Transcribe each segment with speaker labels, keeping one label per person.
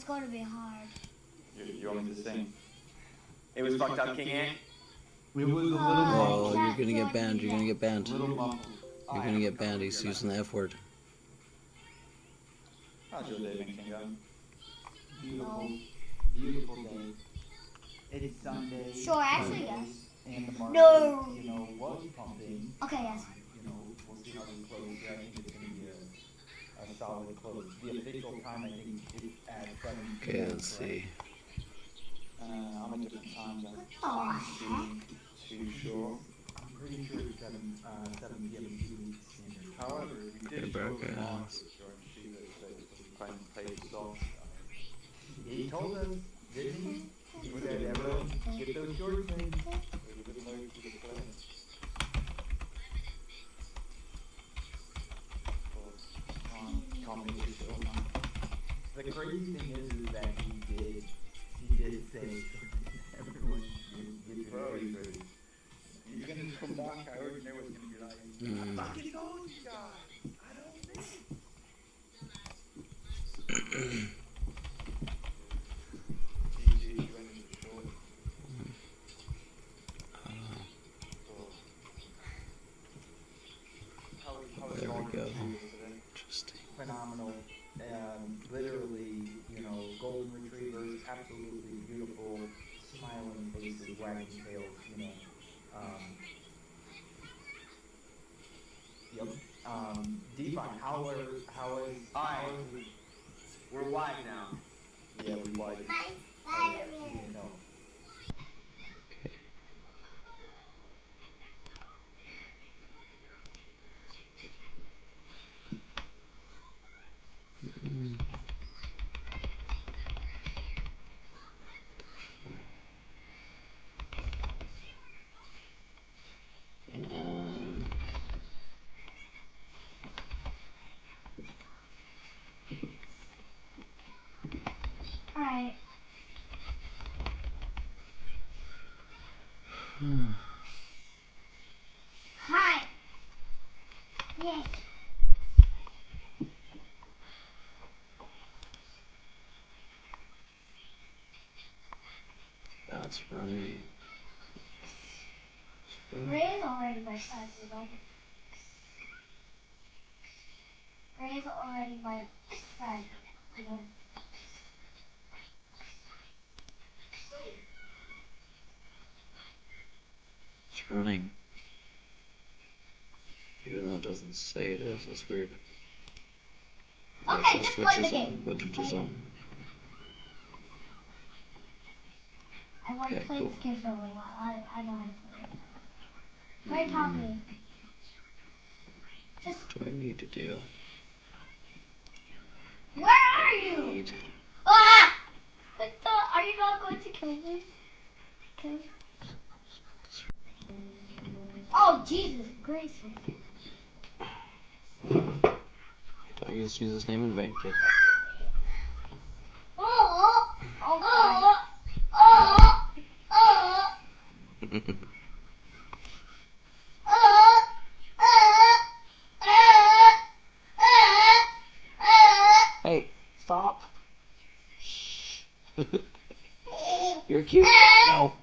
Speaker 1: gonna be hard.
Speaker 2: You want me to sing? It was fucked up, King Ant.
Speaker 3: We was a little
Speaker 4: Oh,
Speaker 3: muffled.
Speaker 4: you're gonna get banned. You're gonna get banned.
Speaker 3: Little muffled.
Speaker 4: You're gonna get banned. He's using the F word.
Speaker 2: How's your day been, King Ant?
Speaker 3: Beautiful. Beautiful day. It's Sunday.
Speaker 1: Sure, actually, yes.
Speaker 3: And the market,
Speaker 1: No.
Speaker 3: was pumping.
Speaker 1: Okay, yes.
Speaker 3: We'll see how we close here. I think it's going to be a solid close. The official time, I think, is at 7 p.m.
Speaker 4: Okay, let's see.
Speaker 2: I'm at different times.
Speaker 1: Oh,
Speaker 2: I'm too sure.
Speaker 3: I'm pretty sure it's 7 p.m. in 2 weeks.
Speaker 2: However, we
Speaker 4: Good
Speaker 2: did
Speaker 4: burger.
Speaker 2: spoke about she that paid stocks.
Speaker 3: He told us, didn't he? He said, everyone, get those shorts in. The crazy thing is that he did say, everyone get your shorts ready.
Speaker 2: You're gonna come back, I already know what's gonna be like. I fucking told you guys! I don't know.
Speaker 4: There we go. Interesting.
Speaker 3: Phenomenal. Literally, golden retrievers, absolutely beautiful, smiling faces, wagging tails, Yep. Define, how is...
Speaker 2: Alright. We're wide now.
Speaker 3: Yeah, we wide.
Speaker 1: Spider-Man.
Speaker 3: No.
Speaker 1: Alright. Hi. Yay.
Speaker 4: That's right.
Speaker 1: Ray's already my size, Ray's already my size,
Speaker 4: It's running. Even though it doesn't say it is, that's weird.
Speaker 1: Okay, just play the game.
Speaker 4: What switches on?
Speaker 1: I want to
Speaker 4: Okay,
Speaker 1: play
Speaker 4: cool.
Speaker 1: this game for a little while. I know how to play it. Ray taught me. Just...
Speaker 4: What do I need to do?
Speaker 1: Where are you? Ah! Are you not going to kill me? Kill me? Oh, Jesus gracious.
Speaker 4: Don't use Jesus' name in vain, kid.
Speaker 1: Oh! Oh! Oh! Oh!
Speaker 4: Hey, stop. Shh. You're cute. No.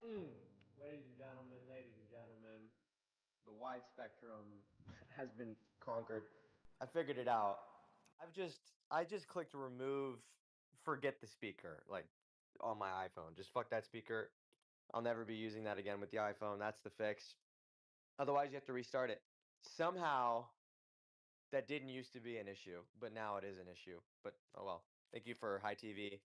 Speaker 5: Ladies and gentlemen, the wide spectrum has been conquered. I figured it out. I just clicked remove, forget the speaker, like on my iPhone. Just fuck that speaker. I'll never be using that again with the iPhone. That's the fix. Otherwise, you have to restart it. Somehow, that didn't used to be an issue, but now it is an issue. But oh well. Thank you for High TV.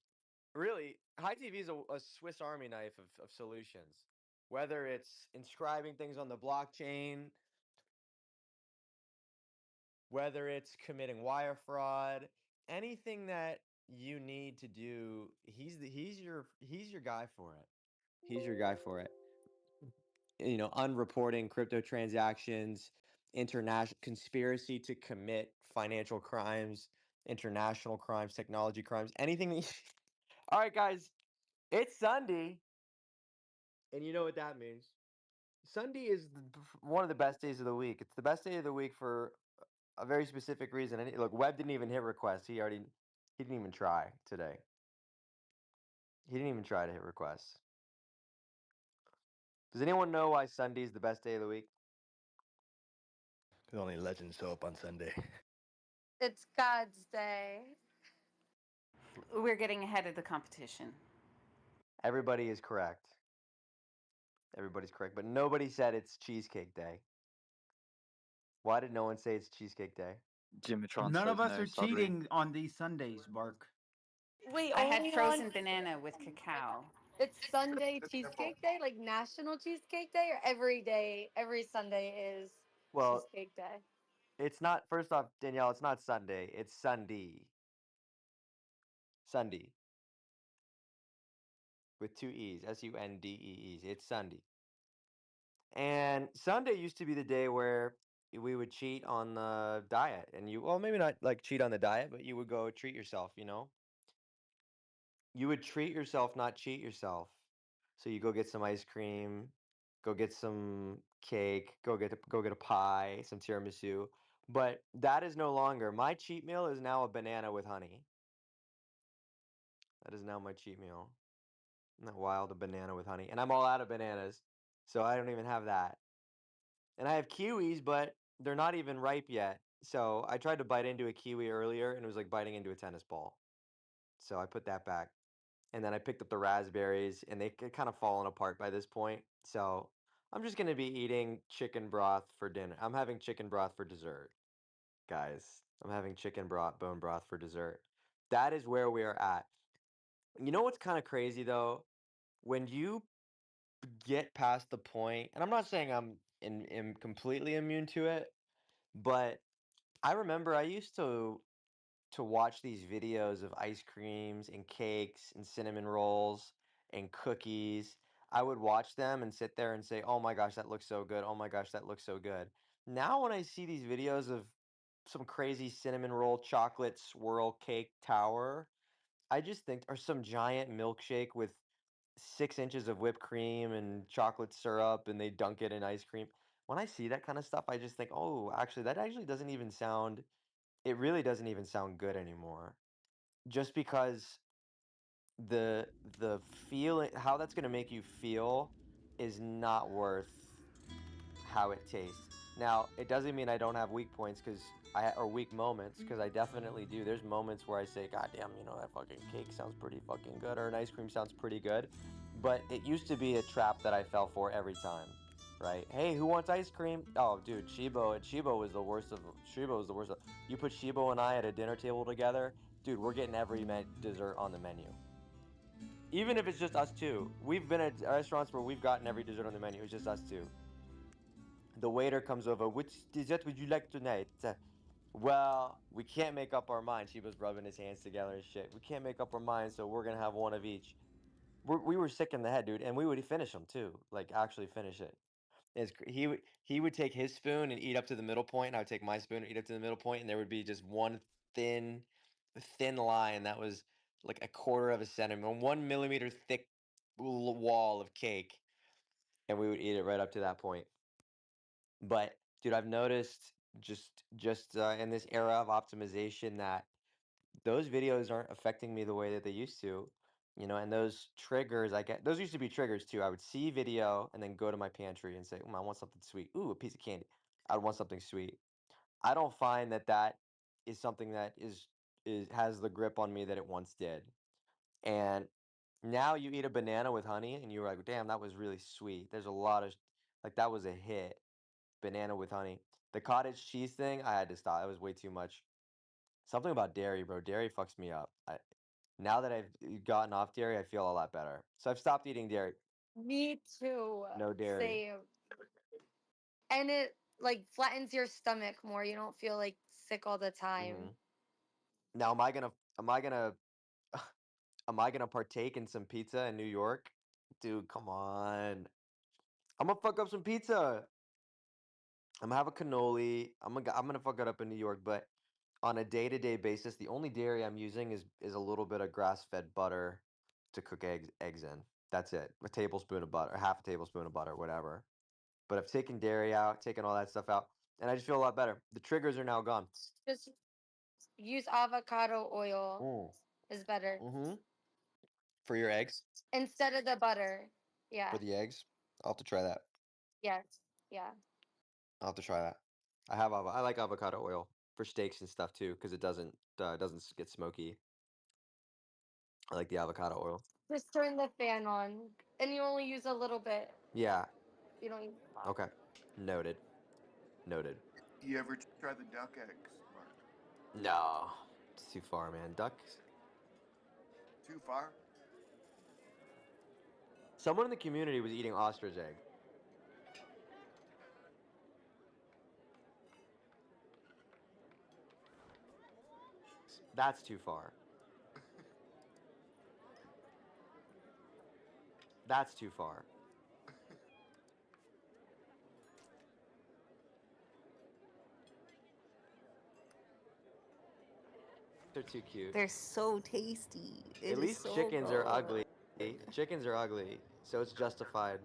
Speaker 5: Really, High TV is a Swiss Army knife of solutions. Whether it's inscribing things on the blockchain, whether it's committing wire fraud, anything that you need to do, he's your guy for it. He's your guy for it. Unreporting crypto transactions, international conspiracy to commit financial crimes, international crimes, technology crimes, anything All right, guys, it's Sunday, and you know what that means. Sunday is one of the best days of the week. It's the best day of the week for a very specific reason. And look, Webb didn't even hit request. He didn't even try today. He didn't even try to hit requests. Does anyone know why Sunday is the best day of the week?
Speaker 6: Because only legends show up on Sunday.
Speaker 7: It's God's day.
Speaker 8: We're getting ahead of the competition.
Speaker 5: Everybody is correct. Everybody's correct, but nobody said it's Cheesecake Day. Why did no one say it's Cheesecake Day?
Speaker 9: Jimitron
Speaker 10: None
Speaker 9: says
Speaker 10: of us
Speaker 9: no,
Speaker 10: are
Speaker 9: sorry.
Speaker 10: cheating on these Sundays, Bark.
Speaker 7: Wait,
Speaker 8: I had
Speaker 7: only
Speaker 8: frozen
Speaker 7: on
Speaker 8: banana with cacao.
Speaker 7: it's Sunday Cheesecake Day, like National Cheesecake Day, or every day, every Sunday is
Speaker 5: Well,
Speaker 7: Cheesecake Day.
Speaker 5: it's not. First off, Danielle, it's not Sunday. It's Sunday. Sunday with two E's. Sundees. It's Sunday. And Sunday used to be the day where we would cheat on the diet, and well, maybe not like cheat on the diet, but you would go treat yourself. You would treat yourself, not cheat yourself. So you go get some ice cream, go get some cake, go get a pie, some tiramisu. But that is no longer. My cheat meal is now a banana with honey. That is now my cheat meal. Isn't that wild? A banana with honey. And I'm all out of bananas, so I don't even have that. And I have kiwis, but they're not even ripe yet. So I tried to bite into a kiwi earlier, and it was like biting into a tennis ball. So I put that back. And then I picked up the raspberries, and they kind of fallen apart by this point. So I'm just gonna be eating chicken broth for dinner. I'm having chicken broth for dessert, guys. I'm having chicken broth, bone broth for dessert. That is where we are at. You know what's kind of crazy though? When you get past the point, and I'm not saying am completely immune to it, but I remember I used to watch these videos of ice creams and cakes and cinnamon rolls and cookies. I would watch them and sit there and say, "Oh my gosh, that looks so good. Oh my gosh, that looks so good." Now when I see these videos of some crazy cinnamon roll chocolate swirl cake tower, I just think or some giant milkshake with 6 inches of whipped cream and chocolate syrup and they dunk it in ice cream. When I see that kind of stuff, I just think, "Oh, actually that actually doesn't even sound it really doesn't even sound good anymore." Just because the feeling how that's gonna make you feel is not worth how it tastes. Now, it doesn't mean I don't have weak points or weak moments because I definitely do. There's moments where I say, "God damn, that fucking cake sounds pretty fucking good," or an ice cream sounds pretty good. But it used to be a trap that I fell for every time. Right? Hey, who wants ice cream? Oh, dude, Shibo was the worst of Shibo was the worst of. You put Shibo and I at a dinner table together, dude, we're getting every dessert on the menu. Even if it's just us two. We've been at restaurants where we've gotten every dessert on the menu. It's just us two. The waiter comes over. "Which dessert would you like tonight?" Well, we can't make up our mind. She was rubbing his hands together and shit. We can't make up our mind, so we're gonna have one of each. We were sick in the head, dude, and we would finish them too. Like actually finish it. He would take his spoon and eat up to the middle point, and I would take my spoon and eat up to the middle point, and there would be just one thin line that was like a quarter of a centimeter, 1 millimeter thick wall of cake, and we would eat it right up to that point. But dude, I've noticed just in this era of optimization that those videos aren't affecting me the way that they used to. And those triggers those used to be triggers too. I would see video and then go to my pantry and say, I want something sweet. Ooh, a piece of candy. I would want something sweet. I don't find that is something that is has the grip on me that it once did. And now you eat a banana with honey and you're like, damn, that was really sweet. There's a lot of that was a hit. Banana with honey. The cottage cheese thing, I had to stop. It was way too much. Something about dairy, bro. Dairy fucks me up. Now that I've gotten off dairy, I feel a lot better. So I've stopped eating dairy.
Speaker 7: Me too.
Speaker 5: No dairy.
Speaker 7: Same. And it like flattens your stomach more. You don't feel like sick all the time.
Speaker 5: Now, am I gonna partake in some pizza in New York? Dude, come on. I'm gonna fuck up some pizza. I'm gonna have a cannoli. I'm gonna fuck it up in New York, but on a day-to-day basis, the only dairy I'm using is a little bit of grass-fed butter to cook eggs in. That's it. A tablespoon of butter, half a tablespoon of butter, whatever. But I've taken dairy out, taken all that stuff out, and I just feel a lot better. The triggers are now gone.
Speaker 7: Just use avocado oil is better
Speaker 5: For your eggs?
Speaker 7: instead of the butter.
Speaker 5: For
Speaker 7: Yeah.
Speaker 5: the eggs? I'll have to try that.
Speaker 7: Yes. Yeah.
Speaker 5: I'll have to try that. I like avocado oil for steaks and stuff too, because it doesn't get smoky. I like the avocado oil.
Speaker 7: Just turn the fan on, and you only use a little bit.
Speaker 5: Yeah.
Speaker 7: You don't use a lot.
Speaker 5: Okay. Noted. Noted.
Speaker 2: You ever try the duck eggs, Mark?
Speaker 5: No, it's too far, man. Ducks.
Speaker 2: Too far?
Speaker 5: Someone in the community was eating ostrich egg. That's too far. That's too far. They're too cute.
Speaker 8: They're so tasty. It
Speaker 5: At
Speaker 8: is
Speaker 5: least
Speaker 8: so
Speaker 5: chickens are
Speaker 8: good.
Speaker 5: ugly. Chickens are ugly, so it's justified.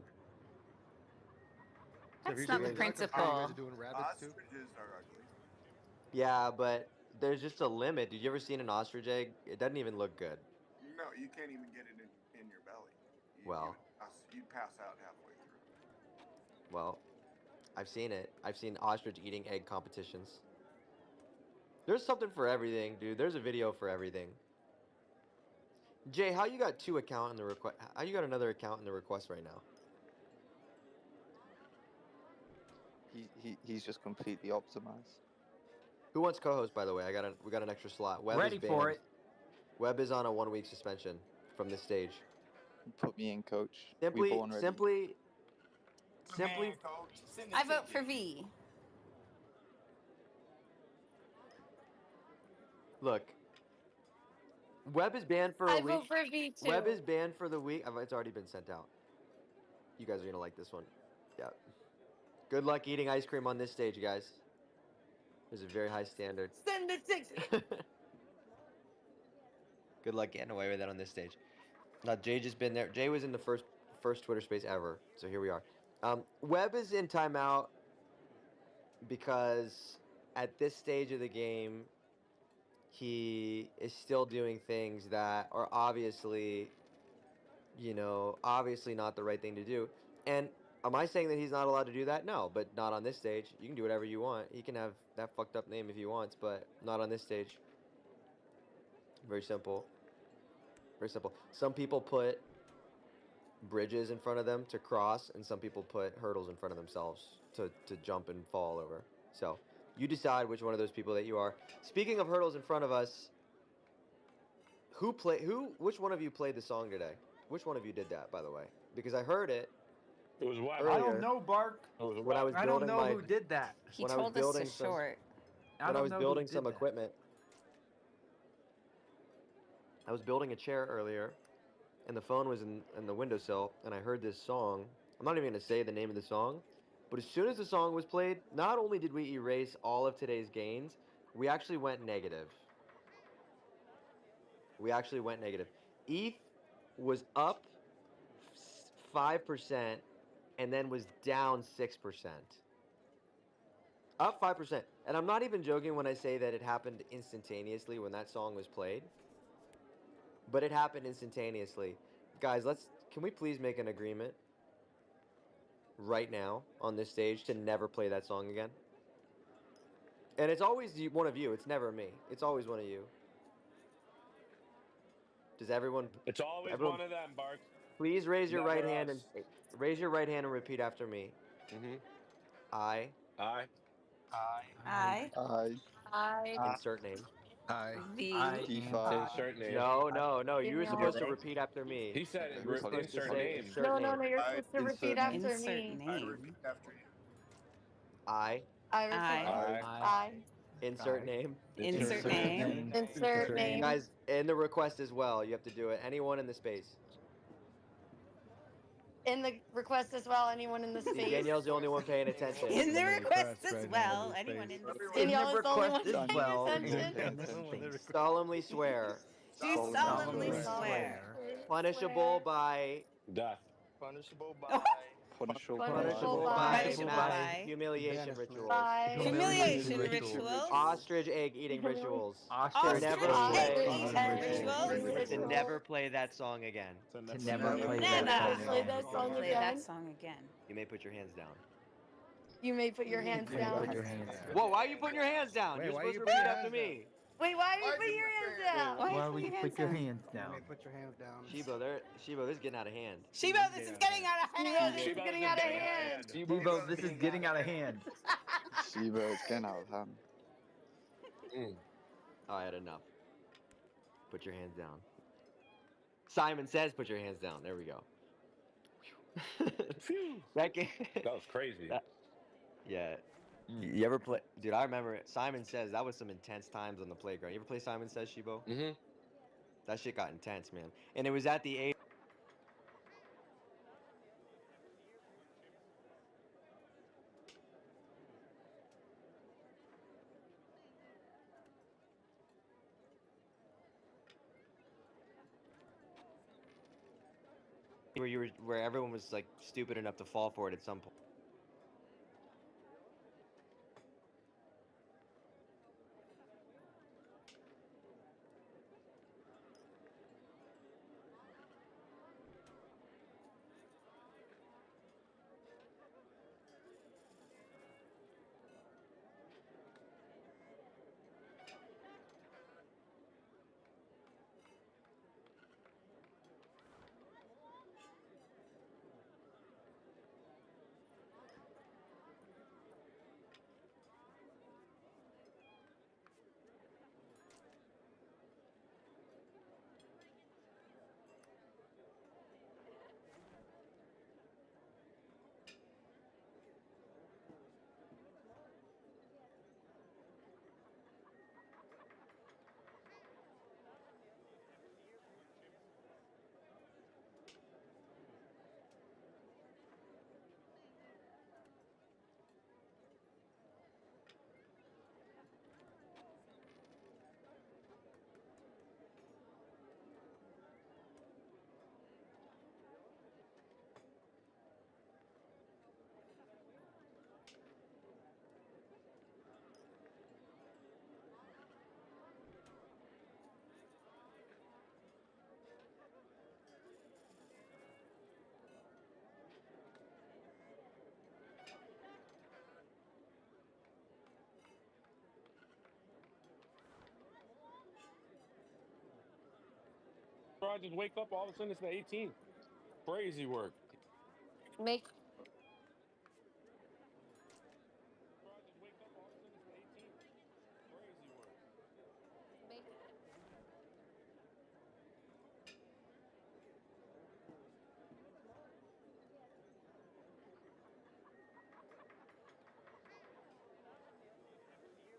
Speaker 6: So if
Speaker 8: That's
Speaker 6: you're
Speaker 8: not
Speaker 6: doing
Speaker 8: the
Speaker 6: ducks, I'm sure you guys are
Speaker 8: principle.
Speaker 6: doing rabbits too.
Speaker 2: Ostriches are ugly.
Speaker 5: Yeah, but there's just a limit. Did you ever seen an ostrich egg? It doesn't even look good.
Speaker 2: No, you can't even get it in your belly.
Speaker 5: Well,
Speaker 2: You'd pass out halfway through.
Speaker 5: well, I've seen it. I've seen ostrich eating egg competitions. There's something for everything, dude. There's a video for everything. Jay, how you got two account in the request? How you got another account in the request right now?
Speaker 9: He's just completely optimized.
Speaker 5: Who wants co-host? By the way, we got an extra slot. Webb
Speaker 10: Ready
Speaker 5: is
Speaker 10: for
Speaker 5: banned.
Speaker 10: it.
Speaker 5: Webb is on a 1-week suspension from this stage.
Speaker 9: Put me in, coach. We've
Speaker 5: Simply,
Speaker 9: already.
Speaker 5: simply,
Speaker 2: Man, coach, send the
Speaker 8: I vote for
Speaker 2: ticket.
Speaker 8: V.
Speaker 5: look. Webb is banned for
Speaker 7: I
Speaker 5: a week.
Speaker 7: vote for V too.
Speaker 5: Webb is banned for the week. It's already been sent out. You guys are gonna like this one. Yeah. Good luck eating ice cream on this stage, guys. There's a very high standard.
Speaker 7: Send the ticket.
Speaker 5: Good luck getting away with it on this stage. Now Jay just been there. Jay was in the first Twitter space ever. So here we are. Webb is in timeout because at this stage of the game, he is still doing things that are obviously not the right thing to do. And am I saying that he's not allowed to do that? No, but not on this stage. You can do whatever you want. He can have that fucked up name if he wants, but not on this stage. Very simple. Very simple. Some people put bridges in front of them to cross, and some people put hurdles in front of themselves to jump and fall over. So you decide which one of those people that you are. Speaking of hurdles in front of us, which one of you played the song today? Which one of you did that, by the way? Because I heard it.
Speaker 11: It was Webb.
Speaker 10: I don't know, Bark.
Speaker 11: It was
Speaker 5: When I
Speaker 11: Webb.
Speaker 5: was
Speaker 10: I don't
Speaker 5: building
Speaker 10: know who did that.
Speaker 8: He
Speaker 5: when I was
Speaker 8: told us to
Speaker 5: building some
Speaker 8: short.
Speaker 10: I
Speaker 5: when I
Speaker 10: don't
Speaker 5: was
Speaker 10: know
Speaker 5: building
Speaker 10: who
Speaker 5: some
Speaker 10: did that.
Speaker 5: equipment. I was building a chair earlier, and the phone was in the windowsill, and I heard this song. I'm not even going to say the name of the song, but as soon as the song was played, not only did we erase all of today's gains, we actually went negative. ETH was up 5% and then was down 6%. Up 5%. And I'm not even joking when I say that it happened instantaneously when that song was played. but it happened instantaneously. Guys, can we please make an agreement right now on this stage to never play that song again? And it's always one of you. It's never me. It's always one of you. Does everyone?
Speaker 11: It's always
Speaker 5: Everyone,
Speaker 11: one of them, Bark.
Speaker 5: please raise your right
Speaker 11: Never
Speaker 5: hand and
Speaker 11: us.
Speaker 5: repeat after me.
Speaker 11: Mm-hmm.
Speaker 5: I
Speaker 11: I.
Speaker 8: I,
Speaker 9: I,
Speaker 7: I,
Speaker 5: insert name.
Speaker 6: I
Speaker 8: the,
Speaker 9: Tifa,
Speaker 11: Insert name.
Speaker 5: No. You were supposed to
Speaker 7: Danielle.
Speaker 5: repeat after me.
Speaker 11: He said
Speaker 9: okay,
Speaker 5: You were supposed to
Speaker 11: insert
Speaker 9: Holly,
Speaker 5: say
Speaker 11: name.
Speaker 5: insert
Speaker 7: No, no,
Speaker 5: name.
Speaker 7: no. You're supposed to repeat
Speaker 9: insert name.
Speaker 7: after
Speaker 8: insert
Speaker 7: me.
Speaker 8: name.
Speaker 5: I
Speaker 7: I repeat.
Speaker 8: I,
Speaker 9: I,
Speaker 11: I.
Speaker 7: I
Speaker 5: insert name.
Speaker 8: insert
Speaker 11: Insert
Speaker 10: Insert
Speaker 11: name.
Speaker 8: name.
Speaker 10: name.
Speaker 7: insert name.
Speaker 5: Guys, and the request as well. You have to do it. Anyone in the space.
Speaker 7: In the request as well. Anyone in the
Speaker 5: See,
Speaker 7: space.
Speaker 5: Danielle's the only one paying attention.
Speaker 8: In the
Speaker 6: the
Speaker 8: request
Speaker 6: request
Speaker 8: as
Speaker 6: right now in
Speaker 8: well.
Speaker 6: this
Speaker 8: Anyone
Speaker 6: space.
Speaker 8: in the
Speaker 10: In
Speaker 8: space.
Speaker 10: the
Speaker 7: Danielle is the only
Speaker 10: request
Speaker 7: one
Speaker 10: as
Speaker 7: paying
Speaker 10: well,
Speaker 7: attention.
Speaker 10: anyone in the
Speaker 6: Anyone in the
Speaker 10: space.
Speaker 6: request.
Speaker 5: Solemnly swear.
Speaker 8: Do
Speaker 9: solemnly
Speaker 8: solemnly
Speaker 9: swear,
Speaker 8: swear.
Speaker 5: Punishable by
Speaker 11: Death.
Speaker 9: punishable
Speaker 7: Punishable
Speaker 9: by
Speaker 5: punishable
Speaker 7: by
Speaker 8: Punishable
Speaker 5: by
Speaker 8: by
Speaker 5: humiliation
Speaker 6: Banishment.
Speaker 5: rituals.
Speaker 7: humiliation
Speaker 8: humiliation
Speaker 9: humiliation
Speaker 7: rituals.
Speaker 8: rituals.
Speaker 9: rituals.
Speaker 5: Ostrich egg eating rituals. To
Speaker 10: Ostrich
Speaker 5: never
Speaker 8: Ostrich
Speaker 10: egg
Speaker 8: egg
Speaker 5: play.
Speaker 9: Ostrich
Speaker 10: eating
Speaker 8: eating
Speaker 9: egg
Speaker 10: rituals.
Speaker 9: eating
Speaker 8: rituals.
Speaker 5: To
Speaker 9: rituals.
Speaker 5: never play that song again.
Speaker 10: To
Speaker 9: To
Speaker 10: never
Speaker 9: never
Speaker 10: play
Speaker 9: play
Speaker 10: that
Speaker 9: that
Speaker 7: Never
Speaker 8: Never
Speaker 10: song
Speaker 7: play
Speaker 9: song
Speaker 10: again.
Speaker 7: that
Speaker 8: will
Speaker 7: song
Speaker 9: again.
Speaker 8: play that
Speaker 7: again.
Speaker 8: song again.
Speaker 5: You may put your hands down.
Speaker 7: You may put your hands
Speaker 10: You may put
Speaker 7: down.
Speaker 10: your hands down.
Speaker 5: Whoa, why are you putting your hands down?
Speaker 6: Wait,
Speaker 5: You're
Speaker 6: why
Speaker 5: supposed
Speaker 6: you
Speaker 5: to
Speaker 6: put
Speaker 5: repeat
Speaker 6: your
Speaker 5: after
Speaker 6: hands down?
Speaker 5: me.
Speaker 7: Wait, why are you putting your hands down?
Speaker 8: Why you
Speaker 10: Why
Speaker 8: put
Speaker 10: would
Speaker 8: your
Speaker 10: you
Speaker 8: hands
Speaker 10: put your
Speaker 8: down?
Speaker 10: hands
Speaker 6: You may
Speaker 10: down?
Speaker 6: put your hands down.
Speaker 5: Shibo, this is getting out of hand.
Speaker 8: Shibo, this is getting out of
Speaker 7: Shiva,
Speaker 8: hand.
Speaker 7: this is
Speaker 11: Shibo, this
Speaker 7: getting
Speaker 11: is
Speaker 7: out of
Speaker 11: getting out of
Speaker 7: hand.
Speaker 11: hand.
Speaker 10: Debo, this is getting out of hand.
Speaker 9: Sheba, it's getting out of hand.
Speaker 11: Mm.
Speaker 5: All right, enough. Put your hands down. Simon says put your hands down. There we go.
Speaker 11: Phew.
Speaker 5: That game.
Speaker 11: That was crazy.
Speaker 5: Yeah.
Speaker 6: Mm.
Speaker 5: You ever play? Dude, I remember it. Simon Says that was some intense times on the playground. You ever play Simon Says, Shibo?
Speaker 11: Mm-hmm.
Speaker 5: That shit got intense, man. And it was at the age where everyone was like stupid enough to fall for it at some point.
Speaker 11: Bro, I just wake up, all of a sudden it's the 18th. Crazy work.
Speaker 7: Make
Speaker 11: Bro, I just wake up, all of a sudden it's the 18th. Crazy work.
Speaker 7: make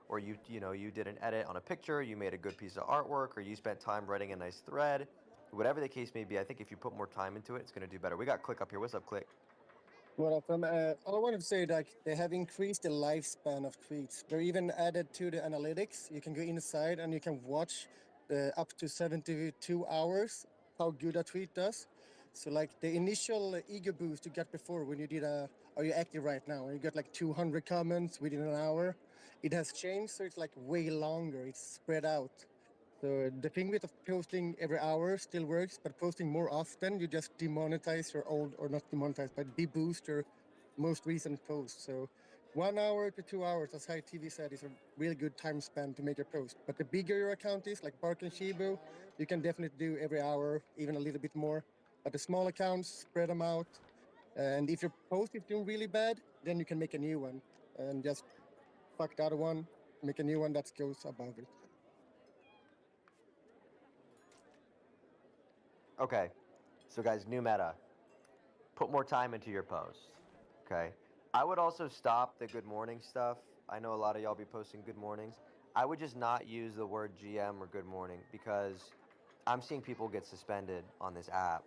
Speaker 5: or you did an edit on a picture, you made a good piece of artwork, or you spent time writing a nice thread, whatever the case may be. I think if you put more time into it, it's going to do better. We got Click up here. What's up, Click?
Speaker 12: Well, all I wanted to say that they have increased the lifespan of tweets. They're even added to the analytics. You can go inside and you can watch up to 72 hours how good a tweet does. So, like the initial ego boost you got before when you did are you active right now? And you got like 200 comments within an hour. It has changed, so it's like way longer. It's spread out. So the thing with posting every hour still works, but posting more often, you just demonetize your old, or not demonetize, but deboost your most recent post. So 1 hour to 2 hours, as High TV said, is a really good time span to make a post. But the bigger your account is, like Bark and Shibu, you can definitely do every hour, even a little bit more. But the small accounts, spread them out. And if your post is doing really bad, then you can make a new one and just fuck the other one, make a new one that goes above it.
Speaker 5: Okay, so guys, new meta. Put more time into your posts. Okay. I would also stop the good morning stuff. I know a lot of y'all be posting good mornings. I would just not use the word GM or good morning because I'm seeing people get suspended on this app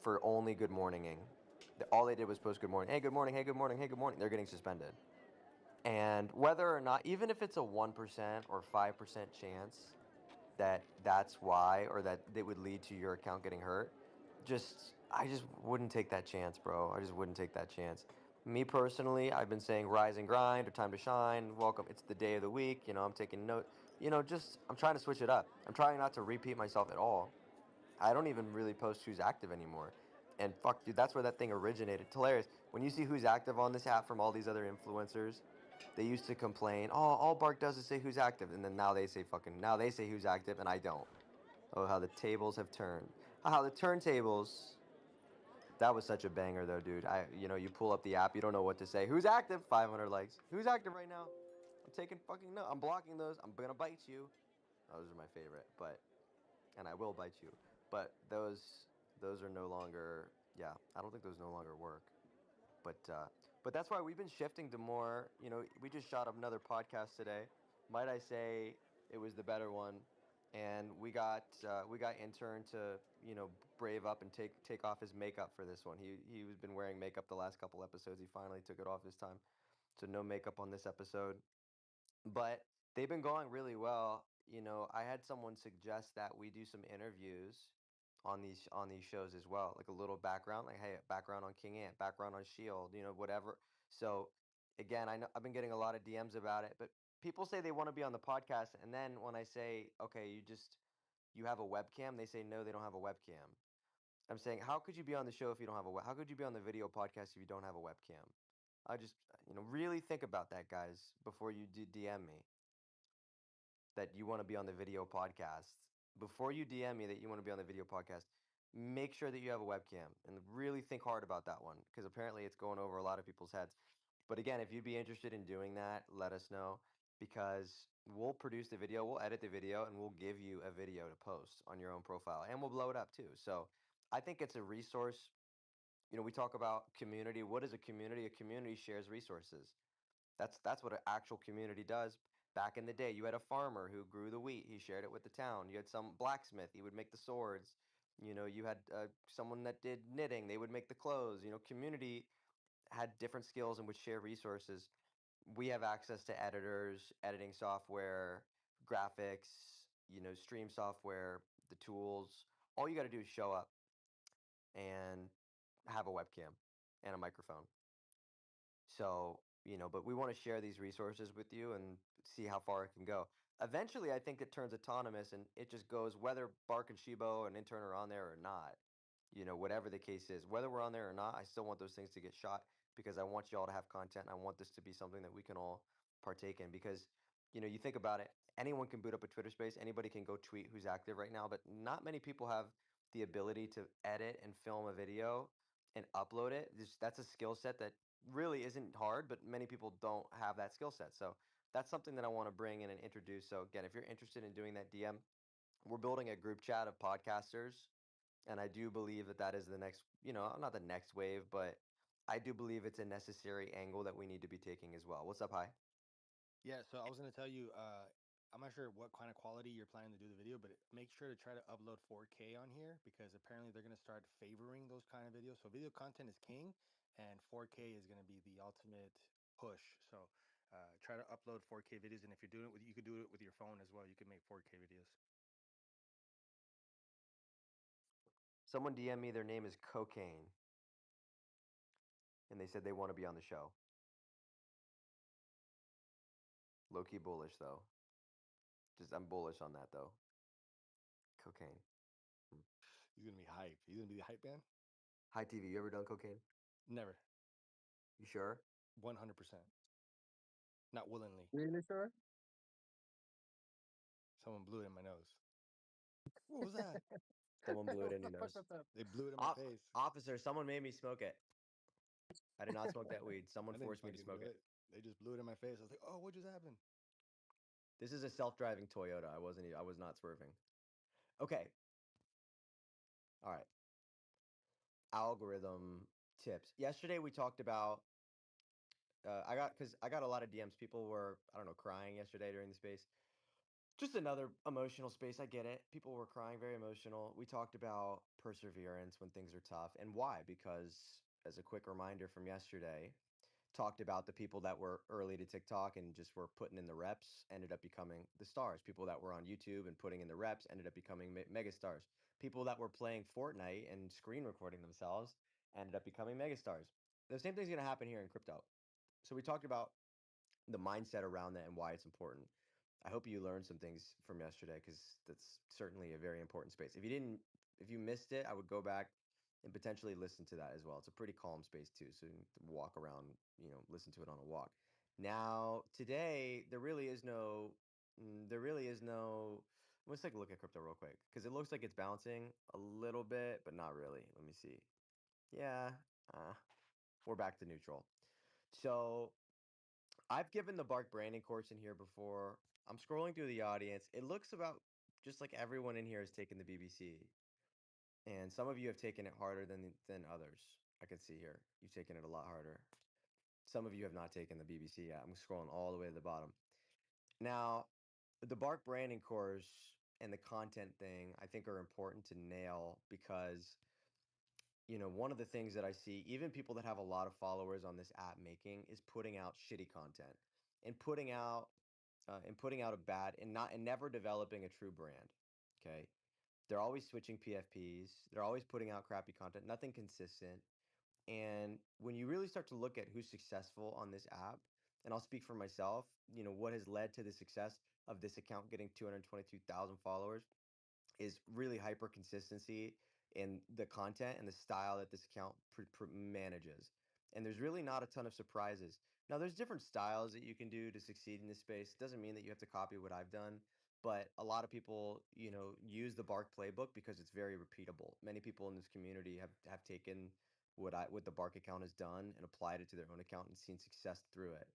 Speaker 5: for only good morninging. All they did was post good morning. Hey, good morning. Hey, good morning. Hey, good morning. They're getting suspended. And whether or not, even if it's a 1% or 5% chance that that's why, or that it would lead to your account getting hurt, I just wouldn't take that chance, bro. I just wouldn't take that chance. Me personally, I've been saying rise and grind or time to shine. Welcome, it's the day of the week. I'm taking note. Just I'm trying to switch it up. I'm trying not to repeat myself at all. I don't even really post who's active anymore. And fuck, dude, that's where that thing originated. It's hilarious. When you see who's active on this app from all these other influencers, they used to complain, oh, all Bark does is say who's active. And then now they say who's active and I don't. Oh, how the tables have turned. How the turntables. That was such a banger though, dude. You pull up the app, you don't know what to say. Who's active? 500 likes. Who's active right now? I'm taking fucking no. I'm blocking those. I'm gonna bite you. Oh, those are my favorite, and I will bite you. But those are no longer. Yeah, I don't think those no longer work. But uh, but that's why we've been shifting to more. We just shot up another podcast today. Might I say it was the better one, and we got intern to brave up and take off his makeup for this one. He's been wearing makeup the last couple episodes. He finally took it off this time, so no makeup on this episode. But they've been going really well. I had someone suggest that we do some interviews on these shows as well, like a little background, like hey, background on King Ant, background on Shield, whatever. So again, I know I've been getting a lot of DMs about it, but people say they want to be on the podcast, and then when I say, okay, you have a webcam, they say no, they don't have a webcam. I'm saying, how could you be on the show if you don't have a how could you be on the video podcast if you don't have a webcam? I just, really think about that, guys, before you DM me that you want to be on the video podcast. Before you DM me that you want to be on the video podcast, make sure that you have a webcam and really think hard about that one because apparently it's going over a lot of people's heads. But again, if you'd be interested in doing that, let us know because we'll produce the video, we'll edit the video, and we'll give you a video to post on your own profile and we'll blow it up too. So I think it's a resource. We talk about community. What is a community? A community shares resources. That's what an actual community does. Back in the day, you had a farmer who grew the wheat. He shared it with the town. You had some blacksmith. He would make the swords. You had someone that did knitting. They would make the clothes. Community had different skills and would share resources. We have access to editors, editing software, graphics, stream software, the tools. All you got to do is show up and have a webcam and a microphone. So, but we want to share these resources with you and see how far it can go. Eventually, I think it turns autonomous and it just goes whether Bark and Shibo and Intern are on there or not. Whatever the case is, whether we're on there or not, I still want those things to get shot because I want you all to have content and I want this to be something that we can all partake in because, you think about it, anyone can boot up a Twitter space, anybody can go tweet who's active right now, but not many people have the ability to edit and film a video and upload it. That's a skill set that really isn't hard, but many people don't have that skill set. So that's something that I want to bring in and introduce. So again, if you're interested in doing that, DM. We're building a group chat of podcasters, and I do believe that that is the next, not the next wave, but I do believe it's a necessary angle that we need to be taking as well. What's up, Hi?
Speaker 6: Yeah, so I was gonna tell you, I'm not sure what kind of quality you're planning to do the video, but make sure to try to upload 4K on here because apparently they're gonna start favoring those kind of videos. So video content is king, and 4K is gonna be the ultimate push. So try to upload 4K videos, and if you're doing it with, you could do it with your phone as well. You can make 4K videos.
Speaker 5: Someone DM me, their name is Cocaine, and they said they want to be on the show. Low key bullish though. Just I'm bullish on that though. Cocaine.
Speaker 6: He's gonna be hype. He's gonna be the hype man.
Speaker 5: Hi TV. You ever done cocaine?
Speaker 6: Never,
Speaker 5: You sure?
Speaker 6: 100%, not willingly.
Speaker 12: Really, sure?
Speaker 6: Someone blew it in my nose. What was that?
Speaker 5: Someone blew it
Speaker 12: What
Speaker 5: in
Speaker 12: the
Speaker 5: your
Speaker 12: fuck
Speaker 5: nose.
Speaker 12: was that?
Speaker 6: They blew it in my face.
Speaker 5: Officer, someone made me smoke it. I did not smoke that weed. Someone
Speaker 6: I didn't
Speaker 5: forced me to
Speaker 6: fucking
Speaker 5: smoke
Speaker 6: do
Speaker 5: it.
Speaker 6: it. They just blew it in my face. I was like, "Oh, what just happened?"
Speaker 5: This is a self-driving Toyota. I was not swerving. Okay. All right. Algorithm tips. Yesterday we talked about I got a lot of DMs. People were, I don't know, crying yesterday during the space. Just another emotional space. I get it. People were crying, very emotional. We talked about perseverance when things are tough and why, because as a quick reminder from yesterday, talked about the people that were early to TikTok and just were putting in the reps ended up becoming the stars. People that were on YouTube and putting in the reps ended up becoming mega stars. People that were playing Fortnite and screen recording themselves ended up becoming mega stars. The same thing's going to happen here in crypto. So we talked about the mindset around that and why it's important. I hope you learned some things from yesterday because that's certainly a very important space. If you missed it, I would go back and potentially listen to that as well. It's a pretty calm space too, so you can walk around, listen to it on a walk. Now, today, there really is no. Let's take a look at crypto real quick because it looks like it's bouncing a little bit, but not really. Let me see. Yeah, uh, we're back to neutral. So I've given the Bark branding course in here before. I'm scrolling through the audience. It looks about just like everyone in here has taken the BBC, and some of you have taken it harder than others. I can see here you've taken it a lot harder. Some of you have not taken the BBC yet. I'm scrolling all the way to the bottom. Now, the Bark branding course and the content thing I think are important to nail because one of the things that I see, even people that have a lot of followers on this app making, is putting out shitty content and putting out a bad and never developing a true brand. Okay. They're always switching PFPs. They're always putting out crappy content, nothing consistent. And when you really start to look at who's successful on this app, and I'll speak for myself, what has led to the success of this account getting 222,000 followers is really hyper consistency in the content and the style that this account manages. And there's really not a ton of surprises. Now, there's different styles that you can do to succeed in this space. It doesn't mean that you have to copy what I've done, but a lot of people, use the Bark playbook because it's very repeatable. Many people in this community have taken what the Bark account has done and applied it to their own account and seen success through it.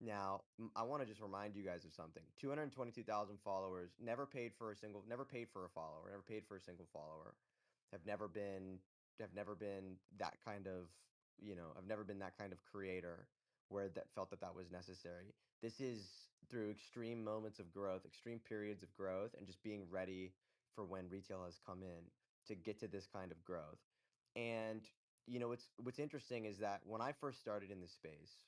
Speaker 5: Now, I want to just remind you guys of something. 222,000 followers, never paid for a follower, never paid for a single follower. Have never been have never been that kind of, I've never been that kind of creator where that felt that was necessary. This is through extreme moments of growth, extreme periods of growth, and just being ready for when retail has come in to get to this kind of growth. And what's interesting is that when I first started in this space,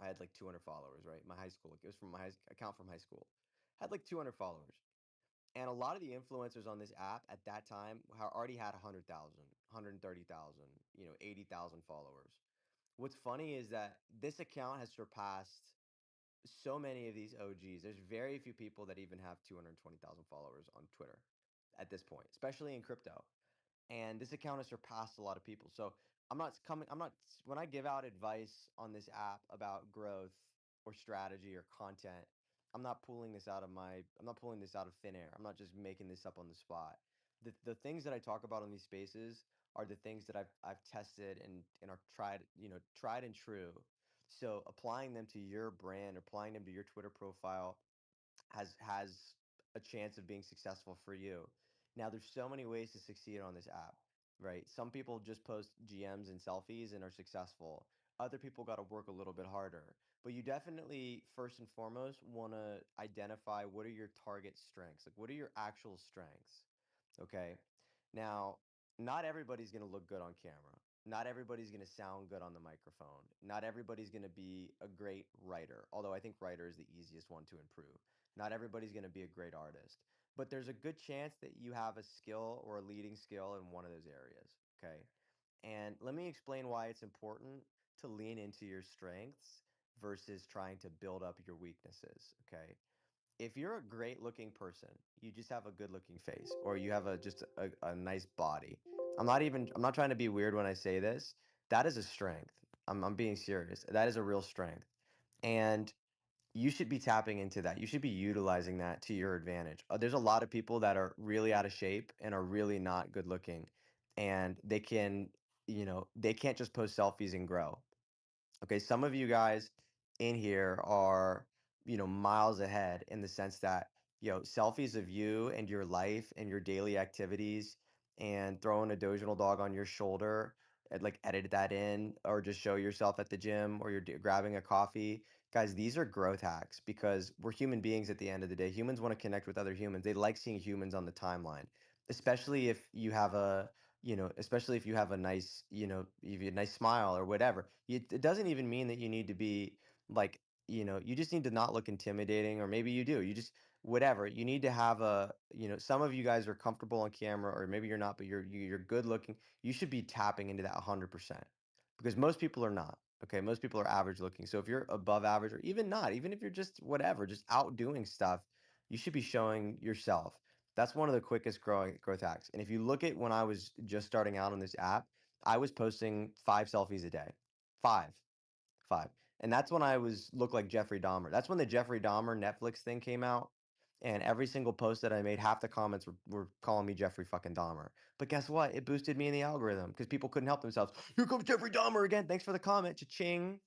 Speaker 5: I had like 200 followers, right? My high school. It was from my account from high school. Had like 200 followers. And a lot of the influencers on this app at that time already had 100,000, 130,000, 80,000 followers. What's funny is that this account has surpassed so many of these OGs. There's very few people that even have 220,000 followers on Twitter at this point, especially in crypto, and this account has surpassed a lot of people. So when I give out advice on this app about growth or strategy or content, I'm not pulling this out of thin air. I'm not just making this up on the spot. The things that I talk about on these spaces are the things that I've tested and are tried and true. So applying them to your brand, applying them to your Twitter profile has a chance of being successful for you. Now, there's so many ways to succeed on this app, right? Some people just post GMs and selfies and are successful. Other people got to work a little bit harder. But you definitely, first and foremost, want to identify what are your target strengths? Like, what are your actual strengths? Okay. Now, not everybody's going to look good on camera. Not everybody's going to sound good on the microphone. Not everybody's going to be a great writer, although I think writer is the easiest one to improve. Not everybody's going to be a great artist, but there's a good chance that you have a skill or a leading skill in one of those areas. Okay. And let me explain why it's important to lean into your strengths versus trying to build up your weaknesses. Okay. If you're a great looking person, you just have a good looking face, or you have a nice body. I'm not trying to be weird when I say this. That is a strength. I'm being serious. That is a real strength. And you should be tapping into that. You should be utilizing that to your advantage. There's a lot of people that are really out of shape and are really not good looking, and they can, they can't just post selfies and grow. Okay, some of you guys in here are, miles ahead in the sense that, selfies of you and your life and your daily activities and throwing a Doginal dog on your shoulder and like edit that in or just show yourself at the gym or you're grabbing a coffee. Guys, these are growth hacks because we're human beings at the end of the day. Humans want to connect with other humans. They like seeing humans on the timeline, especially if you have a especially if you have a nice, if you have a nice smile or whatever. It doesn't even mean that you need to be like, you just need to not look intimidating, or maybe you do. You just, whatever. You need to have a, some of you guys are comfortable on camera, or maybe you're not, but you're good looking. You should be tapping into that 100% because most people are not. Okay, most people are average looking. So if you're above average, or even not, even if you're just whatever, just out doing stuff, you should be showing yourself. That's one of the quickest growth hacks. And if you look at when I was just starting out on this app, I was posting 5 selfies a day. Five, five. And that's when I was looked like Jeffrey Dahmer. That's when the Jeffrey Dahmer Netflix thing came out. And every single post that I made, half the comments were calling me Jeffrey fucking Dahmer. But guess what? It boosted me in the algorithm because people couldn't help themselves. Here comes Jeffrey Dahmer again. Thanks for the comment. Cha-ching.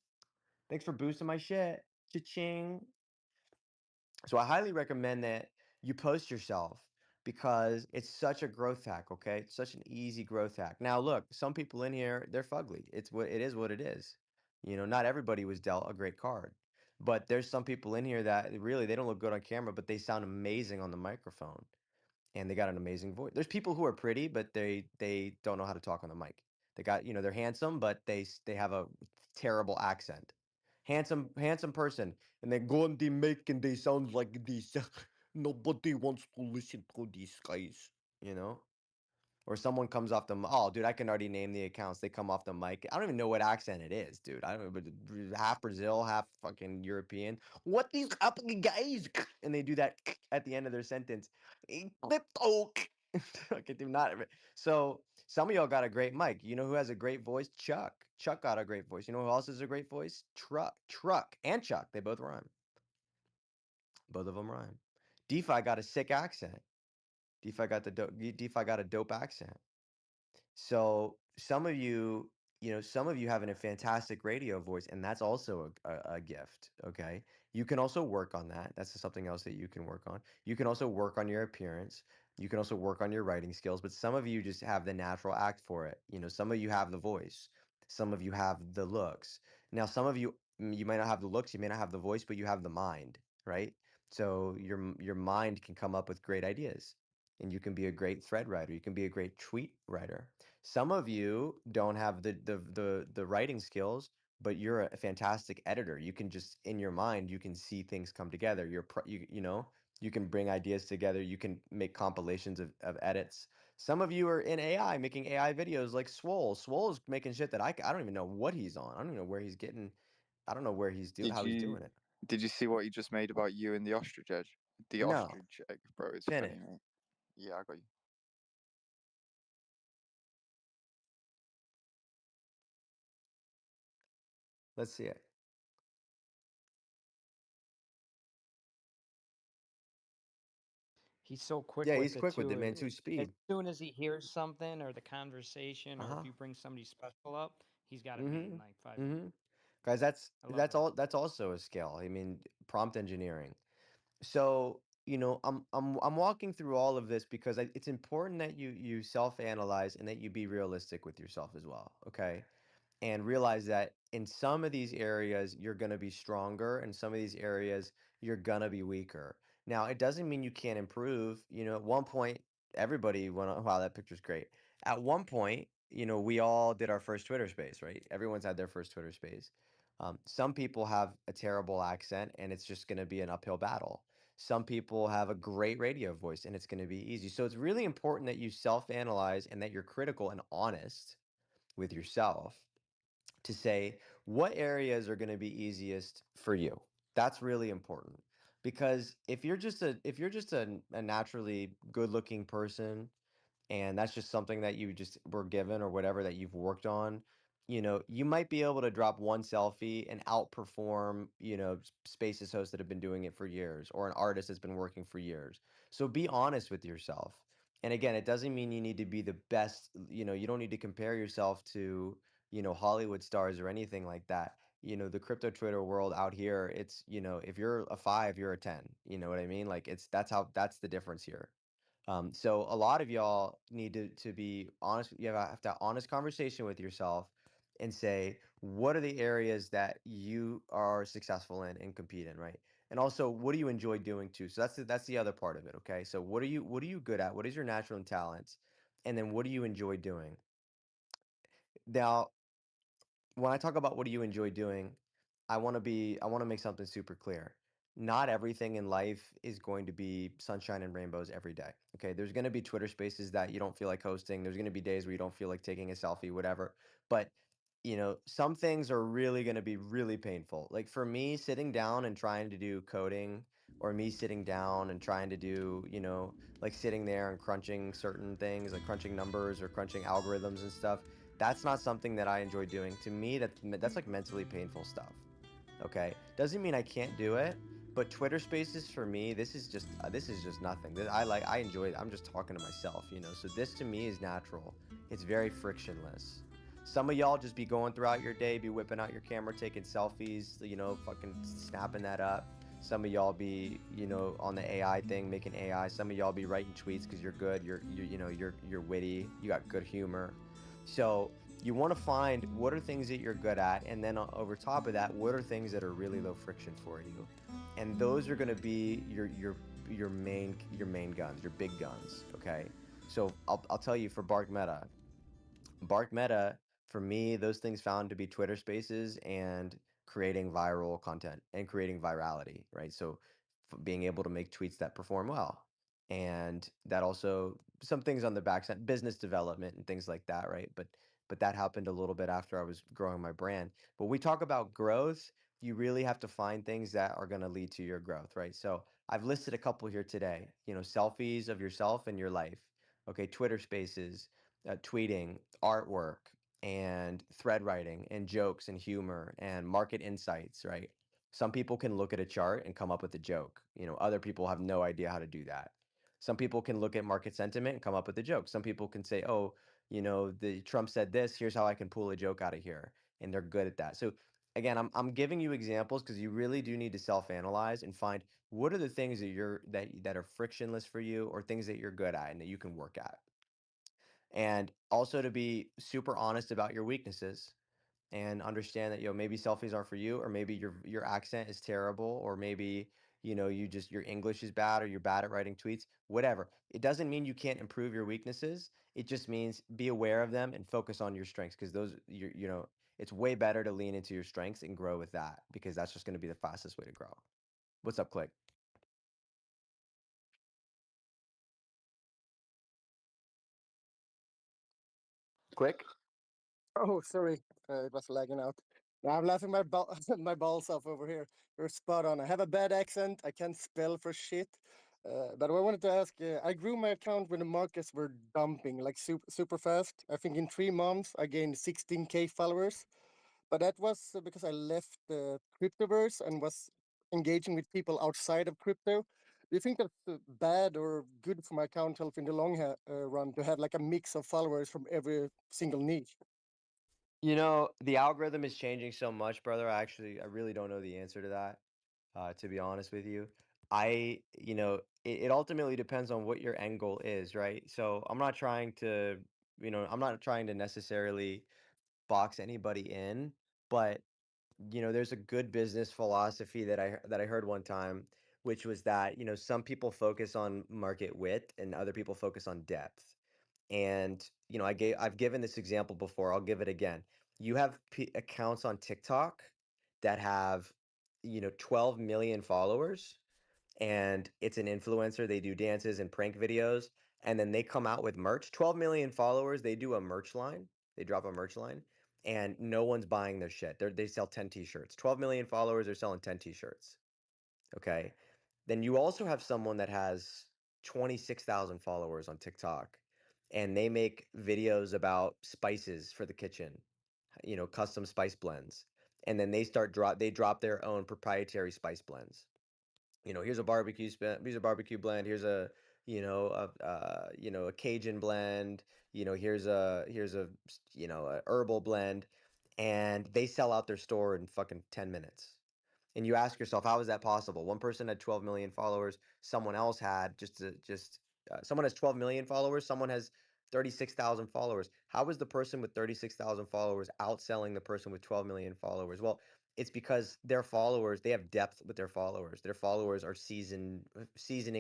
Speaker 5: Thanks for boosting my shit. Cha-ching. So I highly recommend that you post yourself because it's such a growth hack, okay? It's such an easy growth hack. Now, look, some people in here, they're fugly. What it is. Not everybody was dealt a great card. But there's some people in here that really they don't look good on camera, but they sound amazing on the microphone and they got an amazing voice. There's people who are pretty, but they don't know how to talk on the mic. They got, they're handsome, but they have a terrible accent. Handsome person, and they go on the mic and they sound like this. Nobody wants to listen to these guys, you know? Or someone comes off oh, dude, I can already name the accounts. They come off the mic. I don't even know what accent it is, dude. I don't know, but half Brazil, half fucking European. What these fucking guys? And they do that at the end of their sentence. Crypto. Okay, do not. So some of y'all got a great mic. You know who has a great voice? Chuck. Chuck got a great voice. You know who else has a great voice? Truck, and Chuck. They both rhyme. Both of them rhyme. DeFi got a sick accent. DeFi got a dope accent. So some of you having a fantastic radio voice, and that's also a gift. Okay. You can also work on that. That's something else that you can work on. You can also work on your appearance. You can also work on your writing skills, but some of you just have the natural act for it. Some of you have the voice. Some of you have the looks. Now, some of you, you might not have the looks, you may not have the voice, but you have the mind, right? So your mind can come up with great ideas, and you can be a great thread writer. You can be a great tweet writer. Some of you don't have the writing skills, but you're a fantastic editor. You can just in your mind, you can see things come together. You can bring ideas together. You can make compilations of edits. Some of you are in AI making AI videos like Swole. Swole's making shit that I don't even know what he's on. I don't even know where he's getting. I don't know where
Speaker 9: Did
Speaker 5: how he's
Speaker 9: you
Speaker 5: doing it.
Speaker 9: did you see what he just made about you and the ostrich edge? The
Speaker 5: No,
Speaker 9: ostrich egg, bro. It's
Speaker 5: pin
Speaker 9: funny,
Speaker 5: it.
Speaker 9: mate. Yeah, I got you.
Speaker 5: Let's see it.
Speaker 4: He's so quick
Speaker 5: Yeah,
Speaker 4: with
Speaker 5: he's
Speaker 4: it
Speaker 5: quick with it,
Speaker 4: too.
Speaker 5: man. Two
Speaker 4: As
Speaker 5: speed.
Speaker 4: soon as he hears something or the conversation, or if
Speaker 5: Uh-huh.
Speaker 4: you bring somebody special up, he's got it made in
Speaker 5: Mm-hmm.
Speaker 4: like 5 minutes.
Speaker 5: Mm-hmm. Guys, that's
Speaker 4: I love
Speaker 5: that's
Speaker 4: that.
Speaker 5: all that's also a skill. I mean, prompt engineering. So, I'm walking through all of this because it's important that you self-analyze and that you be realistic with yourself as well. Okay. and realize that in some of these areas you're going to be stronger, and some of these areas you're going to be weaker. Now, it doesn't mean you can't improve. At one point, everybody went, "Oh, wow, that picture's great." At one point, we all did our first Twitter space, right? Everyone's had their first Twitter space. Some people have a terrible accent, and it's just going to be an uphill battle. Some people have a great radio voice, and it's going to be easy. So it's really important that you self-analyze and that you're critical and honest with yourself to say what areas are going to be easiest for you. That's really important, because if you're just a naturally good looking person, and that's just something that you just were given or whatever that you've worked on, you might be able to drop one selfie and outperform, Spaces hosts that have been doing it for years, or an artist that's been working for years. So be honest with yourself. And again, it doesn't mean you need to be the best, you don't need to compare yourself to, Hollywood stars or anything like that. The crypto Twitter world out here, it's, if you're a 5, you're a 10. You know what I mean? Like, that's the difference here. So a lot of y'all need to be honest. You have to have honest conversation with yourself and say, what are the areas that you are successful in and compete in, right? And also, what do you enjoy doing too? So that's the other part of it, okay? So what are you good at? What is your natural talents? And then what do you enjoy doing? Now, when I talk about what do you enjoy doing, I want to make something super clear. Not everything in life is going to be sunshine and rainbows every day. Okay, there's going to be Twitter spaces that you don't feel like hosting. There's going to be days where you don't feel like taking a selfie, whatever. But some things are really going to be really painful. Like for me, sitting down and trying to do coding, or me sitting down and trying to do, like sitting there and crunching certain things, like crunching numbers or crunching algorithms and stuff, that's not something that I enjoy doing. To me, that's like mentally painful stuff. Okay, doesn't mean I can't do it, but Twitter Spaces for me, this is just nothing. I enjoy it. I'm just talking to myself, So this to me is natural. It's very frictionless. Some of y'all just be going throughout your day, be whipping out your camera, taking selfies, fucking snapping that up. Some of y'all be, on the AI thing, making AI. Some of y'all be writing tweets because you're good. You're witty. You got good humor. So you want to find what are things that you're good at, and then over top of that, what are things that are really low friction for you, and those are going to be your main guns, your big guns. Okay, so I'll tell you, for Bark Meta, for me, those things found to be Twitter Spaces and creating viral content and creating virality, right? So being able to make tweets that perform well. And that also, some things on the backside, business development and things like that, right? But that happened a little bit after I was growing my brand. But we talk about growth, you really have to find things that are going to lead to your growth, right? So I've listed a couple here today, selfies of yourself and your life. Okay, Twitter Spaces, tweeting, artwork, and thread writing, and jokes and humor and market insights, right? Some people can look at a chart and come up with a joke. Other people have no idea how to do that. Some people can look at market sentiment and come up with a joke. Some people can say, "Oh, the Trump said this. Here's how I can pull a joke out of here," and they're good at that. So again, I'm giving you examples because you really do need to self-analyze and find what are the things that are frictionless for you, or things that you're good at and that you can work at. And also to be super honest about your weaknesses, and understand that, maybe selfies aren't for you, or maybe your accent is terrible, or maybe, your English is bad, or you're bad at writing tweets, whatever. It doesn't mean you can't improve your weaknesses. It just means be aware of them and focus on your strengths, because those it's way better to lean into your strengths and grow with that, because that's just going to be the fastest way to grow. What's up, Click? Click?
Speaker 12: Oh, sorry, it was lagging out. No, I'm laughing my balls off over here. You're spot on. I have a bad accent. I can't spell for shit. But I wanted to ask, I grew my account when the markets were dumping like super fast. I think in 3 months I gained 16K followers. But that was because I left the cryptoverse and was engaging with people outside of crypto. Do you think that's bad or good for my account health in the run to have like a mix of followers from every single niche?
Speaker 5: The algorithm is changing so much, brother. I really don't know the answer to that, to be honest with you. It ultimately depends on what your end goal is, right? So I'm not trying to necessarily box anybody in, but there's a good business philosophy that I heard one time, which was that, some people focus on market width and other people focus on depth. And, I've given this example before, I'll give it again. You have accounts on TikTok that have, 12 million followers, and it's an influencer. They do dances and prank videos, and then they come out with merch. 12 million followers, they do a merch line. They drop a merch line, and no one's buying their shit. They sell 10 t-shirts. 12 million followers, they're selling 10 t-shirts. Okay. Then you also have someone that has 26,000 followers on TikTok, and they make videos about spices for the kitchen, custom spice blends. And then they drop their own proprietary spice blends. Here's a here's a barbecue blend, here's a Cajun blend, here's a herbal blend, and they sell out their store in fucking 10 minutes. And you ask yourself, how is that possible? One person had 12 million followers, someone else had someone has 12 million followers, someone has 36,000 followers. How is the person with 36,000 followers outselling the person with 12 million followers? Well, it's because their followers, they have depth with their followers. Their followers are seasoning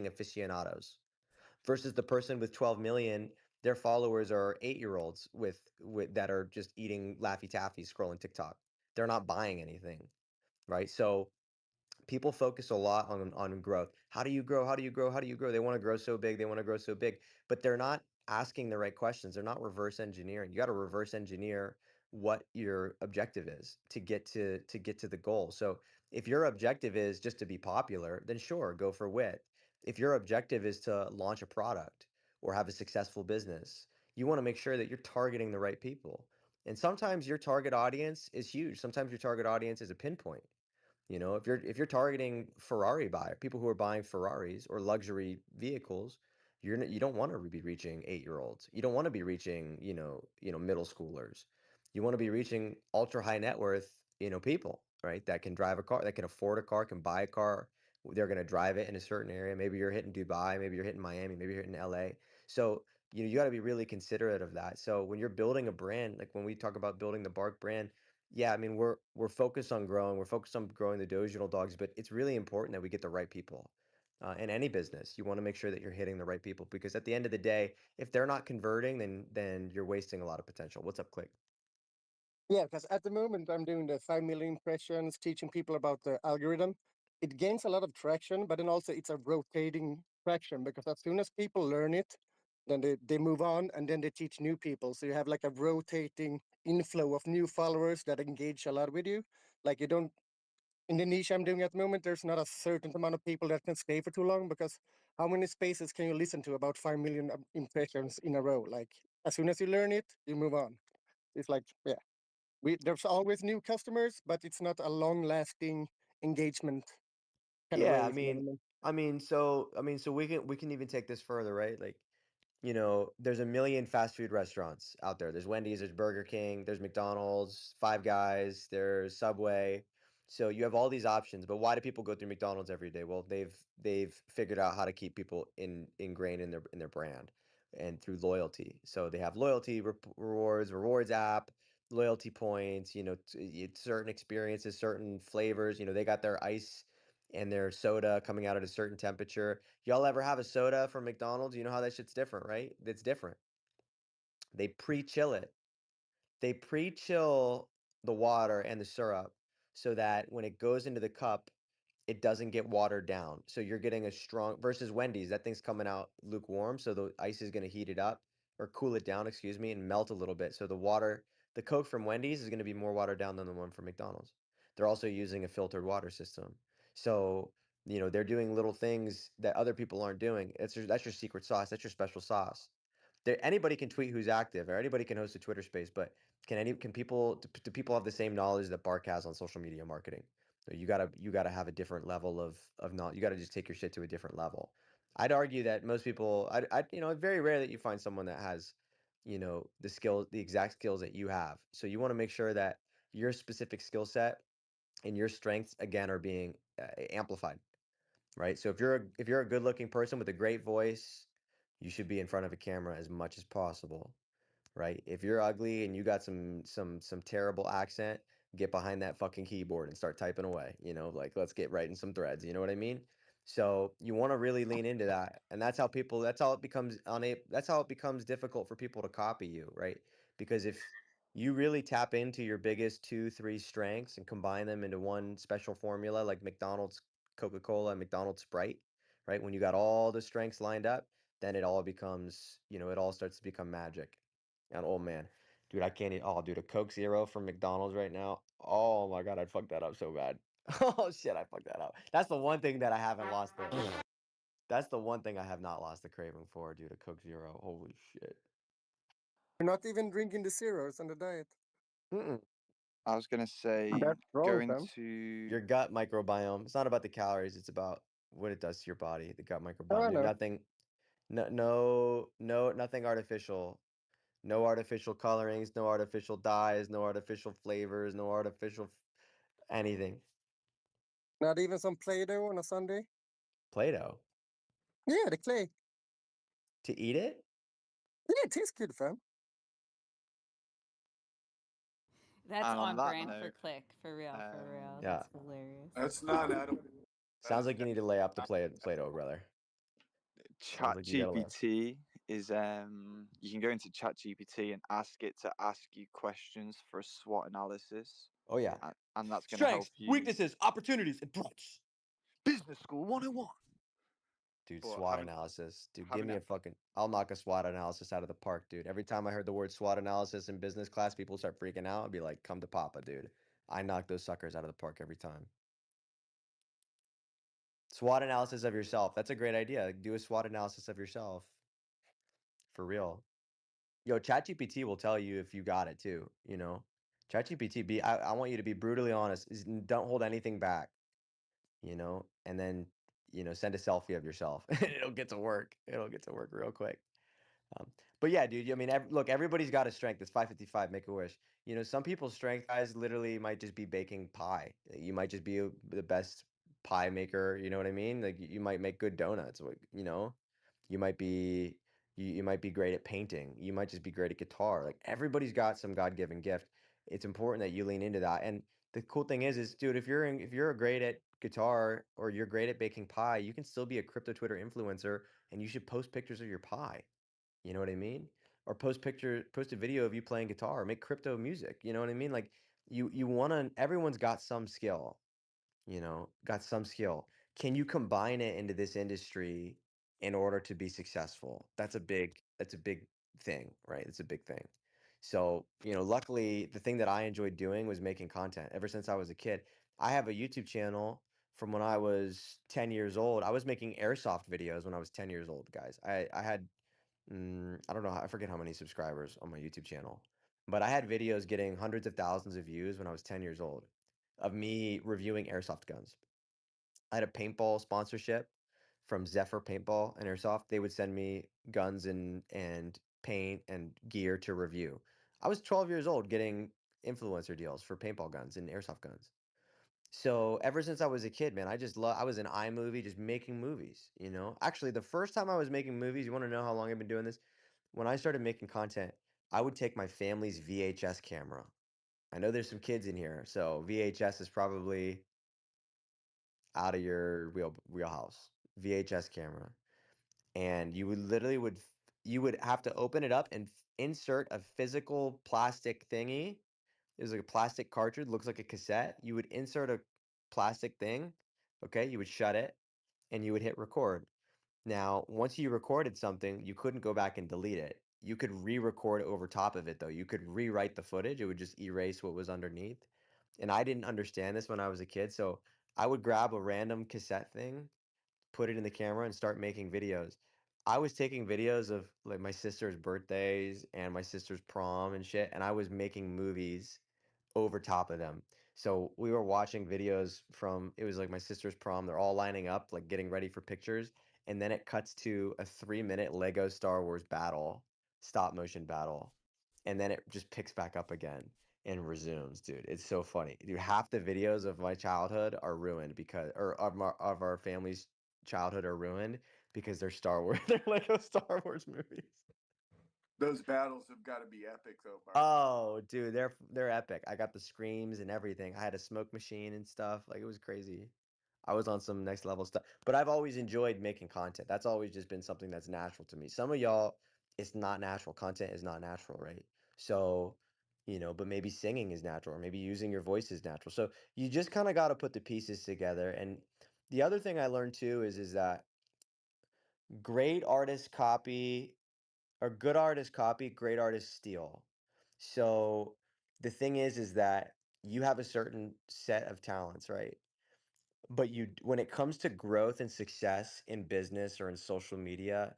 Speaker 5: aficionados. Versus the person with 12 million, their followers are 8-year-olds with that are just eating Laffy Taffy scrolling TikTok. They're not buying anything, right? So people focus a lot on growth. How do you grow? How do you grow? How do you grow? They want to grow so big. They want to grow so big, but they're not asking the right questions. They're not reverse engineering. You got to reverse engineer what your objective is to get to the goal. So if your objective is just to be popular, then sure, go for wit. If your objective is to launch a product or have a successful business, you want to make sure that you're targeting the right people. And sometimes your target audience is huge. Sometimes your target audience is a pinpoint. If you're targeting Ferrari buyer, people who are buying Ferraris or luxury vehicles, you don't want to be reaching 8-year-olds. You don't want to be reaching, middle schoolers. You want to be reaching ultra high net worth, people, right? That can drive a car, that can afford a car, can buy a car. They're going to drive it in a certain area. Maybe you're hitting Dubai, maybe you're hitting Miami, maybe you're hitting LA. So, you got to be really considerate of that. So when you're building a brand, like when we talk about building the Bark brand, yeah, I mean, we're focused on growing. We're focused on growing the Doginal dogs, but it's really important that we get the right people. In any business, you want to make sure that you're hitting the right people because at the end of the day, if they're not converting, then you're wasting a lot of potential. What's up, Click?
Speaker 12: Yeah, because at the moment I'm doing the 5 million impressions, teaching people about the algorithm. It gains a lot of traction, but then also it's a rotating traction because as soon as people learn it, then they move on and then they teach new people. So you have like a rotating inflow of new followers that engage a lot with you. Like you don't, in the niche I'm doing at the moment, there's not a certain amount of people that can stay for too long because how many spaces can you listen to about 5 million impressions in a row? Like as soon as you learn it, you move on. It's like, yeah. There's always new customers, but it's not a long-lasting engagement kind of
Speaker 5: Yeah,
Speaker 12: way.
Speaker 5: I
Speaker 12: If you know what
Speaker 5: mean,
Speaker 12: I mean.
Speaker 5: so we can even take this further, right? Like, there's a million fast food restaurants out there. There's Wendy's, there's Burger King, there's McDonald's, Five Guys, there's Subway. So you have all these options, but why do people go through McDonald's every day? Well, they've figured out how to keep people ingrained in their brand and through loyalty. So they have loyalty rewards app, loyalty points, certain experiences, certain flavors, they got their ice and their soda coming out at a certain temperature. Y'all ever have a soda from McDonald's? You know how that shit's different, right? It's different. They pre-chill it. They pre-chill the water and the syrup so that when it goes into the cup, it doesn't get watered down. So you're getting a strong versus Wendy's. That thing's coming out lukewarm, so the ice is going to heat it up or cool it down, excuse me, and melt a little bit. So the Coke from Wendy's is going to be more watered down than the one from McDonald's. They're also using a filtered water system. So, they're doing little things that other people aren't doing. That's your secret sauce. That's your special sauce. Anybody can tweet who's active, or anybody can host a Twitter space, but can people do people have the same knowledge that Bark has on social media marketing? So you gotta have a different level of not. You gotta just take your shit to a different level. I'd argue that most people, it's very rare that you find someone that has, the exact skills that you have. So you want to make sure that your specific skill set and your strengths again are being amplified, right? So if you're a good looking person with a great voice, you should be in front of a camera as much as possible. right? If you're ugly and you got some terrible accent, get behind that fucking keyboard and start typing away, like let's get writing some threads, you know what I mean? So you want to really lean into that. And that's how it becomes difficult for people to copy you, right? Because if you really tap into your biggest two, three strengths and combine them into one special formula like McDonald's Coca-Cola and McDonald's Sprite, right? When you got all the strengths lined up, then it all becomes, it all starts to become magic. And oh man, dude, I can't eat. Oh, dude, a Coke Zero from McDonald's right now. Oh my God, I'd fuck that up so bad. Oh shit, I fucked that up. That's the one thing that I haven't lost the. That's the one thing I have not lost the craving for, dude. A Coke Zero. Holy shit.
Speaker 12: You're not even drinking the zeros on the diet.
Speaker 5: Mm-mm.
Speaker 9: I was gonna say
Speaker 12: That's wrong,
Speaker 9: going
Speaker 12: fam.
Speaker 9: to
Speaker 5: Your gut microbiome. It's not about the calories. It's about what it does to your body. The gut
Speaker 12: Oh,
Speaker 5: microbiome.
Speaker 12: I
Speaker 5: Dude,
Speaker 12: know.
Speaker 5: nothing. No, no, no, nothing artificial. No artificial colorings. No artificial dyes. No artificial flavors. No artificial anything.
Speaker 12: Not even some Play-Doh on a Sunday.
Speaker 5: Play-Doh.
Speaker 12: Yeah, the clay.
Speaker 5: To eat it?
Speaker 12: Yeah, it tastes good, fam.
Speaker 8: That's
Speaker 9: and on
Speaker 8: on
Speaker 9: that
Speaker 8: brand for
Speaker 9: note,
Speaker 8: Click. For real, for real.
Speaker 5: Yeah.
Speaker 8: That's hilarious.
Speaker 2: That's not Adam.
Speaker 5: Sounds like you need to lay off the Play-Doh, brother. Sounds like you gotta lay off.
Speaker 9: ChatGPT is you can go into ChatGPT and ask it to ask you questions for a SWOT analysis,
Speaker 5: Oh yeah.
Speaker 9: and that's going to help
Speaker 5: Strengths,
Speaker 9: you.
Speaker 5: weaknesses, opportunities, and threats.
Speaker 9: Business School 101.
Speaker 5: Dude,
Speaker 2: But
Speaker 5: SWOT
Speaker 2: having-
Speaker 5: analysis. Dude, give
Speaker 2: having
Speaker 5: me a
Speaker 2: that-
Speaker 5: fucking. I'll knock a SWOT analysis out of the park, dude. Every time I heard the word SWOT analysis in business class, people start freaking out. I'd be like, come to Papa, dude. I knock those suckers out of the park every time. SWOT analysis of yourself. That's a great idea. Do a SWOT analysis of yourself. For real. Yo, ChatGPT will tell you if you got it too, ChatGPT, I want you to be brutally honest. Don't hold anything back, and then, send a selfie of yourself. It'll get to work. It'll get to work real quick. But yeah, dude, I mean, look, everybody's got a strength. It's 555, make a wish. Some people's strength, guys, literally might just be baking pie. You might just be the best pie maker, you know what I mean? Like you might make good donuts, you might be you might be great at painting. You might just be great at guitar. Like everybody's got some God-given gift. It's important that you lean into that. And the cool thing is dude, if you're great at guitar or you're great at baking pie, you can still be a crypto Twitter influencer and you should post pictures of your pie. You know what I mean? Or post a video of you playing guitar, or make crypto music. You know what I mean? Like you wanna everyone's got some skill, got some skill. Can you combine it into this industry in order to be successful? That's a big thing, right? It's a big thing. So, luckily the thing that I enjoyed doing was making content ever since I was a kid. I have a YouTube channel from when I was 10 years old. I was making airsoft videos when I was 10 years old, guys. I had I don't know, I forget how many subscribers on my YouTube channel, but I had videos getting hundreds of thousands of views when I was 10 years old of me reviewing airsoft guns. I had a paintball sponsorship from Zephyr Paintball and Airsoft. They would send me guns and paint and gear to review. I was 12 years old getting influencer deals for paintball guns and airsoft guns. So ever since I was a kid, man, I was in iMovie just making movies. Actually, the first time I was making movies, you want to know how long I've been doing this? When I started making content, I would take my family's VHS camera. I know there's some kids in here, so VHS is probably out of your wheelhouse. VHS camera. And you would have to open it up and insert a physical plastic thingy. It was like a plastic cartridge, looks like a cassette. You would insert a plastic thing, okay? You would shut it and you would hit record. Now, once you recorded something, you couldn't go back and delete it. You could re-record over top of it though. You could rewrite the footage. It would just erase what was underneath. And I didn't understand this when I was a kid, so I would grab a random cassette thing, put it in the camera and start making videos. I was taking videos of like my sister's birthdays and my sister's prom and shit, and I was making movies over top of them. So we were watching videos from it was like my sister's prom. They're all lining up, like getting ready for pictures, and then it cuts to a 3-minute Lego Star Wars battle, stop motion battle, and then it just picks back up again and resumes, dude. It's so funny. Dude, half the videos of my childhood are ruined because or of our family's childhood are ruined because they're Star Wars, they're Lego Star Wars movies.
Speaker 2: Those battles have got to be epic, though, Bart.
Speaker 5: Oh, dude, they're epic. I got the screams and everything. I had a smoke machine and stuff. Like it was crazy. I was on some next level stuff. But I've always enjoyed making content. That's always just been something that's natural to me. Some of y'all, it's not natural. Content is not natural, right? So, but maybe singing is natural, or maybe using your voice is natural. So you just kind of got to put the pieces together. And the other thing I learned too is that great artists copy or good artists copy, great artists steal. So the thing is that you have a certain set of talents, right? But when it comes to growth and success in business or in social media,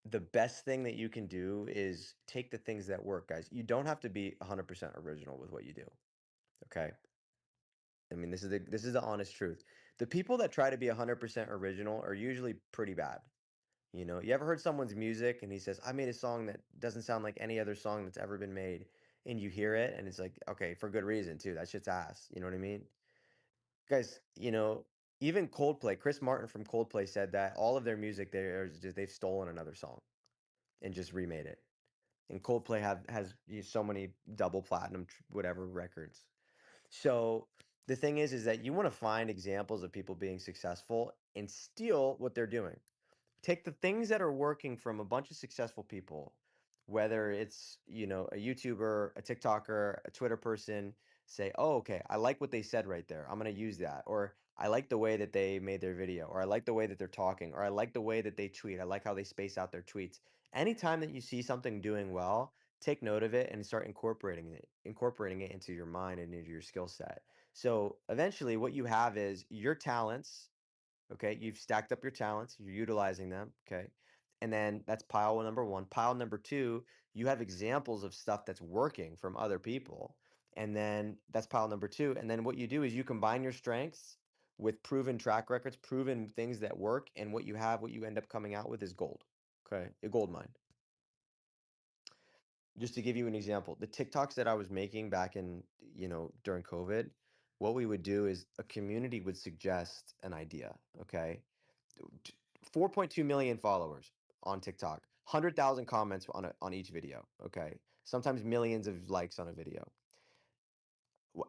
Speaker 5: the best thing that you can do is take the things that work, guys. You don't have to be 100% original with what you do, okay? I mean, this is the honest truth. The people that try to be 100% original are usually pretty bad. You ever heard someone's music and he says, I made a song that doesn't sound like any other song that's ever been made. And you hear it and it's like, okay, for good reason too. That shit's ass. You know what I mean? Guys, even Coldplay, Chris Martin from Coldplay said that all of their music they've stolen another song and just remade it. And Coldplay has so many double platinum whatever records. So the thing is that you want to find examples of people being successful and steal what they're doing. Take the things that are working from a bunch of successful people, whether it's, a YouTuber, a TikToker, a Twitter person, say, oh, okay, I like what they said right there. I'm going to use that. Or I like the way that they made their video, or I like the way that they're talking, or I like the way that they tweet. I like how they space out their tweets. Anytime that you see something doing well, take note of it and start incorporating it into your mind and into your skill set. So eventually what you have is your talents. Okay, you've stacked up your talents, you're utilizing them. Okay. And then that's pile number one. Pile number two, you have examples of stuff that's working from other people. And then that's pile number two. And then what you do is you combine your strengths with proven track records, proven things that work. And what you end up coming out with is gold. Okay. A gold mine. Just to give you an example, the TikToks that I was making back in, during COVID, what we would do is a community would suggest an idea. Okay. 4.2 million followers on TikTok, 100,000 comments on each video. Okay, sometimes millions of likes on a video.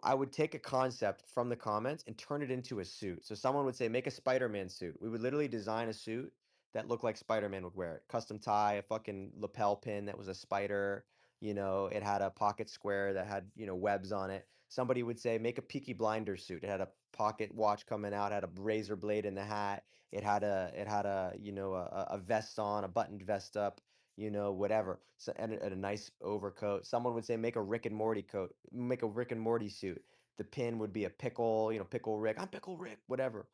Speaker 5: I would take a concept from the comments and turn it into a suit. So someone would say, make a Spider-Man suit. We would literally design a suit that looked like Spider-Man would wear it. Custom tie, a fucking lapel pin that was a spider. It had a pocket square that had, webs on it. Somebody would say, make a Peaky Blinders suit. It had a pocket watch coming out, had a razor blade in the hat. It had a a vest on, a buttoned vest up, whatever. So and a nice overcoat. Someone would say make a Rick and Morty coat, make a Rick and Morty suit. The pin would be a pickle, pickle Rick. I'm pickle Rick, whatever.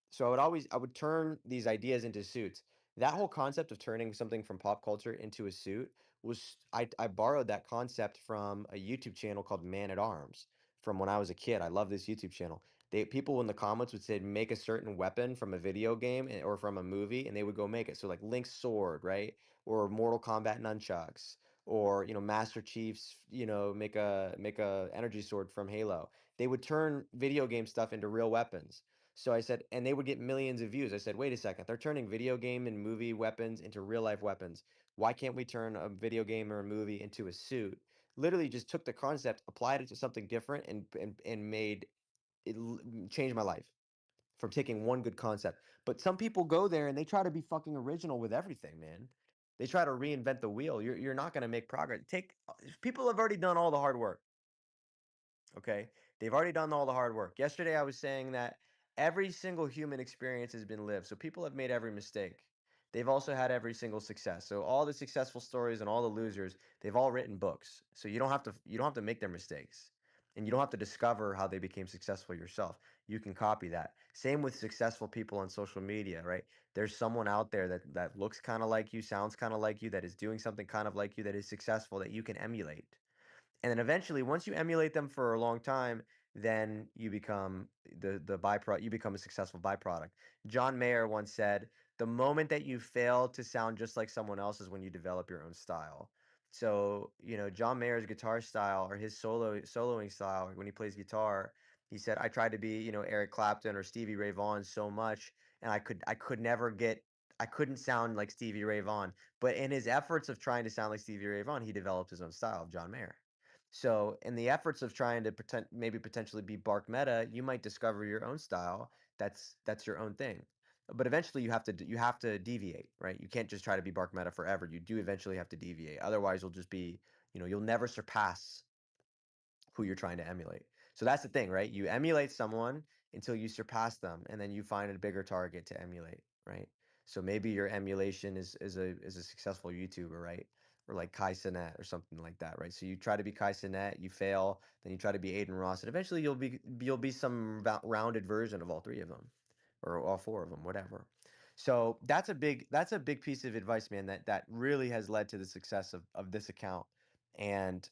Speaker 5: So I would turn these ideas into suits. That whole concept of turning something from pop culture into a suit was I borrowed that concept from a YouTube channel called Man at Arms from when I was a kid. I love this YouTube channel. People in the comments would say make a certain weapon from a video game or from a movie, and they would go make it. So like Link's sword, right? Or Mortal Kombat nunchucks, or Master Chief's, make a energy sword from Halo. They would turn video game stuff into real weapons. So I said, and they would get millions of views. I said, wait a second, they're turning video game and movie weapons into real life weapons. Why can't we turn a video game or a movie into a suit? Literally just took the concept, applied it to something different, and made it changed my life from taking one good concept. But some people go there and they try to be fucking original with everything, man. They try to reinvent the wheel. You're not going to make progress. People have already done all the hard work. Okay? They've already done all the hard work. Yesterday I was saying that every single human experience has been lived. So people have made every mistake. They've also had every single success. So all the successful stories and all the losers, they've all written books. So you don't have to make their mistakes. And you don't have to discover how they became successful yourself. You can copy that. Same with successful people on social media, right? There's someone out there that looks kind of like you, sounds kind of like you, that is doing something kind of like you, that is successful, that you can emulate. And then eventually, once you emulate them for a long time, then you become the byproduct. You become a successful byproduct. John Mayer once said, "The moment that you fail to sound just like someone else is when you develop your own style." So, John Mayer's guitar style or his soloing style when he plays guitar, he said, "I tried to be, Eric Clapton or Stevie Ray Vaughan so much, and I could never get I couldn't sound like Stevie Ray Vaughan. But in his efforts of trying to sound like Stevie Ray Vaughan, he developed his own style of John Mayer. So in the efforts of trying to maybe potentially be Bark Meta, you might discover your own style. That's your own thing. But eventually you have to deviate, right? You can't just try to be Bark Meta forever. You do eventually have to deviate. Otherwise you'll just be, you'll never surpass who you're trying to emulate. So that's the thing, right? You emulate someone until you surpass them, and then you find a bigger target to emulate, right? So maybe your emulation is a successful YouTuber, right? Or like Kai Cenat or something like that, right? So you try to be Kai Cenat, you fail, then you try to be Aiden Ross, and eventually you'll be some rounded version of all three of them, or all four of them, whatever. So that's a big piece of advice, man. That really has led to the success of this account. And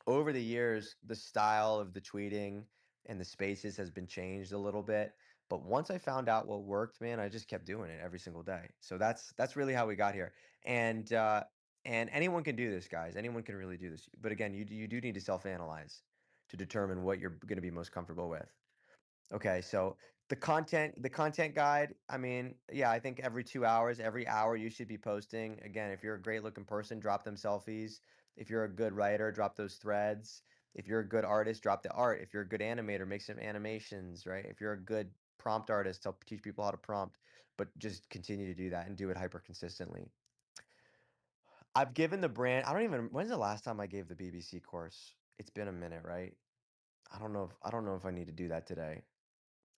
Speaker 5: over the years, the style of the tweeting and the spaces has been changed a little bit. But once I found out what worked, man, I just kept doing it every single day. So that's really how we got here. And anyone can do this, guys. Anyone can really do this. But again, you do need to self-analyze to determine what you're going to be most comfortable with. Okay, so the content guide, I mean, yeah, I think every 2 hours, every hour you should be posting. Again, if you're a great looking person, drop them selfies. If you're a good writer, drop those threads. If you're a good artist, drop the art. If you're a good animator, make some animations, right? If you're a good prompt artist, help teach people how to prompt, but just continue to do that and do it hyper consistently. I've given the brand, I don't even, when's the last time I gave the BBC course? It's been a minute, right? I don't know if I need to do that today.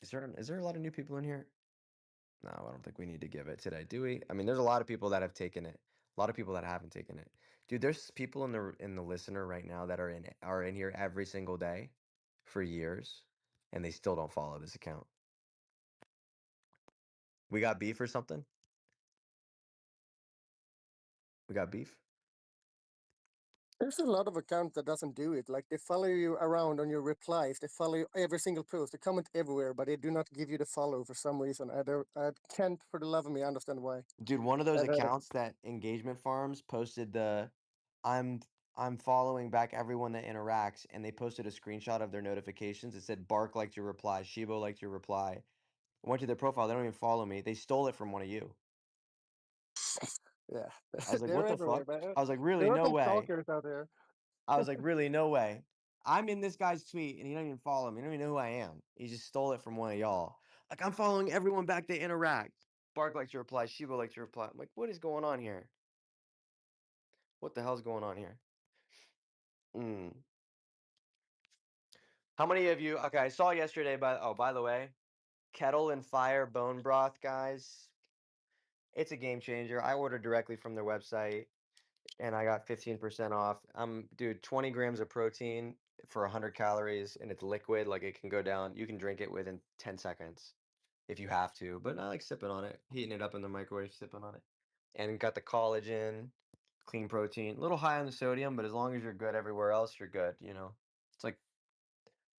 Speaker 5: Is there a lot of new people in here? No, I don't think we need to give it today, do we? I mean, there's a lot of people that have taken it. A lot of people that haven't taken it. Dude, there's people in the listener right now that are in here every single day for years, and they still don't follow this account. We got beef or something? We got beef?
Speaker 12: There's a lot of accounts that doesn't do it. Like they follow you around on your replies. They follow you every single post. They comment everywhere, but they do not give you the follow for some reason. I can't for the love of me understand why.
Speaker 5: Dude, one of those
Speaker 12: And,
Speaker 5: accounts that engagement farms posted I'm I'm following back everyone that interacts, and they posted a screenshot of their notifications. It said Bark liked your reply, Shibo liked your reply. I went to their profile, they don't even follow me. They stole it from one of you.
Speaker 12: yeah,
Speaker 5: I was like,
Speaker 12: they're
Speaker 5: what the
Speaker 12: everywhere.
Speaker 5: fuck?
Speaker 12: But
Speaker 5: I was like,
Speaker 12: there
Speaker 5: really?
Speaker 12: are
Speaker 5: No
Speaker 12: some
Speaker 5: way.
Speaker 12: stalkers out there.
Speaker 5: I was like, really? No way. I'm in this guy's tweet and he don't even follow me. He don't even know who I am. He just stole it from one of y'all. Like, I'm following everyone back to interact. Bark likes to reply. Shiba likes to reply. I'm like, what is going on here? What the hell's going on here? Mm. How many of you? Okay, I saw yesterday. By the way, Kettle and Fire bone broth, guys. It's a game changer. I ordered directly from their website, and I got 15% off. Dude, 20 grams of protein for 100 calories, and it's liquid. Like it can go down. You can drink it within 10 seconds if you have to. But I like sipping on it, heating it up in the microwave, sipping on it. And got the collagen, clean protein. A little high on the sodium, but as long as you're good everywhere else, you're good. It's like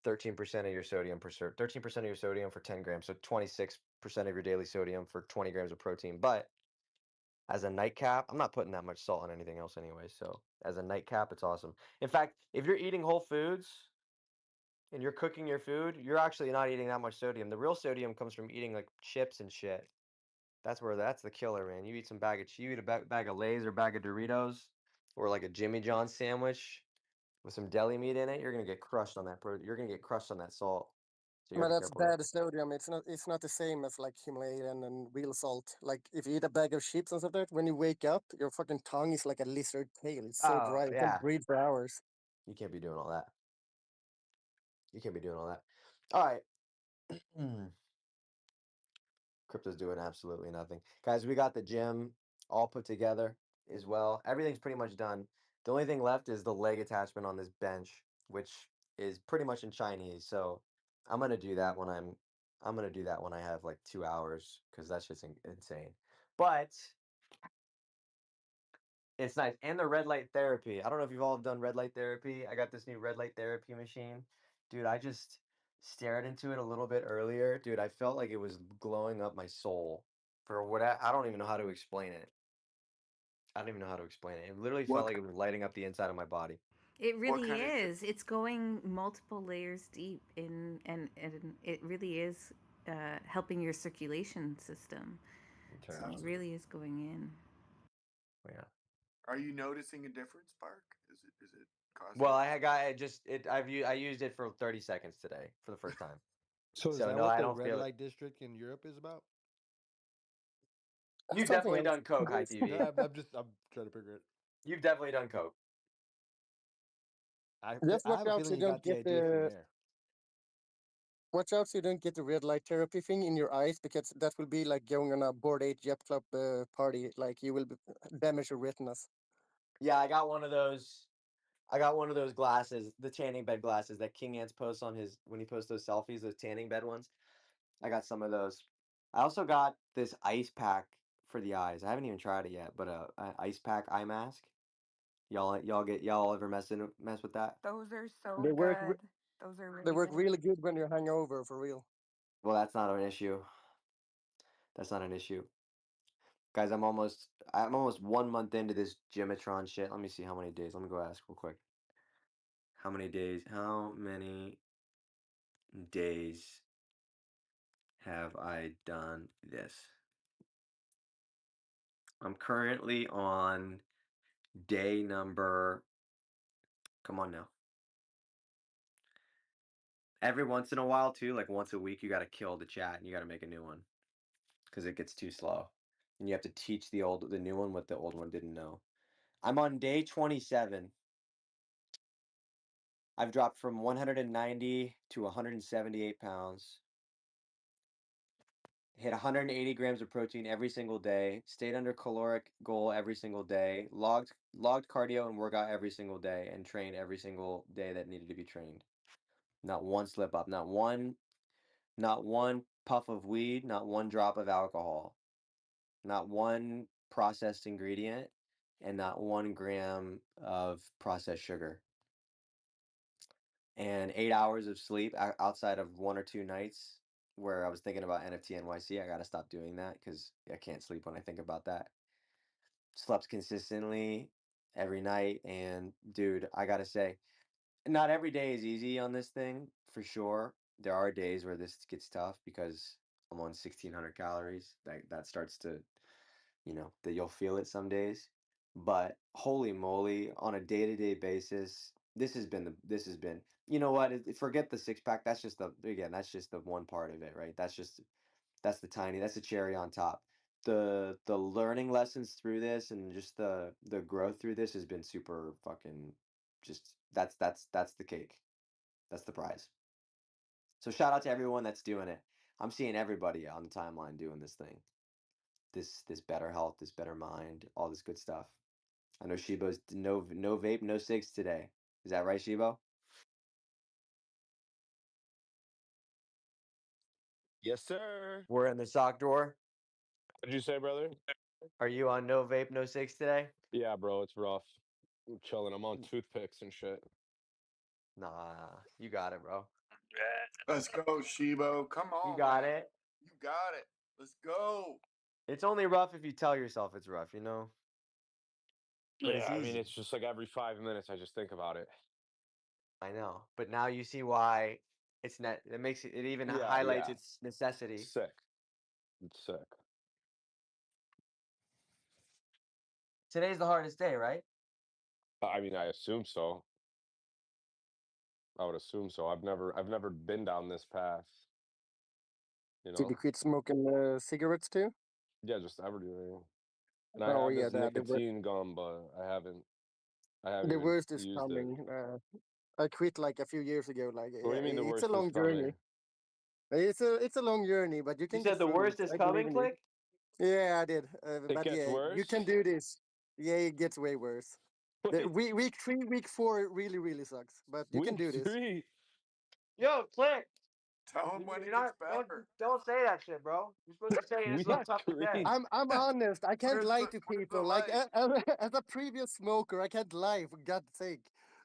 Speaker 5: 13% of your sodium per 13% of your sodium for 10 grams. So 26% of your daily sodium for 20 grams of protein. But as a nightcap, I'm not putting that much salt on anything else anyway. So as a nightcap, it's awesome. In fact, if you're eating whole foods and you're cooking your food, you're actually not eating that much sodium. The real sodium comes from eating like chips and shit. That's the killer, man. You eat you eat a bag of Lay's or bag of Doritos or like a Jimmy John's sandwich with some deli meat in it, you're gonna get crushed on that you're gonna get crushed on that salt. So you
Speaker 12: But
Speaker 5: gotta be
Speaker 12: that's
Speaker 5: careful with
Speaker 12: bad sodium. It's not the same as like Himalayan and real salt. Like if you eat a bag of chips and stuff like that, when you wake up, your fucking tongue is like a lizard tail. It's
Speaker 5: that.
Speaker 12: so
Speaker 5: Oh
Speaker 12: dry, you can
Speaker 5: yeah,
Speaker 12: breathe for hours.
Speaker 5: you can't be doing all that. You can't be doing all that. All right. Crypto's doing absolutely nothing. Guys, we got the gym all put together as well. Everything's pretty much done. The only thing left is the leg attachment on this bench, which is pretty much in Chinese. So I'm gonna do that when I have like 2 hours because that's just insane. But it's nice. And the red light therapy. I don't know if you've all done red light therapy. I got this new red light therapy machine. Dude, I just stared into it a little bit earlier. Dude, I felt like it was glowing up my soul. For what I don't even know how to explain it. I don't even know how to explain it. It literally felt
Speaker 9: What
Speaker 5: like it was lighting up the inside of my body.
Speaker 8: It
Speaker 9: what
Speaker 8: really
Speaker 9: kind of
Speaker 8: is. It's going multiple layers deep in and it really is helping your circulation system.
Speaker 9: turn.
Speaker 8: It really is going in.
Speaker 5: Yeah.
Speaker 2: Are you noticing a difference, Park? Is it causing?
Speaker 5: Well, I used it for 30 seconds today for the first time.
Speaker 6: So is
Speaker 5: So
Speaker 6: that
Speaker 5: no,
Speaker 6: what
Speaker 5: I
Speaker 6: the
Speaker 5: don't
Speaker 6: red
Speaker 5: feel it.
Speaker 6: light district in Europe is about?
Speaker 5: You've
Speaker 12: Something
Speaker 5: definitely
Speaker 12: else.
Speaker 5: done coke, high
Speaker 6: No,
Speaker 5: TV.
Speaker 6: I'm trying to figure it.
Speaker 5: You've definitely done coke.
Speaker 12: Just
Speaker 6: I
Speaker 12: watch
Speaker 6: have a
Speaker 12: out so
Speaker 6: feeling
Speaker 12: you
Speaker 6: you got
Speaker 12: don't
Speaker 6: the
Speaker 12: get
Speaker 6: idea from
Speaker 12: the
Speaker 6: there.
Speaker 12: watch out so you don't get the red light therapy thing in your eyes, because that will be like going on a board 8 Jet Club party. Like you will damage your retinas.
Speaker 5: Yeah, I got one of those. I got one of those glasses, the tanning bed glasses that King Ants posts on his when he posts those selfies, those tanning bed ones. I got some of those. I also got this ice pack for the eyes. I haven't even tried it yet, but an ice pack eye mask. Y'all ever mess with that?
Speaker 8: Those are so
Speaker 12: They work.
Speaker 8: good. Those are
Speaker 12: They
Speaker 8: really
Speaker 12: work
Speaker 8: good.
Speaker 12: really good when you're hungover, for real.
Speaker 5: Well, that's not an issue. That's not an issue. Guys, I'm almost 1 month into this Gymatron shit. Let me see how many days. Let me go ask real quick. How many days? How many days have I done this? I'm currently on day number. Come on now. Every once in a while, too, like once a week, you got to kill the chat and you got to make a new one because it gets too slow. And you have to teach the new one what the old one didn't know. I'm on day 27. I've dropped from 190 to 178 pounds. Hit 180 grams of protein every single day. Stayed under caloric goal every single day. Logged cardio and workout every single day, and trained every single day that needed to be trained. Not one slip up. Not one puff of weed. Not one drop of alcohol. Not one processed ingredient, and not 1 gram of processed sugar. And 8 hours of sleep outside of 1 or 2 nights where I was thinking about NFT NYC. I got to stop doing that because I can't sleep when I think about that. Slept consistently every night. And dude, I got to say, not every day is easy on this thing for sure. There are days where this gets tough because I'm on 1,600 calories. That starts to, that you'll feel it some days. But holy moly, on a day-to-day basis, this has been, you know what? Forget the six pack. That's just the one part of it, right? That's the cherry on top. The learning lessons through this and just the growth through this has been super fucking just that's the cake. That's the prize. So shout out to everyone that's doing it. I'm seeing everybody on the timeline doing this thing. This better health, this better mind, all this good stuff. I know Shibo's no vape, no cigs today. Is that right, Shibo?
Speaker 11: Yes, sir.
Speaker 5: We're in the sock drawer.
Speaker 11: What'd you say, brother?
Speaker 5: Are you on no vape, no cigs today?
Speaker 11: Yeah, bro, it's rough. I'm chilling. I'm on toothpicks and shit.
Speaker 5: Nah, you got it, bro.
Speaker 2: Let's go, Shibo. Come on,
Speaker 5: You got
Speaker 2: man.
Speaker 5: it.
Speaker 2: You got it. Let's go.
Speaker 5: It's only rough if you tell yourself it's rough, you know? But
Speaker 11: Yeah,
Speaker 5: it's
Speaker 11: I mean,
Speaker 5: easy.
Speaker 11: it's just like every 5 minutes I just think about it.
Speaker 5: I know. But now you see why it makes it even
Speaker 11: Yeah,
Speaker 5: highlights
Speaker 11: yeah.
Speaker 5: its necessity.
Speaker 11: Sick. It's sick.
Speaker 5: Today's the hardest day, right?
Speaker 11: I mean, I assume so. I would assume so. I've never been down this path, you
Speaker 12: Did you
Speaker 11: know?
Speaker 12: quit smoking cigarettes too?
Speaker 11: Yeah, just everything. And I
Speaker 12: Oh
Speaker 11: have
Speaker 12: yeah,
Speaker 11: this nicotine gum, but I haven't
Speaker 12: the
Speaker 11: even
Speaker 12: worst is
Speaker 11: used it.
Speaker 12: coming. I quit like a few years ago. Like
Speaker 11: What do you mean the
Speaker 12: it's a
Speaker 11: worst is
Speaker 12: long journey.
Speaker 11: coming?
Speaker 12: It's a long journey, but you
Speaker 5: You
Speaker 12: can
Speaker 5: said
Speaker 12: get
Speaker 5: the
Speaker 12: through it.
Speaker 5: worst is
Speaker 12: I believe
Speaker 5: coming,
Speaker 12: in you.
Speaker 5: Click?
Speaker 12: Yeah, I did.
Speaker 11: It
Speaker 12: But
Speaker 11: gets
Speaker 12: yeah, you can
Speaker 11: worse?
Speaker 12: do this. Yeah, it gets way worse.
Speaker 11: Wait,
Speaker 12: Week 3, week 4 really really sucks. But you can
Speaker 11: week
Speaker 12: do this.
Speaker 11: 3?
Speaker 5: Yo, Click.
Speaker 2: Tell him when
Speaker 5: You're
Speaker 2: it gets
Speaker 5: not
Speaker 2: better.
Speaker 5: don't say that shit, bro. You're supposed to say it's
Speaker 11: Week
Speaker 5: so tough to say.
Speaker 11: 3?
Speaker 12: I'm honest. I can't
Speaker 2: Where's
Speaker 12: lie
Speaker 2: the
Speaker 12: to
Speaker 2: where's the
Speaker 12: people. Like
Speaker 2: light?
Speaker 12: as a previous smoker, I can't lie for God's sake.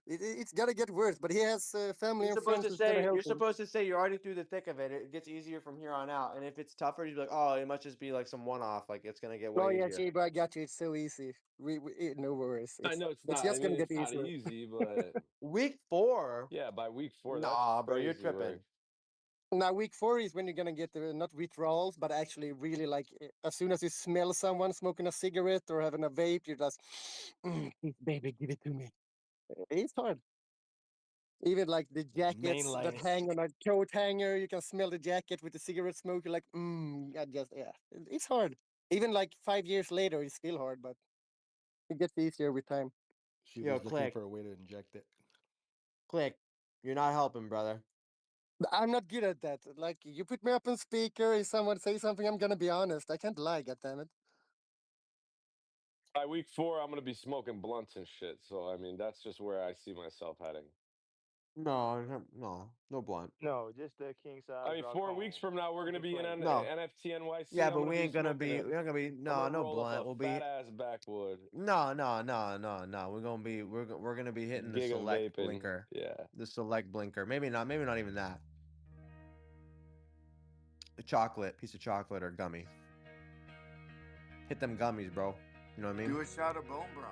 Speaker 12: It's gotta get worse. But he has family and friends who's gonna help
Speaker 5: You're
Speaker 12: him.
Speaker 5: supposed to say you're already through the thick of it. It gets easier from here on out. And if it's tougher, you'd be like, oh, it must just be like some one off. Like it's gonna get
Speaker 12: Oh
Speaker 5: way
Speaker 12: yeah,
Speaker 5: easier.
Speaker 12: Chiba, I got you. It's so easy. No worries.
Speaker 11: I know it's
Speaker 12: It's
Speaker 11: not. I
Speaker 12: just
Speaker 11: mean,
Speaker 12: gonna get
Speaker 11: it's not
Speaker 12: easier.
Speaker 11: easy, but
Speaker 5: Week 4?
Speaker 11: yeah, by week 4, that's
Speaker 5: Nah, bro, you're
Speaker 11: crazy
Speaker 5: tripping.
Speaker 11: work.
Speaker 12: Now, week 4 is when you're gonna get the not withdrawals, but actually really like as soon as you smell someone smoking a cigarette or having a vape, you're just, baby, give it to me. It's hard. Even like the jackets that
Speaker 6: Mainline it.
Speaker 12: hang on a coat hanger, you can smell the jacket with the cigarette smoke. You're like, yeah, it's hard. Even like 5 years later, it's still hard, but it gets easier with time.
Speaker 6: She
Speaker 5: Yo,
Speaker 6: was looking
Speaker 5: Click.
Speaker 6: for a way to inject it.
Speaker 5: Click. You're not helping, brother.
Speaker 12: I'm not good at that. Like, you put me up on speaker, if someone say something, I'm gonna be honest. I can't lie, goddammit.
Speaker 11: By week 4, I'm gonna be smoking blunts and shit. So I mean, that's just where I see myself heading.
Speaker 5: No blunt.
Speaker 3: No, just the king size
Speaker 11: I mean,
Speaker 3: raw
Speaker 11: 4 weeks
Speaker 3: cone.
Speaker 11: from now, we're gonna
Speaker 3: Big
Speaker 11: be in
Speaker 3: flavor.
Speaker 5: No.
Speaker 11: NFT NYC.
Speaker 5: Yeah,
Speaker 11: I'm
Speaker 5: but
Speaker 11: gonna
Speaker 5: we
Speaker 11: be
Speaker 5: ain't gonna
Speaker 11: smoking
Speaker 5: be.
Speaker 11: it.
Speaker 5: We're not gonna be.
Speaker 11: I'm
Speaker 5: No,
Speaker 11: gonna
Speaker 5: no
Speaker 11: roll up
Speaker 5: blunt.
Speaker 11: a
Speaker 5: We'll
Speaker 11: fat
Speaker 5: be.
Speaker 11: ass backwood,
Speaker 5: No. We're gonna be. We're gonna be hitting the
Speaker 11: giga
Speaker 5: select
Speaker 11: vaping.
Speaker 5: blinker.
Speaker 11: Yeah.
Speaker 5: The select blinker. Maybe not. Maybe not even that. A chocolate piece of chocolate or gummy. Hit them gummies, bro. You know what I mean?
Speaker 13: Do a shot of bone broth.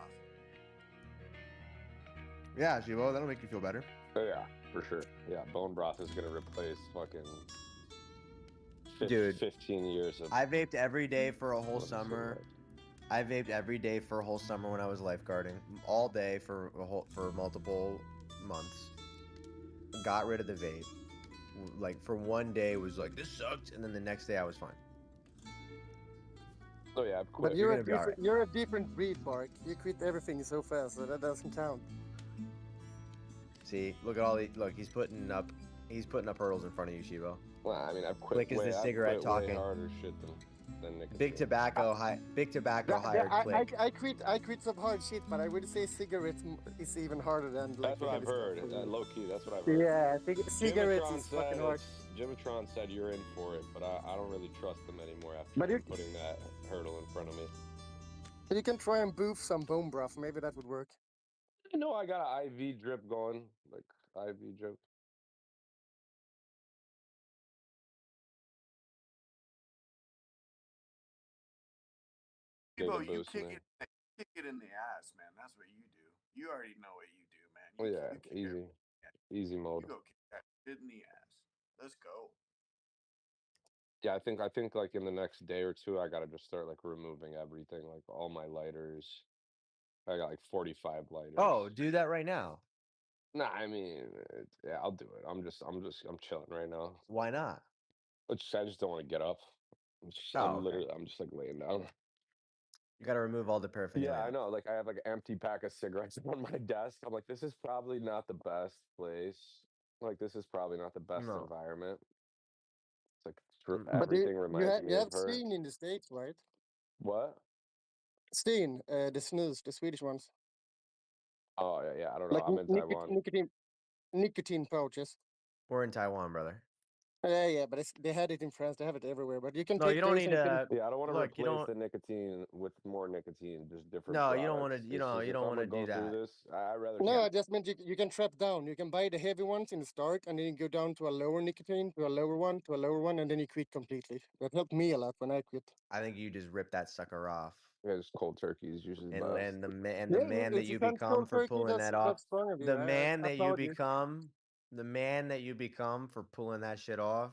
Speaker 5: Yeah, Shivo. That'll make you feel better.
Speaker 11: Oh, yeah, for sure. Yeah, bone broth is gonna replace fucking
Speaker 5: Dude,
Speaker 11: 15 years of
Speaker 5: I vaped every day for a whole
Speaker 11: what is it
Speaker 5: summer.
Speaker 11: like?
Speaker 5: I vaped every day for a whole summer when I was lifeguarding, all day for multiple months. Got rid of the vape. Like for one day was like this sucks, and then the next day I was fine.
Speaker 11: Oh yeah, I've
Speaker 12: But
Speaker 11: quit.
Speaker 5: You're gonna be all right.
Speaker 12: you're a different breed, Bark. You quit everything so fast, so that doesn't count.
Speaker 5: See, look at all the look. He's putting up hurdles in front of you, Shivo.
Speaker 11: Well, I mean,
Speaker 5: Click is the cigarette
Speaker 11: way
Speaker 5: talking.
Speaker 11: harder shit than nicotine.
Speaker 5: Big tobacco hired Click.
Speaker 12: I quit some hard shit, but I would say cigarettes is even harder than like
Speaker 11: That's
Speaker 12: the
Speaker 11: what I've
Speaker 12: heavy stuff.
Speaker 11: heard. Low key, that's what I've heard.
Speaker 12: Yeah, I think cigarettes
Speaker 11: Jimatron
Speaker 12: is fucking hard.
Speaker 11: Jimatron said you're in for it, but I don't really trust them anymore after
Speaker 12: But
Speaker 11: him putting that hurdle in front of me.
Speaker 12: You can try and boof some bone broth. Maybe that would work.
Speaker 11: I know I got an IV drip going, like IV drip.
Speaker 13: Bebo,
Speaker 11: Giga
Speaker 13: you
Speaker 11: boost me.
Speaker 13: kick it in the ass, man. That's what you do. You already know what you do, man.
Speaker 11: Oh
Speaker 13: You,
Speaker 11: yeah,
Speaker 13: you kick
Speaker 11: easy mode.
Speaker 13: You go kick that shit in the ass. Let's go.
Speaker 11: Yeah, I think like in the next day or two, I gotta just start like removing everything, like all my lighters. I got like 45 lighters.
Speaker 5: Oh, do that right now.
Speaker 11: Nah, I mean, yeah, I'll do it. I'm chilling right now.
Speaker 5: Why not?
Speaker 11: I just don't want to get up. I'm just like laying down.
Speaker 5: You got to remove all the paraphernalia.
Speaker 11: Yeah, I know. Like I have like an empty pack of cigarettes on my desk. I'm like, this is probably not the best place. Like this is probably not the best environment. It's like
Speaker 12: But
Speaker 11: everything reminds me
Speaker 12: you
Speaker 11: of
Speaker 12: have
Speaker 11: her.
Speaker 12: Steen in the States, right?
Speaker 11: What?
Speaker 12: Steen, the snus, the Swedish ones.
Speaker 11: Oh yeah. I don't know.
Speaker 12: Like
Speaker 11: I'm in Taiwan.
Speaker 12: nicotine pouches.
Speaker 5: We're in Taiwan, brother.
Speaker 12: Yeah, but they had it in France. They have it everywhere. But you can
Speaker 5: No,
Speaker 12: take
Speaker 5: you don't
Speaker 12: those
Speaker 5: need
Speaker 12: and
Speaker 5: to.
Speaker 11: Yeah, I don't want to
Speaker 5: Look, you
Speaker 11: replace
Speaker 5: don't.
Speaker 11: the nicotine with more nicotine, just different
Speaker 5: No,
Speaker 11: products.
Speaker 5: you don't want to.
Speaker 11: It's
Speaker 5: You
Speaker 11: just, if
Speaker 5: don't
Speaker 11: I'm
Speaker 5: want to
Speaker 11: gonna
Speaker 5: do
Speaker 11: go through
Speaker 5: that.
Speaker 11: this, I'd rather.
Speaker 12: No, I just meant you can trap down. You can buy the heavy ones in the start, and then you go down to a lower nicotine, to a lower one, to a lower one, and then you quit completely. That helped me a lot when I quit.
Speaker 5: I think you just rip that sucker off.
Speaker 11: Yeah, just cold turkey is usually best.
Speaker 5: And the man that
Speaker 12: If
Speaker 5: you
Speaker 12: can't
Speaker 5: become for
Speaker 12: turkey,
Speaker 5: pulling that off.
Speaker 12: that's strong of you.
Speaker 5: The
Speaker 12: I
Speaker 5: man that you
Speaker 12: applaud you.
Speaker 5: become. The man that you become for pulling that shit off.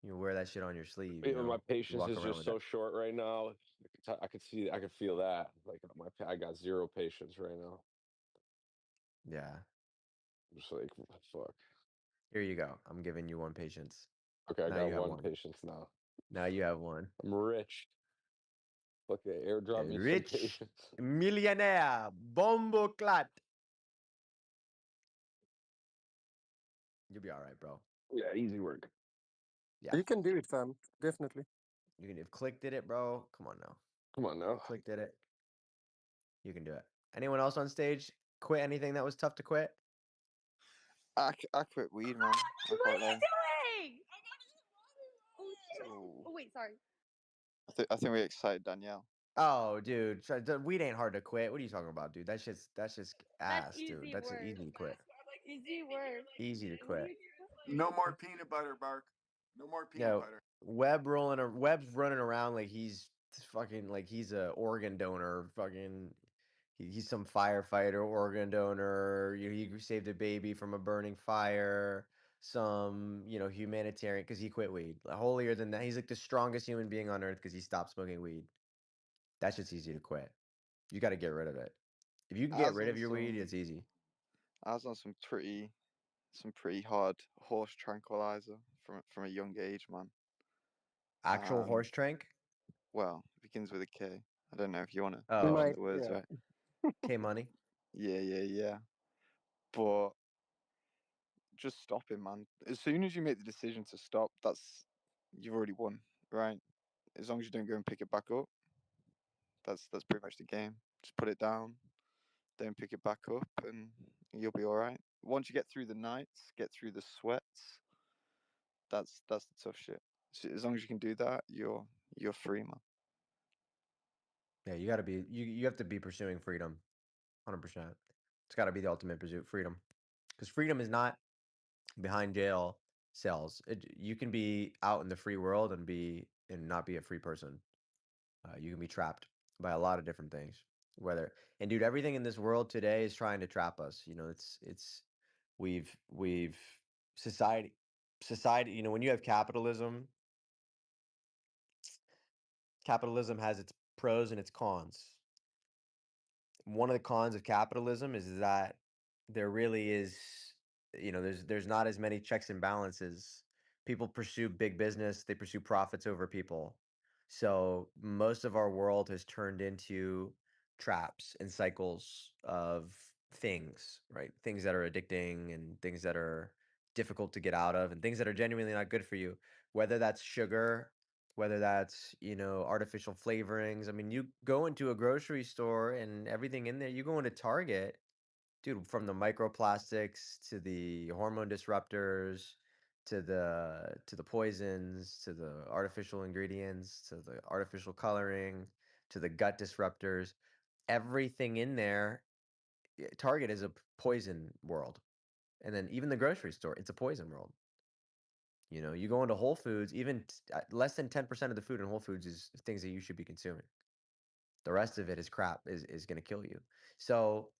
Speaker 5: You wear that shit on your sleeve. You know?
Speaker 11: My patience
Speaker 5: walk
Speaker 11: is
Speaker 5: around
Speaker 11: just
Speaker 5: with
Speaker 11: so
Speaker 5: that.
Speaker 11: short right now. I could feel that. Like I got zero patience right now.
Speaker 5: Yeah.
Speaker 11: I'm just like, fuck.
Speaker 5: Here you go. I'm giving you one patience.
Speaker 11: Okay, I
Speaker 5: Now
Speaker 11: got
Speaker 5: you have
Speaker 11: one patience now.
Speaker 5: Now you have one.
Speaker 11: I'm rich. Okay, airdrop me some
Speaker 5: Rich
Speaker 11: patience.
Speaker 5: millionaire. Bombo clat. You'll be all right, bro.
Speaker 11: Yeah, easy work.
Speaker 5: Yeah.
Speaker 12: You can do it, fam. Definitely.
Speaker 5: You can. If Click did it, bro. Come on now.
Speaker 11: Come on now.
Speaker 5: Click did it. You can do it. Anyone else on stage quit anything that was tough to quit?
Speaker 9: I quit weed, man.
Speaker 7: What are you doing?
Speaker 9: Oh,
Speaker 7: wait, sorry.
Speaker 9: I think we excited Danielle.
Speaker 5: Oh, dude, weed ain't hard to quit. What are you talking about, dude? That's just ass, dude. That's an easy to quit.
Speaker 7: Easy work.
Speaker 5: Easy to quit.
Speaker 13: No more peanut butter, Bark. No more peanut butter.
Speaker 5: Webb's running around like he's fucking like he's a organ donor. Fucking, he's some firefighter organ donor. He saved a baby from a burning fire. some humanitarian because he quit weed. Holier than that, he's like the strongest human being on earth because he stopped smoking weed. That shit's easy to quit. You got to get rid of it. If you can
Speaker 9: I
Speaker 5: get
Speaker 9: was
Speaker 5: rid
Speaker 9: on
Speaker 5: of your weed,
Speaker 9: some
Speaker 5: it's easy.
Speaker 9: I was on some pretty hard horse tranquilizer from a young age, man.
Speaker 5: Actual horse trank.
Speaker 9: Well, it begins with a K. I don't know if you want to
Speaker 5: Oh,
Speaker 9: mention
Speaker 12: Might,
Speaker 9: the words,
Speaker 12: yeah.
Speaker 9: right?
Speaker 5: K money.
Speaker 9: Yeah. But just stop it, man. As soon as you make the decision to stop, you've already won, right? As long as you don't go and pick it back up, that's pretty much the game. Just put it down, don't pick it back up, and you'll be all right. Once you get through the nights, get through the sweats, that's the tough shit. So as long as you can do that, you're free, man.
Speaker 5: Yeah, you got to be. You have to be pursuing freedom, 100%. It's got to be the ultimate pursuit, freedom, because freedom is not behind jail cells. You can be out in the free world and not be a free person. You can be trapped by a lot of different things. And dude, everything in this world today is trying to trap us. We've society. When you have capitalism has its pros and its cons. One of the cons of capitalism is that there really is, there's not as many checks and balances. People pursue big business, they pursue profits over people. So most of our world has turned into traps and cycles of things, right? Things that are addicting and things that are difficult to get out of and things that are genuinely not good for you, whether that's sugar, whether that's artificial flavorings. I mean, you go into a grocery store and everything in there, you go into Target, dude, from the microplastics to the hormone disruptors to the poisons to the artificial ingredients to the artificial coloring to the gut disruptors, everything in there. Target is a poison world, and then even the grocery store, it's a poison world. You go into Whole Foods, even less than 10% of the food in Whole Foods is things that you should be consuming. The rest of it is crap, is going to kill you. So,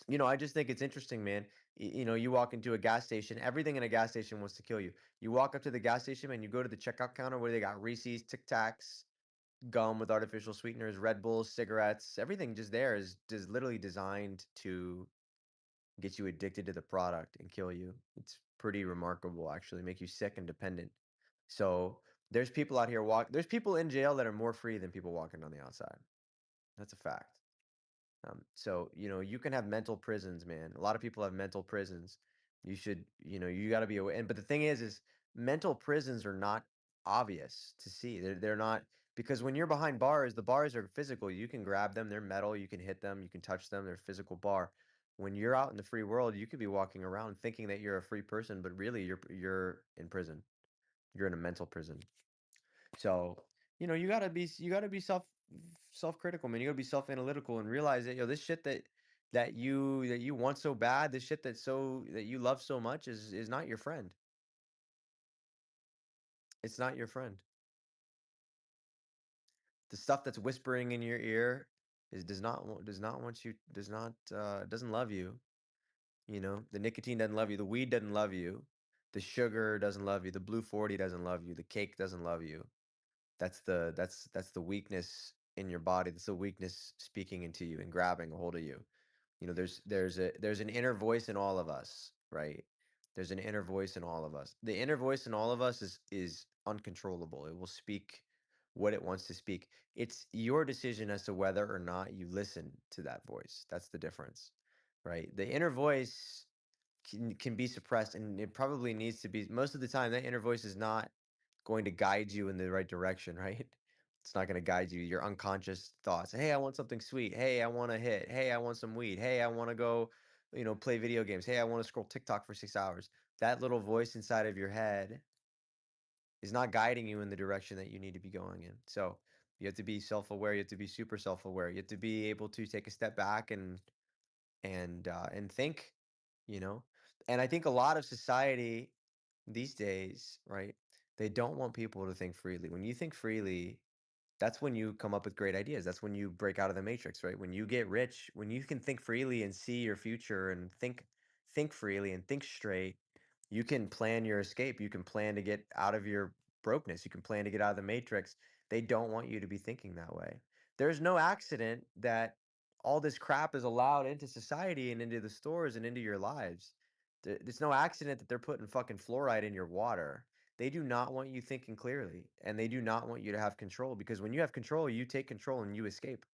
Speaker 5: I just think it's interesting, man. You walk into a gas station, everything in a gas station wants to kill you. You walk up to the gas station and you go to the checkout counter where they got Reese's, Tic Tacs, gum with artificial sweeteners, Red Bulls, cigarettes. Everything just there is literally designed to get you addicted to the product and kill you. It's pretty remarkable, actually, make you sick and dependent. So there's people out here there's people in jail that are more free than people walking on the outside. That's a fact. So you can have mental prisons, man. A lot of people have mental prisons. You got to be aware. But the thing is mental prisons are not obvious to see. They're not, because when you're behind bars, the bars are physical. You can grab them. They're metal. You can hit them. You can touch them. They're physical bar. When you're out in the free world, you could be walking around thinking that you're a free person, but really you're in prison. You're in a mental prison. So, you gotta be self-critical, man. You gotta be self-analytical and realize that, this shit that you want so bad, this shit that you love so much is not your friend. It's not your friend. The stuff that's whispering in your ear does not want you, doesn't love you. The nicotine doesn't love you, the weed doesn't love you, the sugar doesn't love you, the blue 40 doesn't love you, the cake doesn't love you. That's the weakness in your body. That's the weakness speaking into you and grabbing a hold of you. There's an inner voice in all of us, right? There's an inner voice in all of us. The inner voice in all of us is uncontrollable. It will speak what it wants to speak. It's your decision as to whether or not you listen to that voice. That's the difference, right? The inner voice can be suppressed, and it probably needs to be. Most of the time that inner voice is not going to guide you in the right direction, right? It's not going to guide you. Your unconscious thoughts. Hey, I want something sweet. Hey, I want to hit. Hey, I want some weed. Hey, I want to go, play video games. Hey, I want to scroll TikTok for 6 hours. That little voice inside of your head is not guiding you in the direction that you need to be going in. So you have to be self-aware. You have to be super self-aware. You have to be able to take a step back and think, you know. And I think a lot of society these days, right? They don't want people to think freely. When you think freely, that's when you come up with great ideas. That's when you break out of the matrix, right? When you get rich, when you can think freely and see your future and think freely and think straight, You can plan your escape. You can plan to get out of your brokenness. You can plan to get out of the matrix. They don't want you to be thinking that way. There's no accident that all this crap is allowed into society and into the stores and into your lives. It's no accident that they're putting fucking fluoride in your water. They do not want you thinking clearly, and they do not want you to have control, because when you have control, you take control and you escape.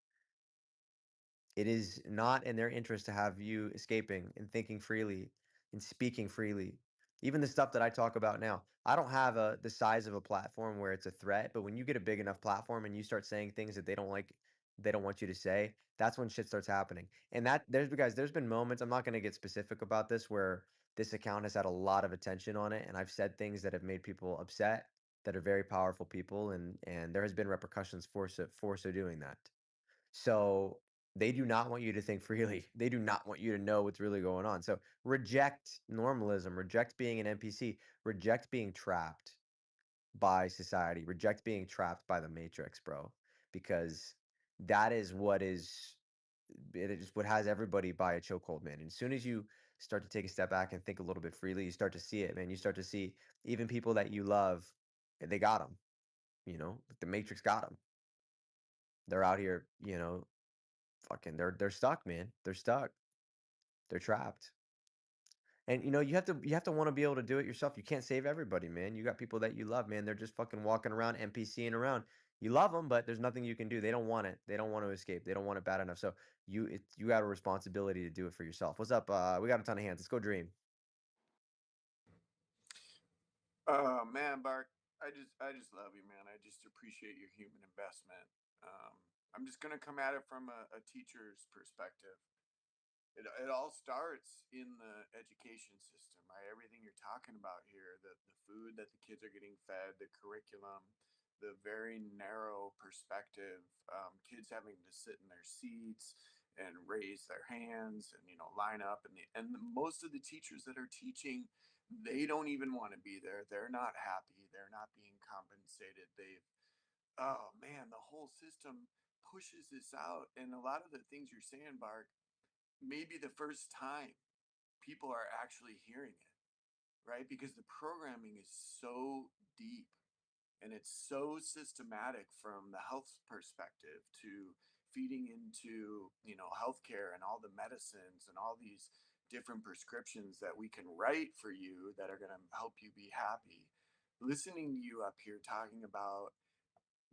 Speaker 5: It is not in their interest to have you escaping and thinking freely and speaking freely. Even the stuff that I talk about now, I don't have the size of a platform where it's a threat, but when you get a big enough platform and you start saying things that they don't like, they don't want you to say, that's when shit starts happening. And that there's guys, there's been moments, I'm not going to get specific about this, where this account has had a lot of attention on it, and I've said things that have made people upset, that are very powerful people, and there has been repercussions for so doing that. So they do not want you to think freely. They do not want you to know what's really going on. So reject normalism, reject being an NPC, reject being trapped by society, reject being trapped by the matrix, bro, because that is what is it is what has everybody by a chokehold, man. And as soon as you start to take a step back and think a little bit freely, you start to see it, man. You start to see even people that you love, they got them, like the matrix got them. They're out here, fucking they're stuck, man. They're stuck. They're trapped. And you have to want to be able to do it yourself. You can't save everybody, man. You got people that you love, man. They're just fucking walking around NPCing around. You love them, but there's nothing you can do. They don't want it. They don't want to escape. They don't want it bad enough. So you got a responsibility to do it for yourself. What's up? We got a ton of hands. Let's go, Dream.
Speaker 13: Oh man, Bark, I just love you, man. I just appreciate your human investment. I'm just gonna come at it from a teacher's perspective. It all starts in the education system, right? Everything you're talking about here, the food that the kids are getting fed, the curriculum, the very narrow perspective, kids having to sit in their seats and raise their hands and line up, most of the teachers that are teaching, they don't even want to be there. They're not happy. They're not being compensated. They've Oh man, the whole system pushes this out, and a lot of the things you're saying, Bark, maybe the first time people are actually hearing it, right? Because the programming is so deep and it's so systematic, from the health perspective to feeding into, healthcare and all the medicines and all these different prescriptions that we can write for you that are going to help you be happy. Listening to you up here talking about,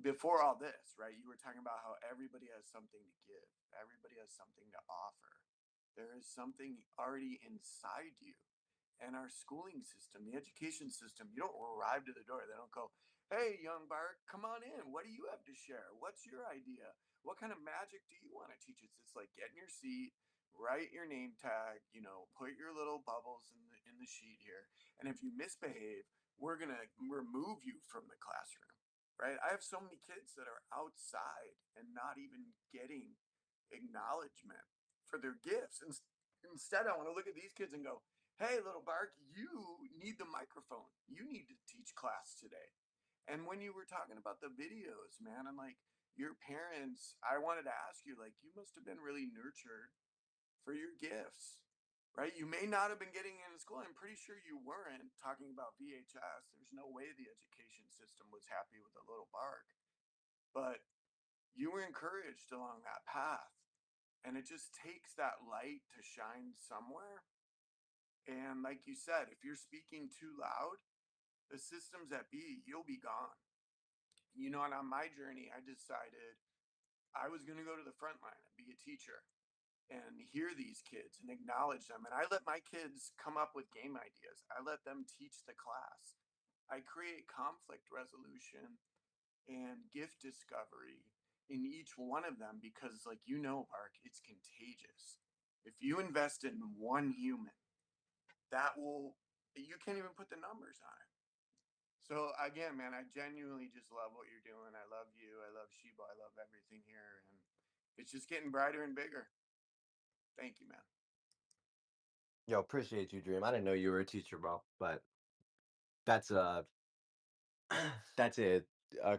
Speaker 13: before all this, right? You were talking about how everybody has something to give, everybody has something to offer. There is something already inside you. And our schooling system, the education system, you don't arrive to the door. They don't go, "Hey, young Bart, come on in. What do you have to share? What's your idea? What kind of magic do you want to teach us?" It's like, get in your seat, write your name tag, put your little bubbles in the sheet here. And if you misbehave, we're gonna remove you from the classroom, right? I have so many kids that are outside and not even getting acknowledgement for their gifts. And instead, I want to look at these kids and go, "Hey, little Bark, you need the microphone. You need to teach class today." And when you were talking about the videos, man, I'm like, your parents, I wanted to ask you, like, you must have been really nurtured for your gifts, right? You may not have been getting into school. I'm pretty sure you weren't talking about VHS. There's no way the education system was happy with a little Bark, but you were encouraged along that path. And it just takes that light to shine somewhere. And like you said, if you're speaking too loud, the systems that be, you'll be gone. And on my journey, I decided I was going to go to the front line and be a teacher and hear these kids and acknowledge them. And I let my kids come up with game ideas. I let them teach the class. I create conflict resolution and gift discovery in each one of them because, like, Mark, it's contagious. If you invest in one human, that will, you can't even put the numbers on it. So again, man, I genuinely just love what you're doing. I love you. I love Sheba. I love everything here, and it's just getting brighter and bigger. Thank you, man.
Speaker 5: Yo, appreciate you, Dream. I didn't know you were a teacher, bro, but that's a that's a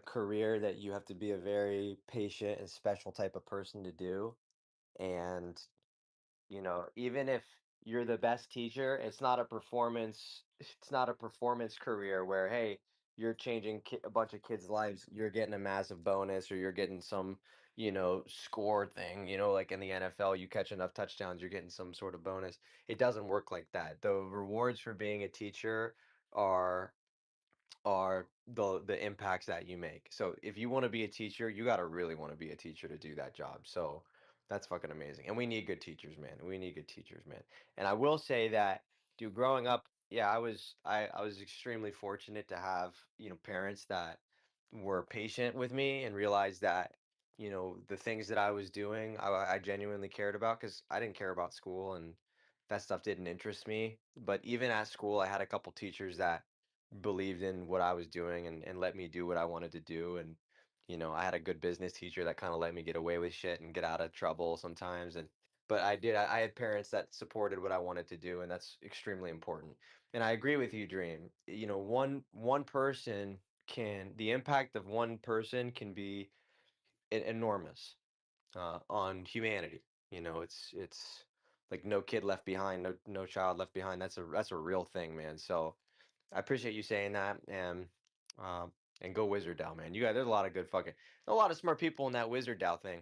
Speaker 5: career that you have to be a very patient and special type of person to do. And even if you're the best teacher, it's not a performance it's not a performance career where, hey, you're changing a bunch of kids' lives, you're getting a massive bonus, or you're getting some, score thing. Like in the NFL, you catch enough touchdowns, you're getting some sort of bonus. It doesn't work like that. The rewards for being a teacher are the impacts that you make. So if you want to be a teacher, you got to really want to be a teacher to do that job. So that's fucking amazing. And we need good teachers, man. We need good teachers, man. And I will say that, dude, growing up, yeah, I was extremely fortunate to have, parents that were patient with me and realized that, the things that I was doing, I genuinely cared about because I didn't care about school and that stuff didn't interest me. But even at school, I had a couple teachers that believed in what I was doing and let me do what I wanted to do. And, I had a good business teacher that kind of let me get away with shit and get out of trouble sometimes. But I had parents that supported what I wanted to do, and that's extremely important. And I agree with you, Dream. One person the impact of one person can be enormous on humanity. It's like no kid left behind, no child left behind. That's a real thing, man. So I appreciate you saying that, and go Wizard Dow, man. There's a lot of good a lot of smart people in that Wizard Dow thing.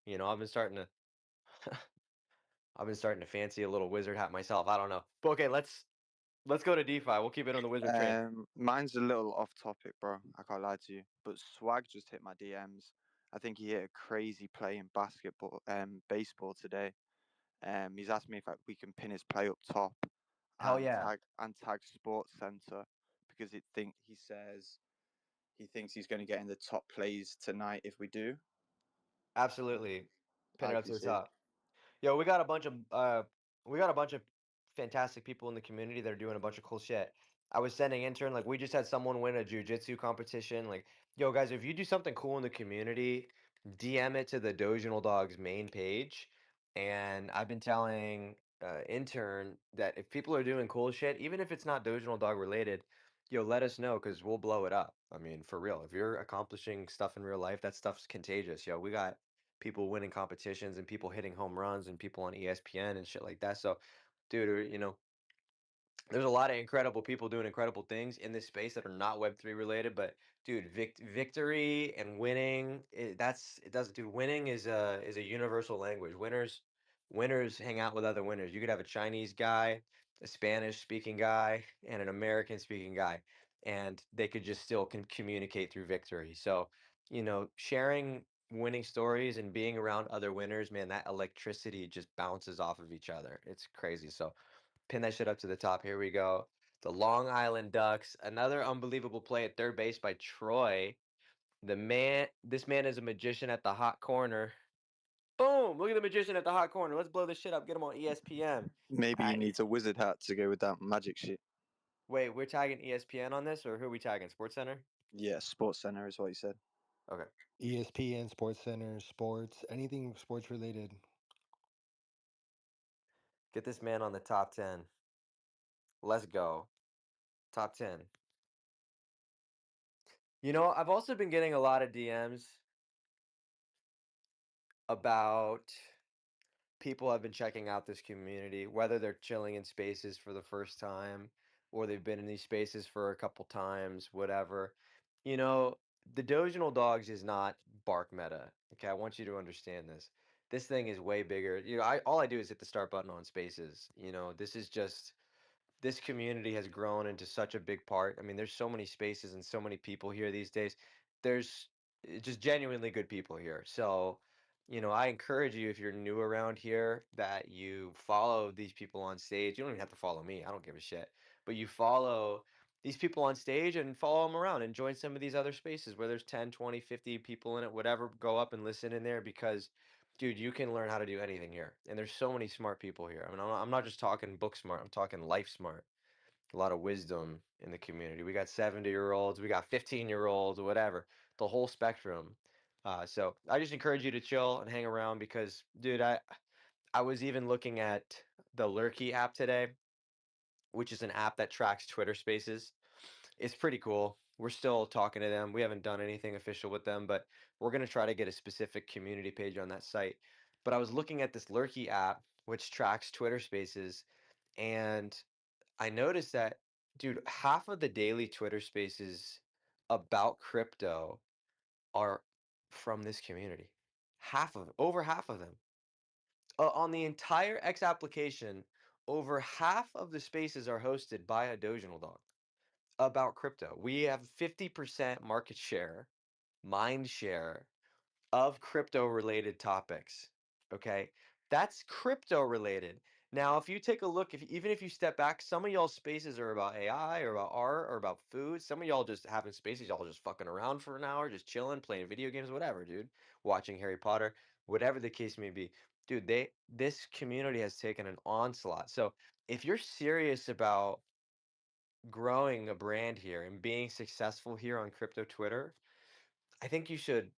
Speaker 5: I've been starting to, I've been starting to fancy a little wizard hat myself. I don't know, but okay, let's go to DeFi. We'll keep it on the wizard train.
Speaker 9: Mine's a little off topic, bro. I can't lie to you. But Swag just hit my DMs. I think he hit a crazy play in baseball today. He's asked me if we can pin his play up top
Speaker 5: Hell
Speaker 9: and
Speaker 5: yeah,
Speaker 9: tag Sports Center because he thinks he's going to get in the top plays tonight if we do.
Speaker 5: absolutely. Pin it
Speaker 9: That'd
Speaker 5: up
Speaker 9: be
Speaker 5: to the
Speaker 9: sick.
Speaker 5: top. Yo, we got a bunch of fantastic people in the community that are doing a bunch of cool shit. I was sending intern, like we just had someone win a jujitsu competition. Like, yo, guys, if you do something cool in the community, DM it to the Doginal Dogs main page. And I've been telling intern that if people are doing cool shit, even if it's not Doginal Dog related, yo, let us know because we'll blow it up. I mean, for real. If you're accomplishing stuff in real life, that stuff's contagious. Yo, we got people winning competitions and people hitting home runs and people on ESPN and shit like that. So, dude, there's a lot of incredible people doing incredible things in this space that are not Web3 related. But dude, victory and winning, it does, dude. Winning is a universal language. Winners hang out with other winners. You could have a Chinese guy, a Spanish speaking guy, and an American speaking guy, and they could just still can communicate through victory. So, sharing winning stories and being around other winners, man, that electricity just bounces off of each other. It's crazy. So pin that shit up to the top. Here we go. The Long Island Ducks. Another unbelievable play at third base by Troy. This man is a magician at the hot corner. Boom! Look at the magician at the hot corner. Let's blow this shit up. Get him on ESPN.
Speaker 9: Maybe
Speaker 5: All
Speaker 9: he
Speaker 5: right.
Speaker 9: needs a wizard hat to go with that magic shit.
Speaker 5: Wait, we're tagging ESPN on this, or who are we tagging? Sports Center?
Speaker 9: Yeah, Sports Center is what he said.
Speaker 5: Okay.
Speaker 6: ESPN, Sports Center, sports, anything sports related.
Speaker 5: Get this man on the top 10. Let's go. Top 10. I've also been getting a lot of DMs about people have been checking out this community, whether they're chilling in spaces for the first time or they've been in these spaces for a couple times, whatever. You know, the Doginal Dogs is not Bark Meta. Okay, I want you to understand this. This thing is way bigger. All I do is hit the start button on spaces. This community has grown into such a big part. I mean, there's so many spaces and so many people here these days. There's just genuinely good people here. So, I encourage you if you're new around here that you follow these people on stage. You don't even have to follow me. I don't give a shit. But you follow these people on stage and follow them around and join some of these other spaces where there's 10, 20, 50 people in it, whatever. Go up and listen in there because dude, you can learn how to do anything here. And there's so many smart people here. I mean, I'm not just talking book smart, I'm talking life smart. A lot of wisdom in the community. We got 70-year-olds, we got 15-year-olds, whatever, the whole spectrum. So I just encourage you to chill and hang around because, dude, I was even looking at the Lurky app today, which is an app that tracks Twitter Spaces. It's pretty cool. We're still talking to them. We haven't done anything official with them, but we're going to try to get a specific community page on that site. But I was looking at this Lurky app, which tracks Twitter Spaces, and I noticed that dude, half of the daily Twitter spaces about crypto are from this community. Over half of them. On the entire X application, over half of the spaces are hosted by a Doginal Dog about crypto. We have 50% market share, mind share of crypto related topics. Okay. That's crypto related. Now, if you take a look, even if you step back, some of y'all spaces are about AI or about art or about food. Some of y'all just having spaces, y'all just fucking around for an hour, just chilling, playing video games, whatever, dude. Watching Harry Potter, whatever the case may be. Dude, this community has taken an onslaught. So if you're serious about growing a brand here and being successful here on crypto Twitter, I think you should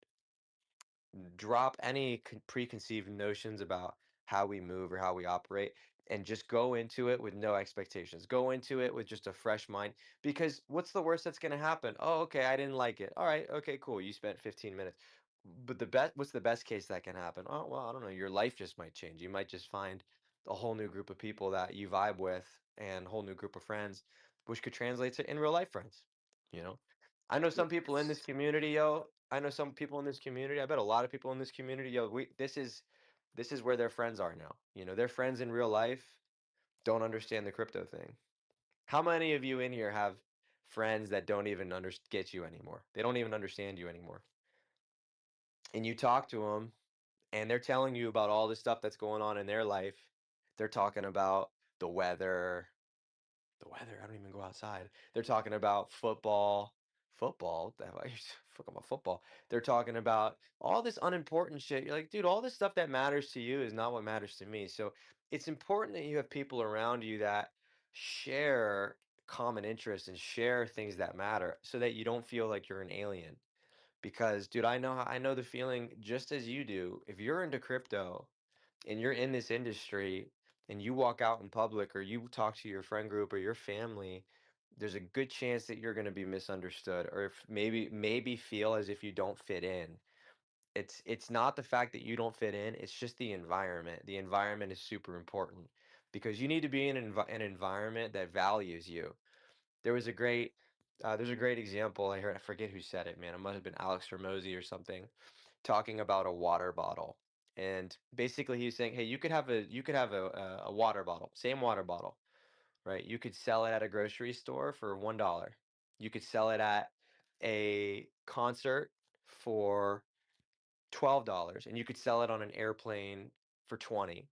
Speaker 5: drop any preconceived notions about how we move or how we operate and just go into it with no expectations. Go into it with just a fresh mind because what's the worst that's going to happen? Oh, okay, I didn't like it. All right, okay, cool. You spent 15 minutes. But what's the best case that can happen? Oh, well, I don't know. Your life just might change. You might just find a whole new group of people that you vibe with and a whole new group of friends, which could translate to in real life friends, you know? I know some people in this community, yo. I know some people in this community. I bet a lot of people in this community, yo. This is where their friends are now. Their friends in real life don't understand the crypto thing. How many of you in here have friends that don't even get you anymore? They don't even understand you anymore. And you talk to them, and they're telling you about all the stuff that's going on in their life. They're talking about the weather, I don't even go outside. They're talking about football. Football? What the hell? You're talking about football. They're talking about all this unimportant shit. You're like, dude, all this stuff that matters to you is not what matters to me. So it's important that you have people around you that share common interests and share things that matter so that you don't feel like you're an alien. Because, dude, I know the feeling just as you do. If you're into crypto, and you're in this industry and you walk out in public or you talk to your friend group or your family, there's a good chance that you're going to be misunderstood or if maybe feel as if you don't fit in. It's not the fact that you don't fit in, it's just the environment. The environment is super important because you need to be in an environment that values you. There was a great there's a great example I heard. I forget who said it, man. It must have been Alex Ramosi or something, talking about a water bottle. And basically, he's saying, hey, you could have a water bottle, same water bottle, right? You could sell it at a grocery store for $1. You could sell it at a concert for $12, and you could sell it on an airplane for 20.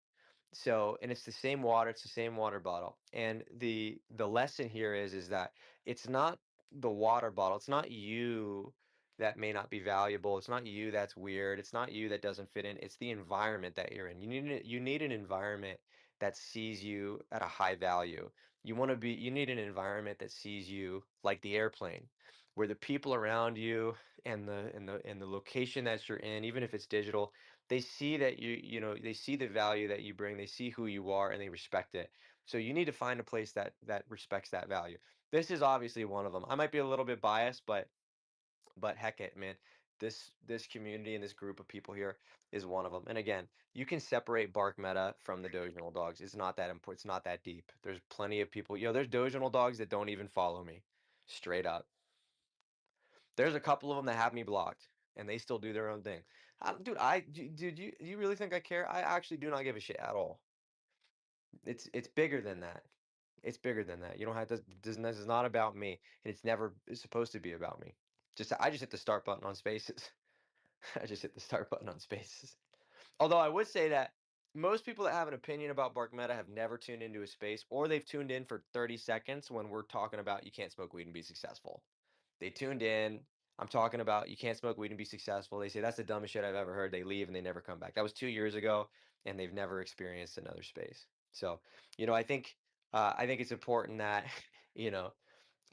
Speaker 5: So, and it's the same water, it's the same water bottle. And the lesson here is that it's not the water bottle, it's not you that may not be valuable, it's not you that's weird, it's not you that doesn't fit in, it's the environment that you're in. You need an environment that sees you at a high value. You need an environment that sees you like the airplane, where the people around you and the location that you're in, even if it's digital, they see that they see the value that you bring, they see who you are, and they respect it. So you need to find a place that respects that value. This is obviously one of them. I might be a little bit biased, but heck it, man. This community and this group of people here is one of them. And again, you can separate Bark Meta from the Doginal dogs. It's not that important. It's not that deep. There's plenty of people. There's Doginal dogs that don't even follow me. Straight up. There's a couple of them that have me blocked, and they still do their own thing. Dude, you really think I care? I actually do not give a shit at all. It's bigger than that. It's bigger than that. You don't have to. This is not about me, and it's never it's supposed to be about me. I just hit the start button on Spaces. I just hit the start button on Spaces. Although I would say that most people that have an opinion about Bark Meta have never tuned into a space, or they've tuned in for 30 seconds when we're talking about you can't smoke weed and be successful. They tuned in. I'm talking about you can't smoke weed and be successful. They say that's the dumbest shit I've ever heard. They leave and they never come back. That was 2 years ago, and they've never experienced another space. So, I think it's important that, you know,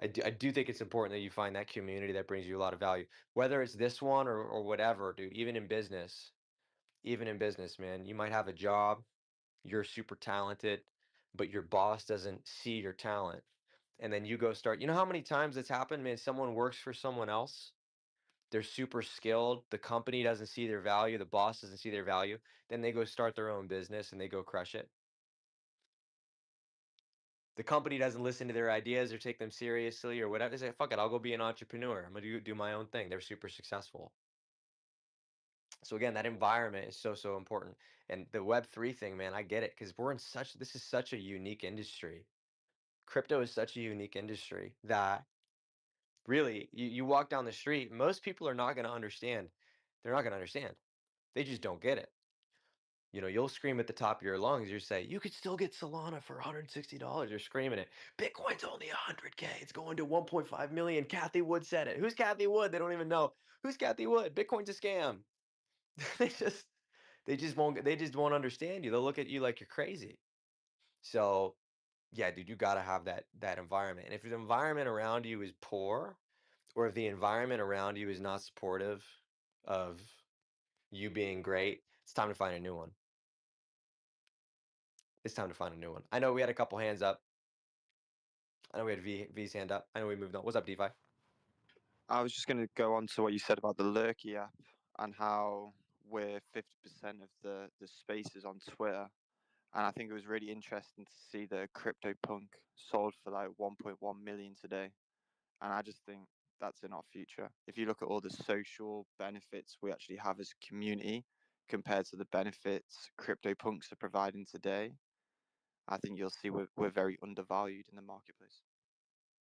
Speaker 5: I do think it's important that you find that community that brings you a lot of value, whether it's this one or whatever, dude. Even in business, man, you might have a job, you're super talented, but your boss doesn't see your talent. And then you go start, you know how many times it's happened, man? Someone works for someone else, they're super skilled, the company doesn't see their value, the boss doesn't see their value, then they go start their own business and they go crush it. The company doesn't listen to their ideas or take them seriously or whatever. They say, fuck it, I'll go be an entrepreneur. I'm gonna do my own thing. They're super successful. So again, that environment is so important. And the Web3 thing, man, I get it because this is such a unique industry. Crypto is such a unique industry that really you walk down the street, most people are not going to understand. They're not going to understand. They just don't get it. You'll scream at the top of your lungs. You say, you could still get Solana for $160. You're screaming it. Bitcoin's only 100K. It's going to 1.5 million. Kathy Wood said it. Who's Kathy Wood? They don't even know. Who's Kathy Wood? Bitcoin's a scam. they just they just won't understand you. They'll look at you like you're crazy. So yeah, dude, you got to have that environment. And if the environment around you is poor, or if the environment around you is not supportive of you being great, it's time to find a new one. It's time to find a new one. I know we had a couple hands up. I know we had V's hand up. I know we moved on. What's up, DeFi?
Speaker 9: I was just going to go on to what you said about the Lurky app and how we're 50% of the spaces on Twitter. And I think it was really interesting to see the CryptoPunk sold for like 1.1 million today. And I just think that's in our future. If you look at all the social benefits we actually have as a community compared to the benefits CryptoPunks are providing today, I think you'll see we're very undervalued in the marketplace.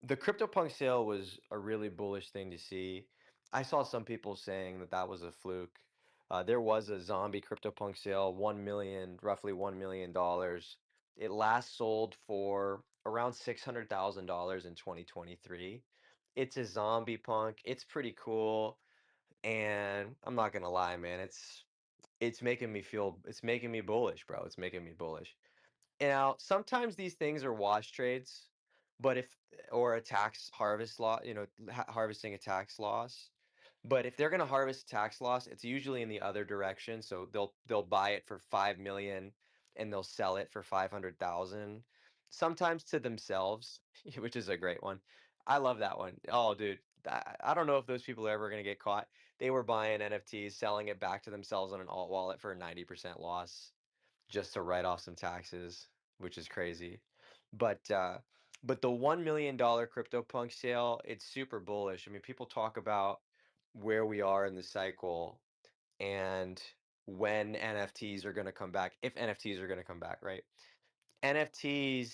Speaker 5: The CryptoPunk sale was a really bullish thing to see. I saw some people saying that was a fluke. There was a zombie CryptoPunk sale, roughly $1 million. It last sold for around $600,000 in 2023. It's a zombie punk. It's pretty cool, and I'm not gonna lie, man. It's making me bullish, bro. It's making me bullish. Now, sometimes these things are wash trades, but or a tax harvest law, harvesting a tax loss. But if they're going to harvest a tax loss, it's usually in the other direction. So they'll buy it for 5 million and they'll sell it for 500,000, sometimes to themselves, which is a great one. I love that one. Oh, dude, I don't know if those people are ever going to get caught. They were buying NFTs, selling it back to themselves on an alt wallet for a 90% loss just to write off some taxes, which is crazy. But the $1 million CryptoPunk sale, it's super bullish. I mean, people talk about where we are in the cycle and when NFTs are going to come back, if NFTs are going to come back, right? NFTs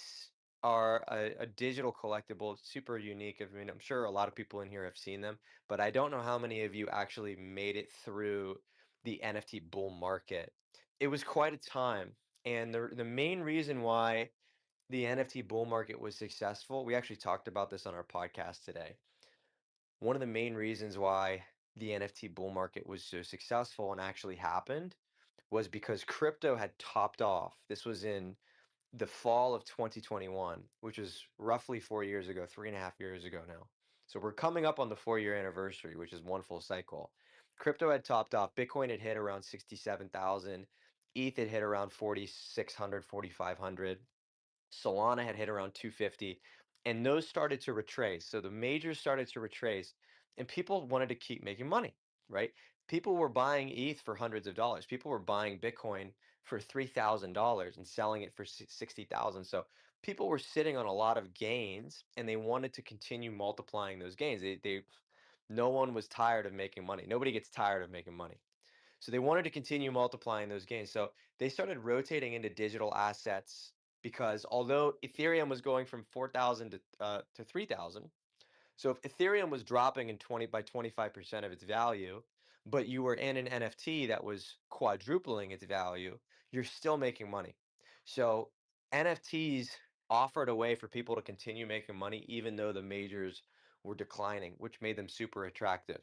Speaker 5: are a digital collectible. It's super unique. I mean, I'm sure a lot of people in here have seen them, but I don't know how many of you actually made it through the NFT bull market. It was quite a time. And the main reason why the NFT bull market was successful, we actually talked about this on our podcast today. One of the main reasons why the NFT bull market was so successful and actually happened was because crypto had topped off. This was in the fall of 2021, which is roughly 4 years ago, 3.5 years ago now. So we're coming up on the 4 year anniversary, which is one full cycle. Crypto had topped off. Bitcoin had hit around 67,000. ETH had hit around 4,600, 4,500. Solana had hit around 250, and those started to retrace. So the majors started to retrace, and people wanted to keep making money, right? People were buying ETH for hundreds of dollars. People were buying Bitcoin for $3,000 and selling it for 60,000. So people were sitting on a lot of gains, and they wanted to continue multiplying those gains. No one was tired of making money. Nobody gets tired of making money. So they wanted to continue multiplying those gains. So they started rotating into digital assets because although Ethereum was going from 4,000 to 3,000, so if Ethereum was dropping in 25% of its value, but you were in an NFT that was quadrupling its value, you're still making money. So NFTs offered a way for people to continue making money even though the majors were declining, which made them super attractive.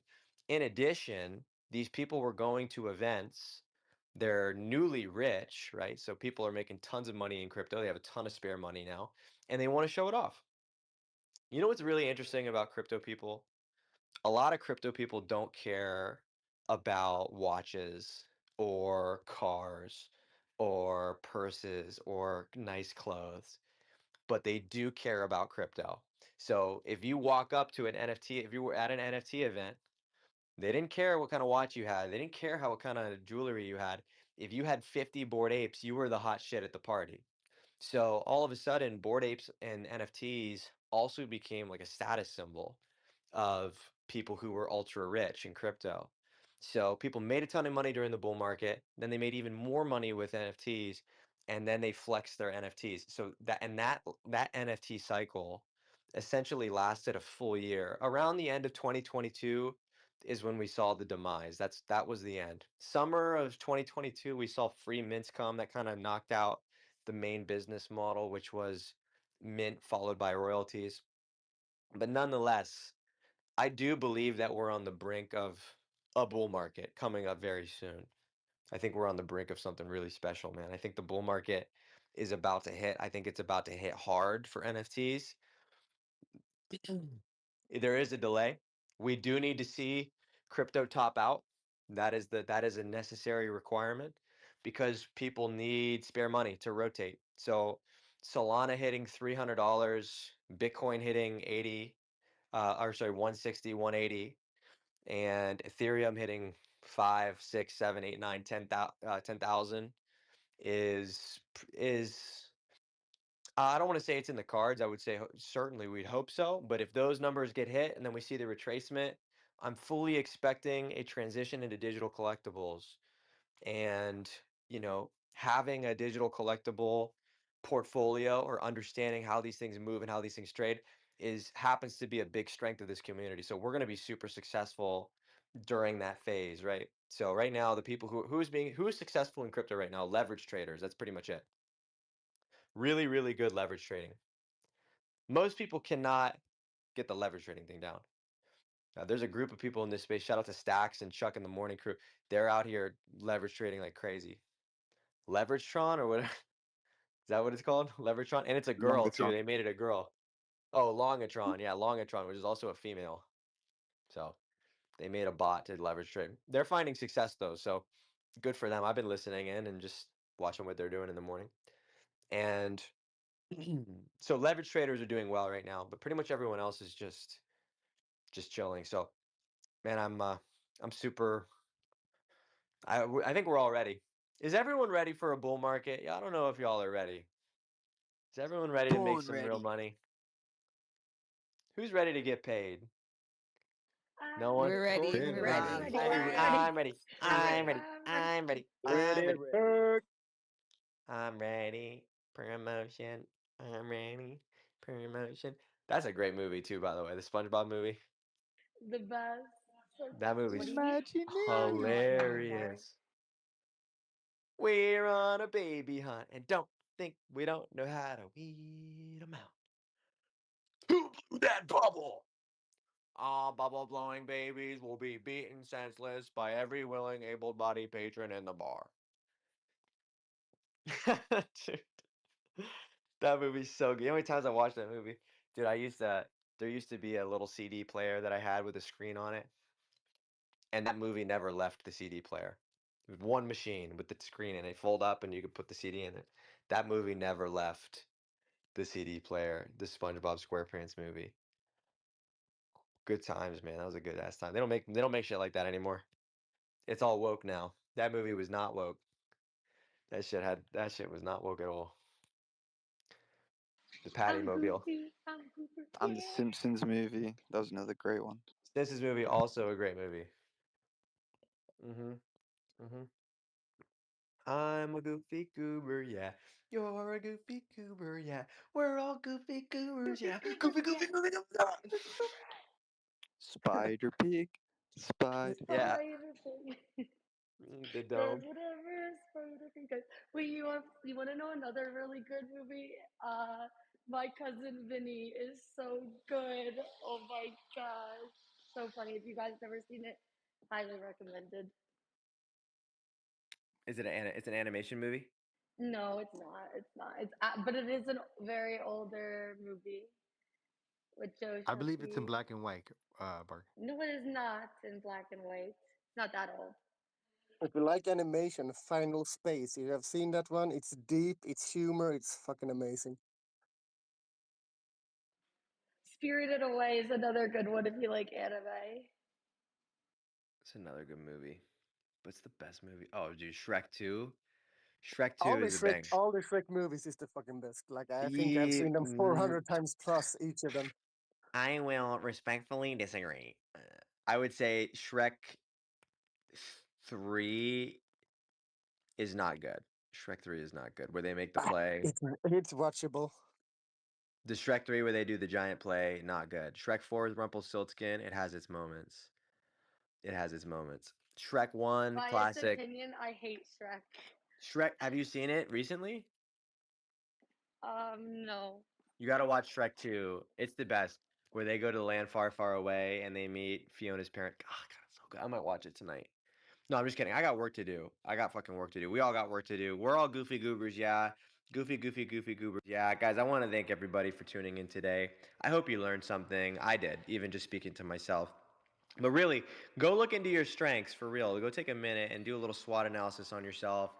Speaker 5: In addition, these people were going to events. They're newly rich, right? So people are making tons of money in crypto. They have a ton of spare money now, and they want to show it off. You know what's really interesting about crypto people? A lot of crypto people don't care about watches or cars or purses or nice clothes, but they do care about crypto. So if you walk up to an NFT, if you were at an NFT event, they didn't care what kind of watch you had. They didn't care what kind of jewelry you had. If you had 50 Bored Apes, you were the hot shit at the party. So all of a sudden, Bored Apes and NFTs also became like a status symbol of people who were ultra rich in crypto. So people made a ton of money during the bull market, then they made even more money with NFTs, and then they flexed their NFTs. So that NFT cycle essentially lasted a full year. Around the end of 2022 is when we saw the demise. That was the end. Summer of 2022, we saw free mints come that kind of knocked out the main business model, which was mint followed by royalties. But nonetheless, I do believe that we're on the brink of a bull market coming up very soon. I think we're on the brink of something really special, man. I think the bull market is about to hit. I think it's about to hit hard for NFTs. There is a delay. We do need to see crypto top out. That is a necessary requirement because people need spare money to rotate. So Solana hitting $300, Bitcoin hitting 80, or sorry, 160, 180, and Ethereum hitting 5, 6, 7, 8, 9, 10,000 is I don't want to say it's in the cards. I would say certainly we'd hope so. But if those numbers get hit and then we see the retracement, I'm fully expecting a transition into digital collectibles. And, having a digital collectible portfolio or understanding how these things move and how these things trade is happens to be a big strength of this community. So we're going to be super successful during that phase, right? So right now, the people who's successful in crypto right now, leverage traders. That's pretty much it. Really, really good leverage trading. Most people cannot get the leverage trading thing down. There's a group of people in this space. Shout out to Stacks and Chuck and the Morning Crew. They're out here leverage trading like crazy. Leverage-tron or what? Is that what it's called? Leverage-tron, and it's a girl too.
Speaker 9: Longatron.
Speaker 5: They made it a girl. Oh, Longatron. Yeah, Longatron, which is also a female. So they made a bot to leverage trade. They're finding success though, so good for them. I've been listening in and just watching what they're doing in the morning. And so leverage traders are doing well right now, but pretty much everyone else is just chilling. So, man, I'm super. I think we're all ready. Is everyone ready for a bull market? Yeah, I don't know if y'all are ready. Is everyone ready to make
Speaker 9: Born
Speaker 5: some real
Speaker 9: ready.
Speaker 5: money? Who's ready to get paid? No
Speaker 1: I'm
Speaker 5: one.
Speaker 8: We're ready.
Speaker 2: Been
Speaker 8: We're
Speaker 1: I'm
Speaker 2: ready.
Speaker 8: ready.
Speaker 1: ready. I'm ready.
Speaker 5: I'm ready.
Speaker 1: I'm ready.
Speaker 5: I'm ready.
Speaker 1: I'm ready.
Speaker 5: I'm ready. I'm
Speaker 2: Ready,
Speaker 5: ready.
Speaker 2: ready.
Speaker 5: I'm ready. Promotion. I'm ready. Promotion. That's a great movie too, by the way. The SpongeBob movie.
Speaker 1: The best. So,
Speaker 5: That
Speaker 1: what do
Speaker 5: movie's
Speaker 1: you need?
Speaker 2: Imagination.
Speaker 5: hilarious. We're on a baby hunt and don't think we don't know how to weed them out. Who blew that bubble? All bubble blowing babies will be beaten senseless by every willing able bodied patron in the bar. Dude, that movie's so good. You know how many times I watched that movie? Dude, there used to be a little CD player that I had with a screen on it, and that movie never left the CD player. It was one machine with the screen and it fold up and you could put the CD in it. That movie never left the CD player, the SpongeBob SquarePants movie. Good times, man. That was a good ass time. They don't make shit like that anymore. It's all woke now. That movie was not woke. That shit was not woke at all. The Patty
Speaker 1: I'm
Speaker 5: Mobile.
Speaker 1: goofy. I'm Cooper.
Speaker 9: And the
Speaker 1: Yeah.
Speaker 9: Simpsons movie. That was another great one.
Speaker 5: This movie also a great movie. Mm-hmm. Mm-hmm. I'm a goofy goober, yeah. You're a goofy goober, yeah. We're all goofy goobers,
Speaker 1: Goofy
Speaker 5: yeah.
Speaker 1: Cooper.
Speaker 5: Goofy,
Speaker 1: Yeah.
Speaker 5: goofy, goofy, goofy.
Speaker 1: Goofy Cooper.
Speaker 9: Spider Pig.
Speaker 1: The
Speaker 9: Spider.
Speaker 5: Yeah.
Speaker 1: spider thing.
Speaker 5: The
Speaker 1: Does
Speaker 5: dome.
Speaker 1: whatever a spider can do. Wait, you want to know another really good movie? My cousin Vinny is so good. Oh my gosh, so funny. If you guys never seen it, highly recommended.
Speaker 5: It's an animation movie?
Speaker 1: No, it's not. It's not. But it is a very older movie with Joe
Speaker 6: I believe it's in
Speaker 1: Pesci.
Speaker 6: black and white, Bart.
Speaker 1: No, it is not in black and white. It's not that old.
Speaker 12: If you like animation, Final Space, you have seen that one? It's deep, it's humor, it's fucking amazing.
Speaker 1: Spirited Away is another good one if you like anime.
Speaker 5: It's another good movie. But it's the best movie. Oh, dude, Shrek 2. Shrek 2 is a bang.
Speaker 12: All the Shrek movies is the fucking best. Like I think I've seen them
Speaker 5: Mm,
Speaker 12: 400 times plus each of them.
Speaker 5: I will respectfully disagree. I would say Shrek 3 is not good. Shrek 3 is not good. Where they make the play.
Speaker 12: It's watchable.
Speaker 5: The Shrek 3 where they do the giant play, not good. Shrek 4 with Rumpelstiltskin, it has its moments. It has its moments. Shrek 1,
Speaker 1: Biased
Speaker 5: classic.
Speaker 1: opinion, I hate Shrek.
Speaker 5: Shrek, have you seen it recently?
Speaker 1: No.
Speaker 5: You got to watch Shrek 2. It's the best. Where they go to the land far, far away and they meet Fiona's parent. Oh, God, it's so good. I might watch it tonight. No, I'm just kidding. I got work to do. I got fucking work to do. We all got work to do. We're all goofy goobers, yeah. Goofy, goofy, goofy goobers. Yeah, guys, I want to thank everybody for tuning in today. I hope you learned something. I did, even just speaking to myself. But really, go look into your strengths for real. Go take a minute and do a little SWOT analysis on yourself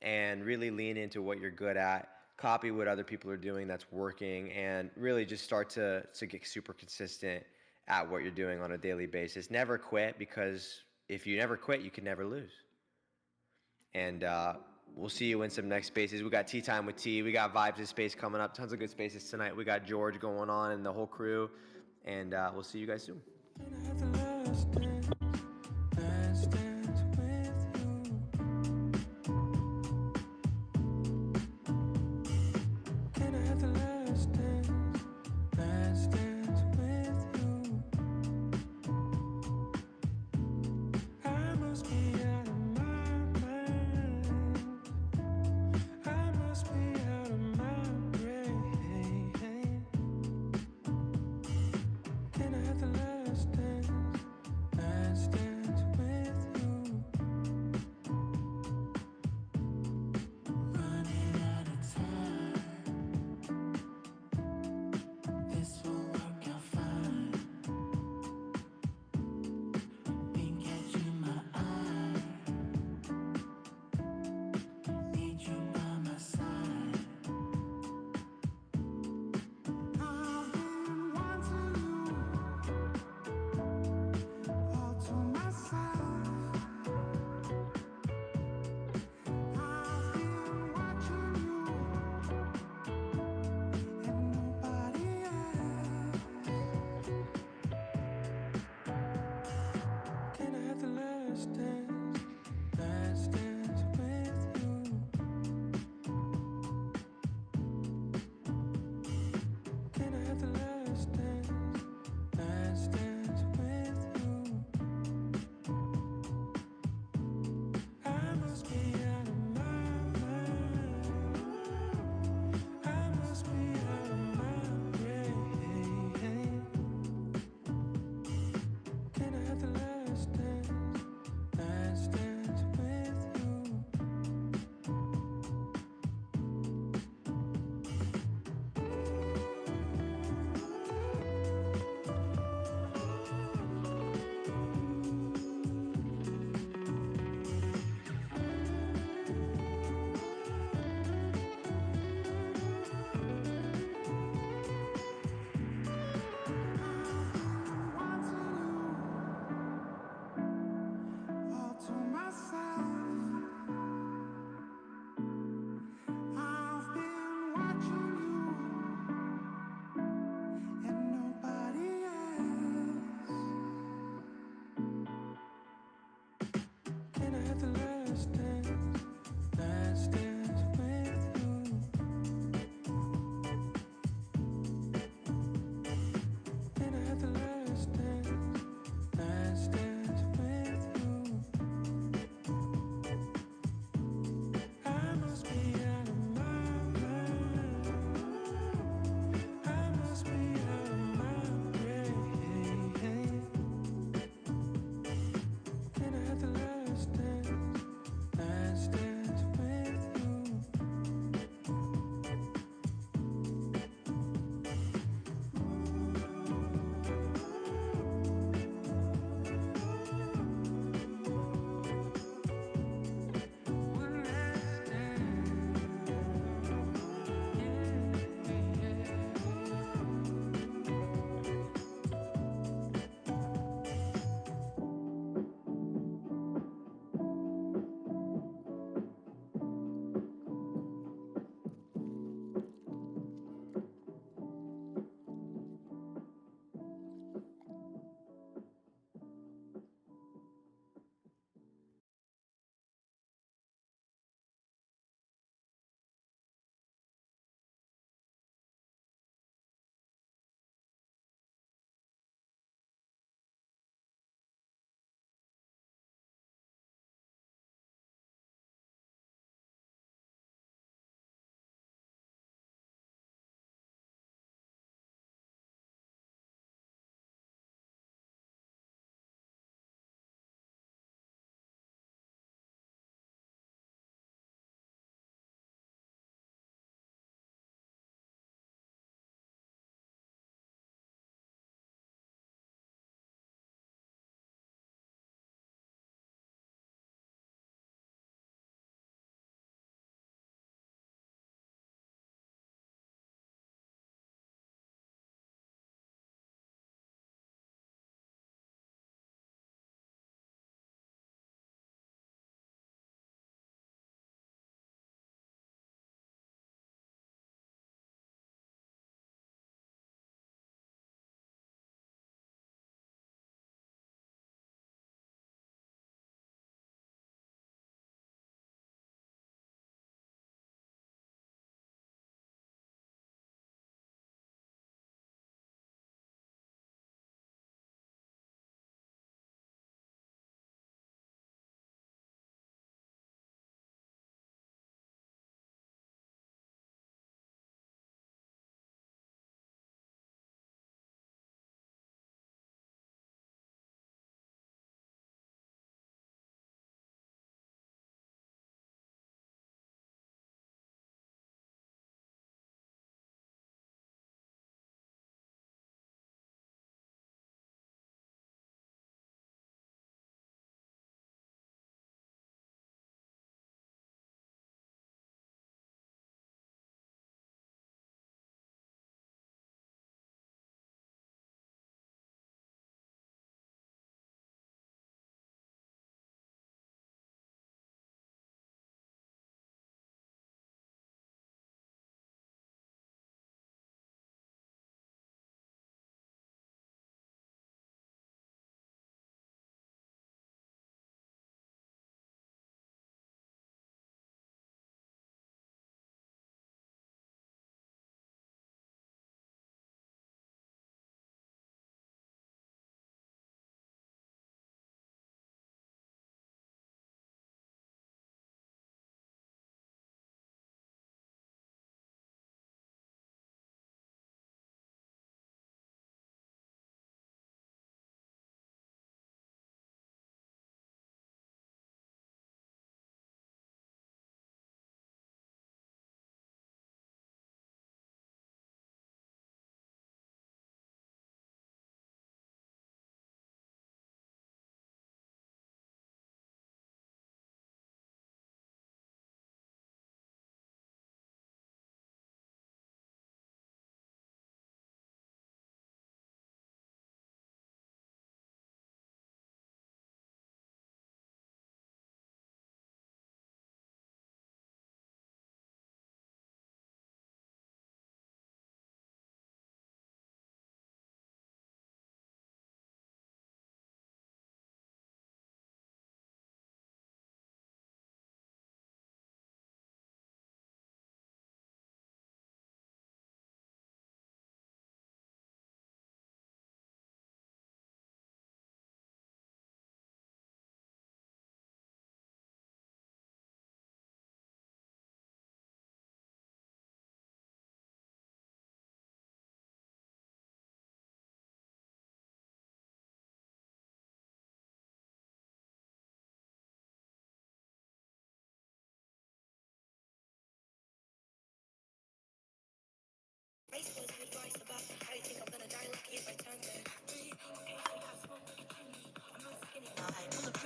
Speaker 5: and really lean into what you're good at. Copy what other people are doing that's working and really just start to get super consistent at what you're doing on a daily basis. Never quit, because if you never quit, you can never lose. And we'll see you in some next spaces. We got Tea Time with T. We got Vibes in Space coming up. Tons of good spaces tonight. We got George going on and the whole crew. And we'll see you guys soon.
Speaker 14: Can I have the last dance?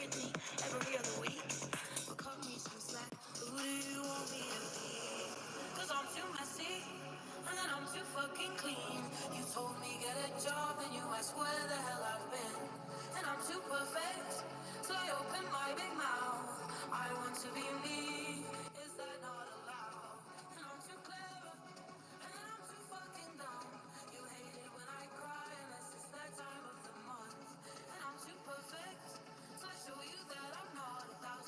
Speaker 14: with me every other week. But cut me some slack. Who do you want me to be? Cause I'm too messy, and then I'm too fucking clean. You told me get a job, and you asked where the hell I've been. And I'm too perfect, so I open my big mouth. I want to be me, is that not allowed? And I'm too clever, and then I'm too fucking dumb. You hate it when I cry, unless it's that time of the month. And I'm too perfect, so I show you that I'm not 1,000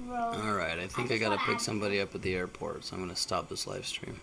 Speaker 15: Alright, I think I gotta pick somebody up at the airport, so I'm gonna stop this live stream.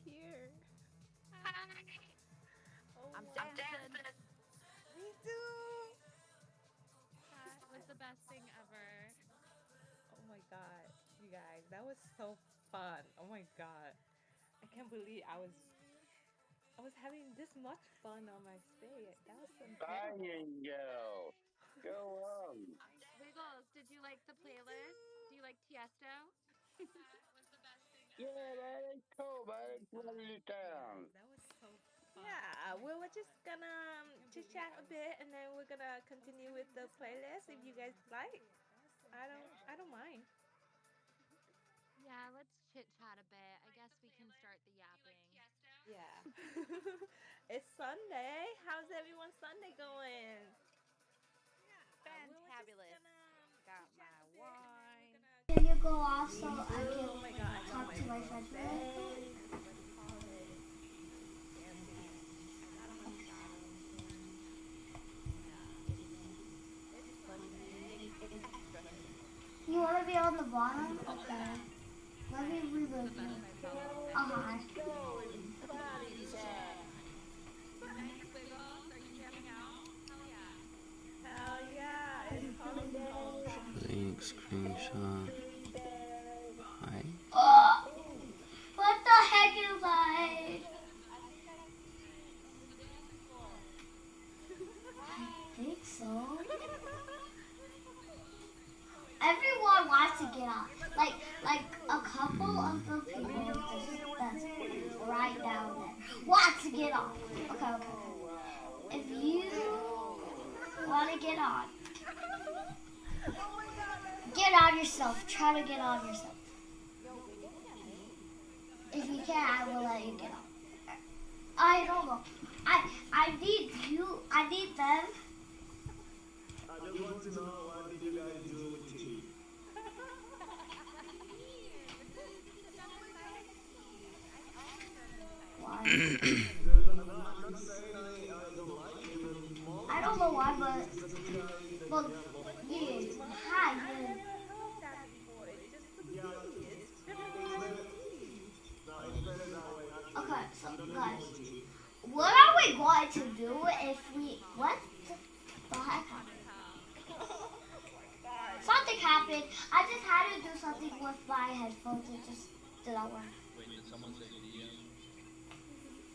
Speaker 16: here. Oh,
Speaker 17: I'm
Speaker 16: I'm
Speaker 17: dancing.
Speaker 16: dancing. Me too.
Speaker 17: That was the best thing ever.
Speaker 16: Oh my god, you guys, that was so fun. Oh my god, I can't believe I was having this much fun on my stay. That was incredible.
Speaker 11: Banging girl. Go on.
Speaker 17: Wiggles, did you like the
Speaker 16: Me
Speaker 17: playlist? Do you
Speaker 16: too.
Speaker 17: like Tiesto?
Speaker 11: Yeah, man, it's cool, man. It's lovely
Speaker 16: You
Speaker 11: town.
Speaker 16: guys, that was so fun. Yeah, we were just gonna chit chat a bit, and then we're gonna continue with the playlist if you guys like. I don't mind.
Speaker 17: Yeah, let's chit chat a bit. I guess we can start the yapping.
Speaker 16: Yeah. It's Sunday. How's everyone's Sunday going? Yeah, we were just
Speaker 17: Fantabulous.
Speaker 16: gonna
Speaker 17: Got
Speaker 16: chit chat
Speaker 17: my
Speaker 16: a bit, and then we're
Speaker 17: wine.
Speaker 16: gonna
Speaker 18: Can you go
Speaker 16: continue.
Speaker 18: off so
Speaker 16: Me
Speaker 18: I
Speaker 16: too.
Speaker 18: can
Speaker 16: Oh my god, I got
Speaker 18: talk
Speaker 16: my
Speaker 18: to my friends really quick?
Speaker 16: rosé. What do you call it? Dancing. I got a Moscato here. Yeah, it's Sunday. It's extra Sunday.
Speaker 18: You want to be on the bottom?
Speaker 16: The
Speaker 18: Okay.
Speaker 16: best.
Speaker 18: Let me
Speaker 16: Yeah, this is
Speaker 18: remove
Speaker 16: the
Speaker 18: you.
Speaker 16: best night possible.
Speaker 18: Uh-huh.
Speaker 11: Go, it's party time.
Speaker 17: Nice, Wiggles. Are you jamming out? Hell yeah.
Speaker 16: Hell yeah, it's holiday.
Speaker 15: Link screenshot. Hi.
Speaker 18: Oh, what the heck is that?
Speaker 16: I think I see it on the dance floor.
Speaker 18: I think so. Everyone wants to get on. Like a couple of the people that's right down there want to get on. Okay. If you want to get on yourself. Try to get on yourself. If you can, I will let you get on. I don't know. I need you. I need them.
Speaker 19: I just want to know, what did you guys do with tea?
Speaker 18: Why?
Speaker 19: I'm not saying I don't like it, but
Speaker 18: I don't know why, but yeah. Hi.
Speaker 16: I never heard that before. It's just the tea. It's just tea.
Speaker 18: Okay, so guys, what are we going to do if we? What the heck happened? Something happened. I just had to do something with my headphones. It just did not work.
Speaker 19: Wait, did someone say DM?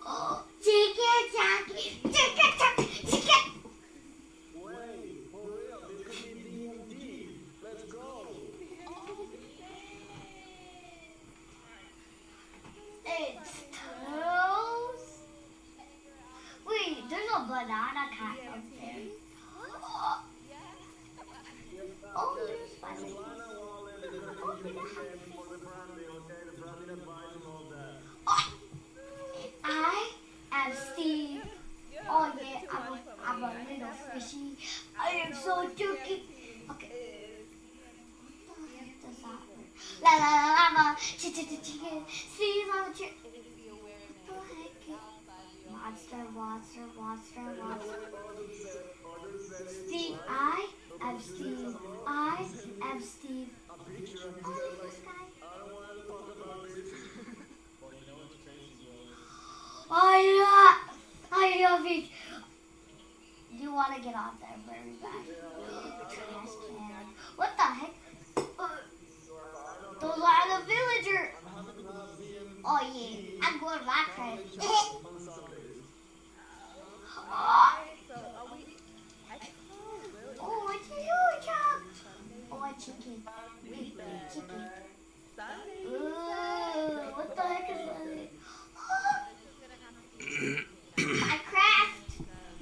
Speaker 18: Oh, chicken.
Speaker 19: Wait, for real, this could be DMD. Let's go.
Speaker 18: It's toast. Wait, there's a banana cat up there. Oh, there's spicy. I am Steve. Oh yeah, I'm a little fishy. I am so juky. Okay. What the heck does that mean? La la la la la. Chicken. Steve on the chicken. What the heck? Monster. Steve, I am Steve. I am Steve. Oh, this guy. I love it. You want to get on there very bad. Trash can. What the heck? Those are the villagers. Oh yeah, I'm going to my crib. Oh, it's a huge hug. Oh, a chicken. Big chicken. What the heck is that?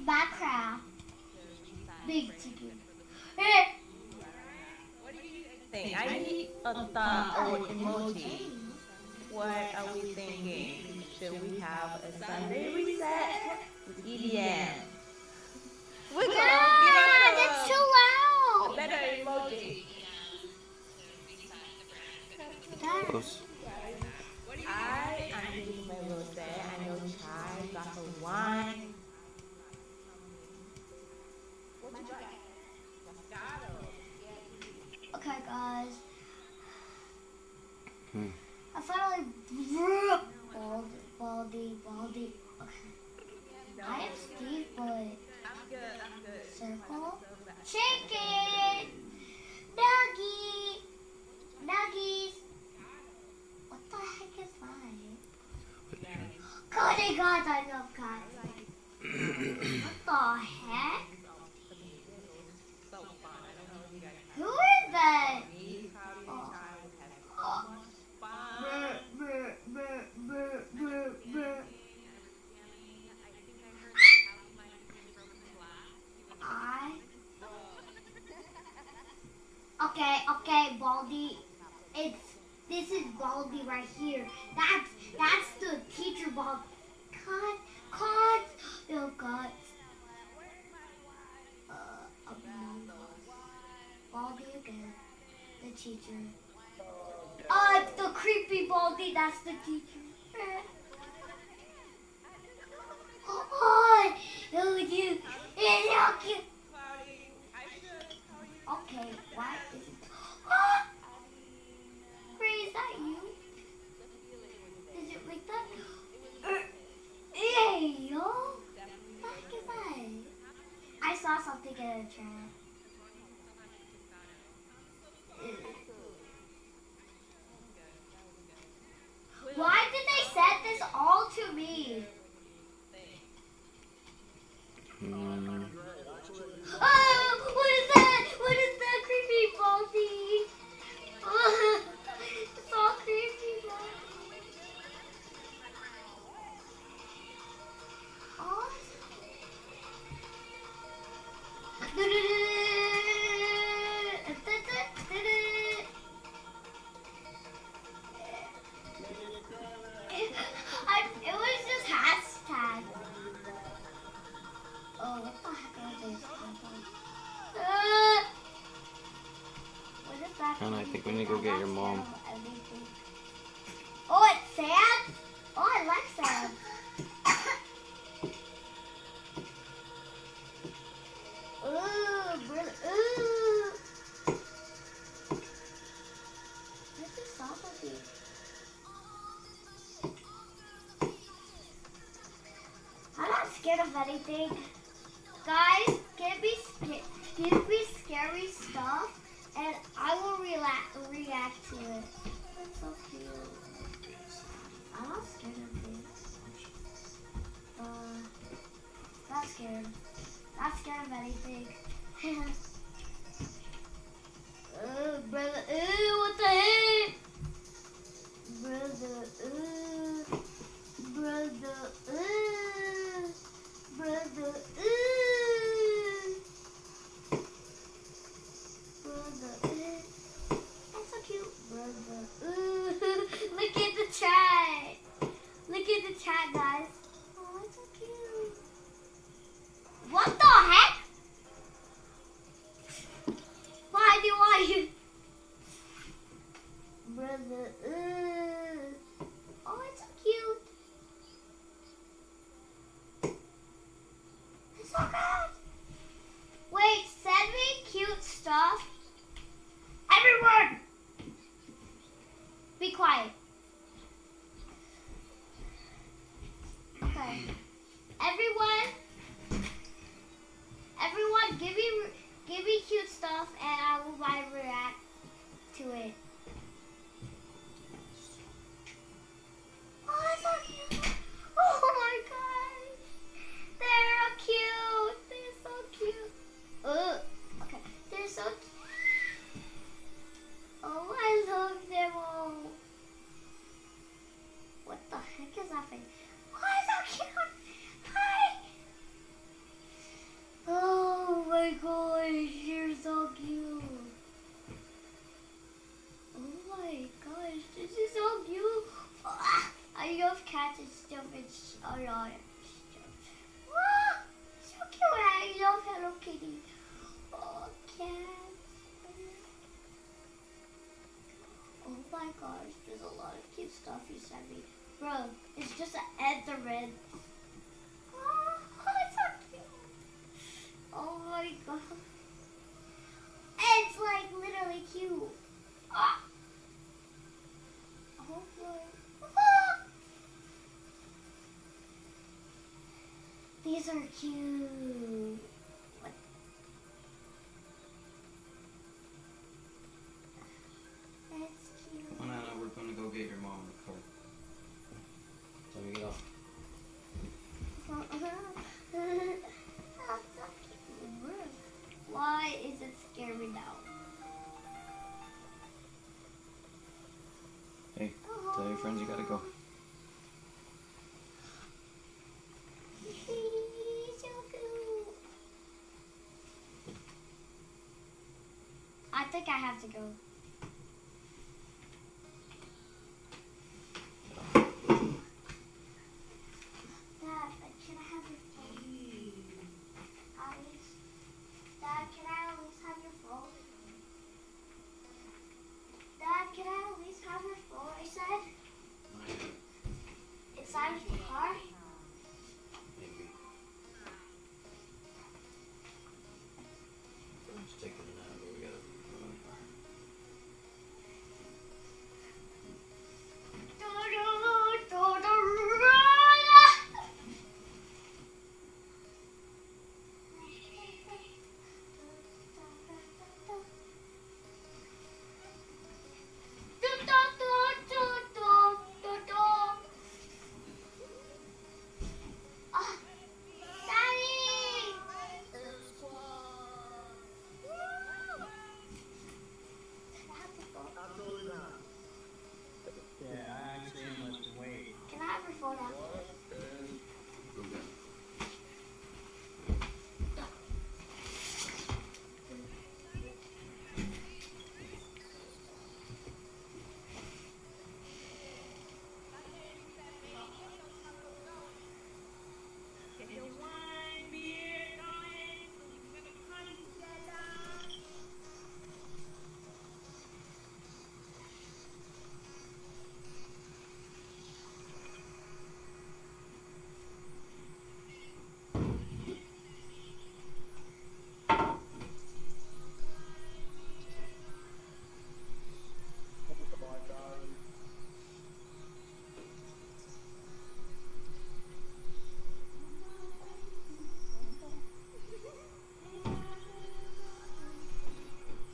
Speaker 18: Minecraft. Big chicken. Hey.
Speaker 16: I need a thought or emoji. What are we thinking? Should we have a Sunday reset with EDM?
Speaker 18: That's too loud.
Speaker 16: A better emoji.
Speaker 15: Close.
Speaker 16: I am drinking my rosé. I know chai, glass of wine. What you got? Moscato.
Speaker 18: Okay, guys.
Speaker 15: Hmm.
Speaker 18: I finally Baldy. Okay. I am Steve, but
Speaker 16: I'm good.
Speaker 18: circle. Shake it! Nuggie! Nuggies! What the heck is that? Oh my god, I love cats. What the heck?
Speaker 16: So fun. I don't know if you guys have
Speaker 18: Who is that?
Speaker 16: me. Cloudy and Child has so much fun.
Speaker 18: Brr, brr, brr, brr, brr.
Speaker 17: I think I heard that your house might have been broken glass. You want to go
Speaker 18: I.
Speaker 17: see?
Speaker 18: Okay, Baldy. This is Baldy right here. That's the teacher Baldy. Cut. Oh God. Among Us. Baldy again. The teacher. It's the creepy Baldy. That's the teacher. Oh, you. It's so cute.
Speaker 16: Cloudy, I'm good. How are you?
Speaker 18: Okay, why is it? Ray, is that you? Is it like that? Hey, yo. What the heck is that? I saw something in a chat. Why did they send this all to me? Oh, what is that? What is that creepy Baldy? It's all creepy Baldy. Oh. It was just hashtag. Oh, what the heck are these? What is that?
Speaker 15: And I think we need to go get your mom.
Speaker 18: Oh, it's sand? Oh, I like sand. Ooh, brother. Ooh. This is salty. I'm not scared of anything. Guys, give me scary stuff, and I will react to it. That's so cute. I'm not scared of things. Not scared. Not scared of anything. Brother, what the heck? Brother, brother, brother, brother, that's so cute, brother. Look at the chat. Look at the chat, guys. Oh, it's so cute. What the heck? Why do I? Brother, oh, it's so cute. It's so good. Wait, send me cute stuff. Everyone, be quiet. Okay. Everyone, give me cute stuff, and I will react to it. Oh, that's so cute. Oh my god. They're cute. They're so cute. Okay. They're so cute. Oh, I love them all. What the heck is that thing? Oh, it's so cute. Hi. Oh my gosh, you're so cute. Oh my gosh, this is so cute. I love cats and stuff. It's a lot of stuff. Wow, so cute. I love Hello Kitty. Oh, cats. Oh my gosh, there's a lot of cute stuff you sent me. Bro, it's just an Enderman. Oh, it's so cute. Oh my god. It's like literally cute. Oh my. These are cute. What? That's cute.
Speaker 15: Come on, Anna, we're gonna go get your mom in the car. So we get off.
Speaker 18: Why is it scaring me now?
Speaker 15: Hey, tell your friends you gotta go.
Speaker 18: So cute. I think I have to go. Dad, can I have your phone? Alice? Dad, can I at least have your phone? Dad, can I at least have your phone? I said. Inside the car?
Speaker 15: Maybe. I'm just taking a nap, but we gotta go in the car.
Speaker 19: Absolutely not.
Speaker 4: Yeah, I actually am lifting weight.
Speaker 18: Can I have your phone now?
Speaker 15: Go get it.
Speaker 16: Get your wine, beer going, so we can have a party together. Karaoke night. Let's go, Cloudy.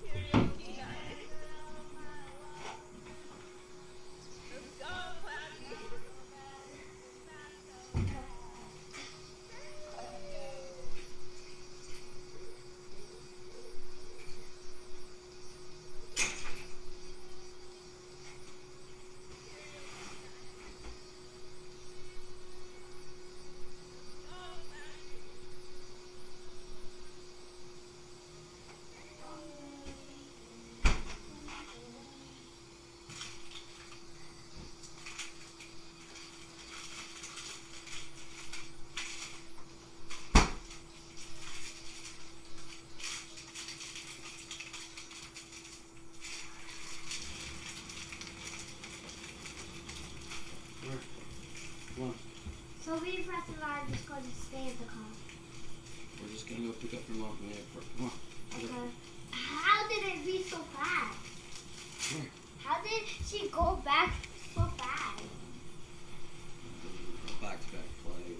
Speaker 16: Karaoke night. Let's go, Cloudy.
Speaker 15: Come on.
Speaker 18: So we press the line just going to stay at the car.
Speaker 15: We're just gonna go pick up your mom from the airport. Come on.
Speaker 18: Okay. How did it be so fast?
Speaker 15: Come here.
Speaker 18: How did she go back so fast?
Speaker 15: Back-to-back flight.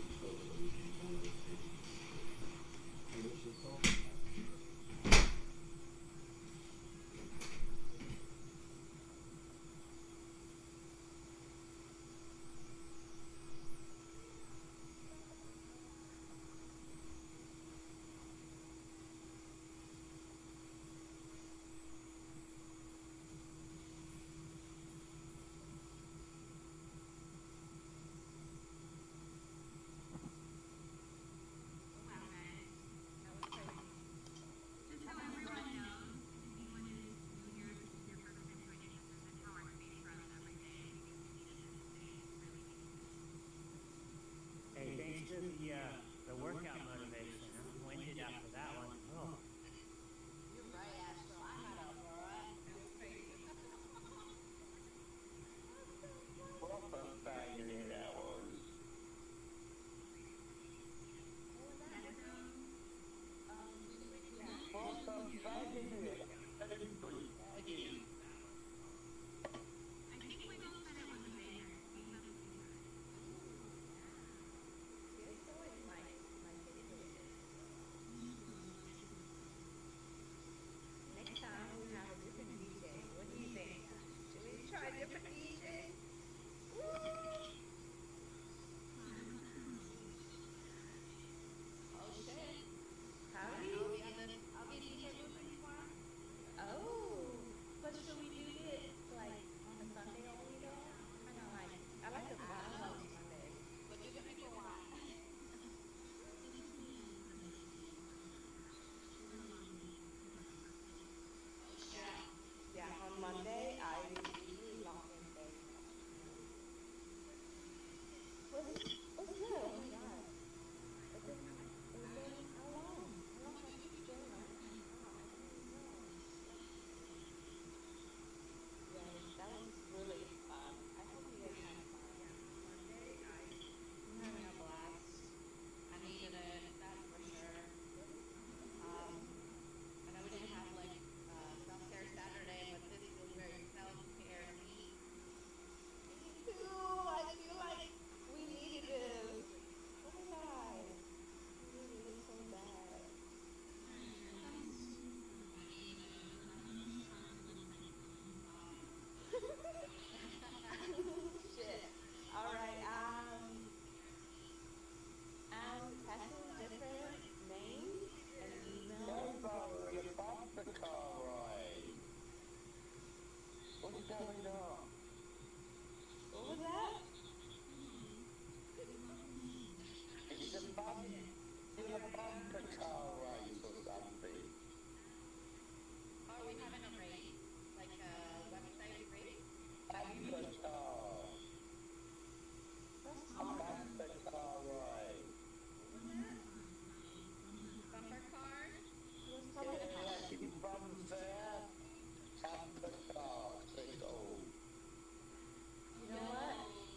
Speaker 19: coming up.
Speaker 16: What was that?
Speaker 19: It's about the car race or something.
Speaker 17: Are we having a race? Like a website race?
Speaker 19: Avatar. About the car race.
Speaker 16: What was that?
Speaker 17: Bumper cars?
Speaker 16: What's bumper
Speaker 19: Yeah,
Speaker 16: cars?
Speaker 19: like in front there. Avatar. That's all.
Speaker 16: You know what?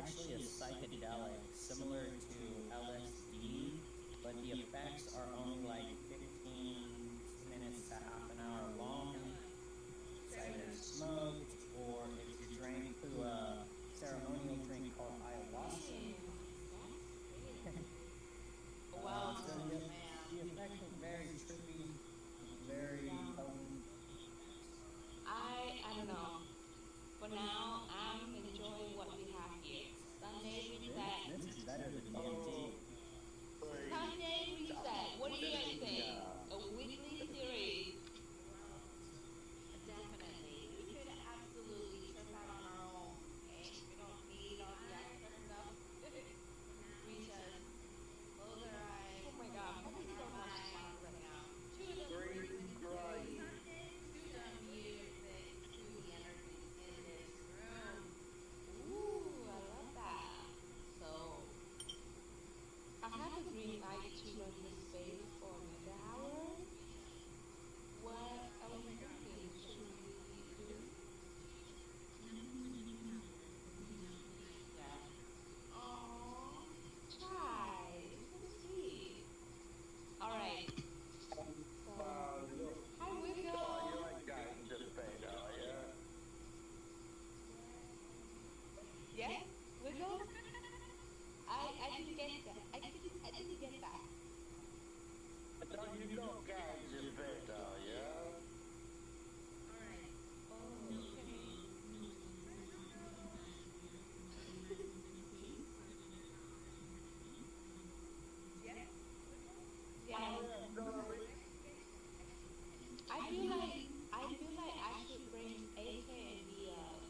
Speaker 4: actually a psychedelic similar to LSD, but the effects are only like 15 minutes to half an hour long. It's either smoked or if you drink through a ceremonial drink called ayahuasca.
Speaker 14: Wow,
Speaker 4: So
Speaker 14: man.
Speaker 4: the effects are very trippy, very
Speaker 14: Yeah.
Speaker 4: potent.
Speaker 14: I don't know. For now, I'm enjoying what we have here. Sunday reset.
Speaker 4: This is better than
Speaker 19: Oh,
Speaker 4: DMT.
Speaker 19: please.
Speaker 14: Sunday reset. What do you guys think?
Speaker 19: Yeah.
Speaker 14: A weekly series. Definitely. We could absolutely trip out on our own. Okay? We don't need all the extra stuff. We just close our eyes,
Speaker 16: Oh my god,
Speaker 14: open
Speaker 16: Poppy's
Speaker 14: our
Speaker 16: so much fun
Speaker 14: minds
Speaker 16: right now.
Speaker 14: to the
Speaker 19: Crazy
Speaker 14: frequency,
Speaker 19: crying.
Speaker 14: to the music, to the energy in this room. Ooh, I love that. So, I have a green light to run this space for another hour. What are we thinking? Should we do? Yes. Oh, try. So sweet. All right. So,
Speaker 19: You're,
Speaker 14: hi
Speaker 19: you
Speaker 14: Wiggle.
Speaker 19: like getting to bed, are you?
Speaker 14: Yes, Wiggle. I didn't get that. I didn't get that.
Speaker 19: So you got gangs in bed, are you?
Speaker 14: Oh, okay.
Speaker 19: Oh
Speaker 14: Yes.
Speaker 19: yeah, sorry.
Speaker 14: I feel like I should bring AK and V up.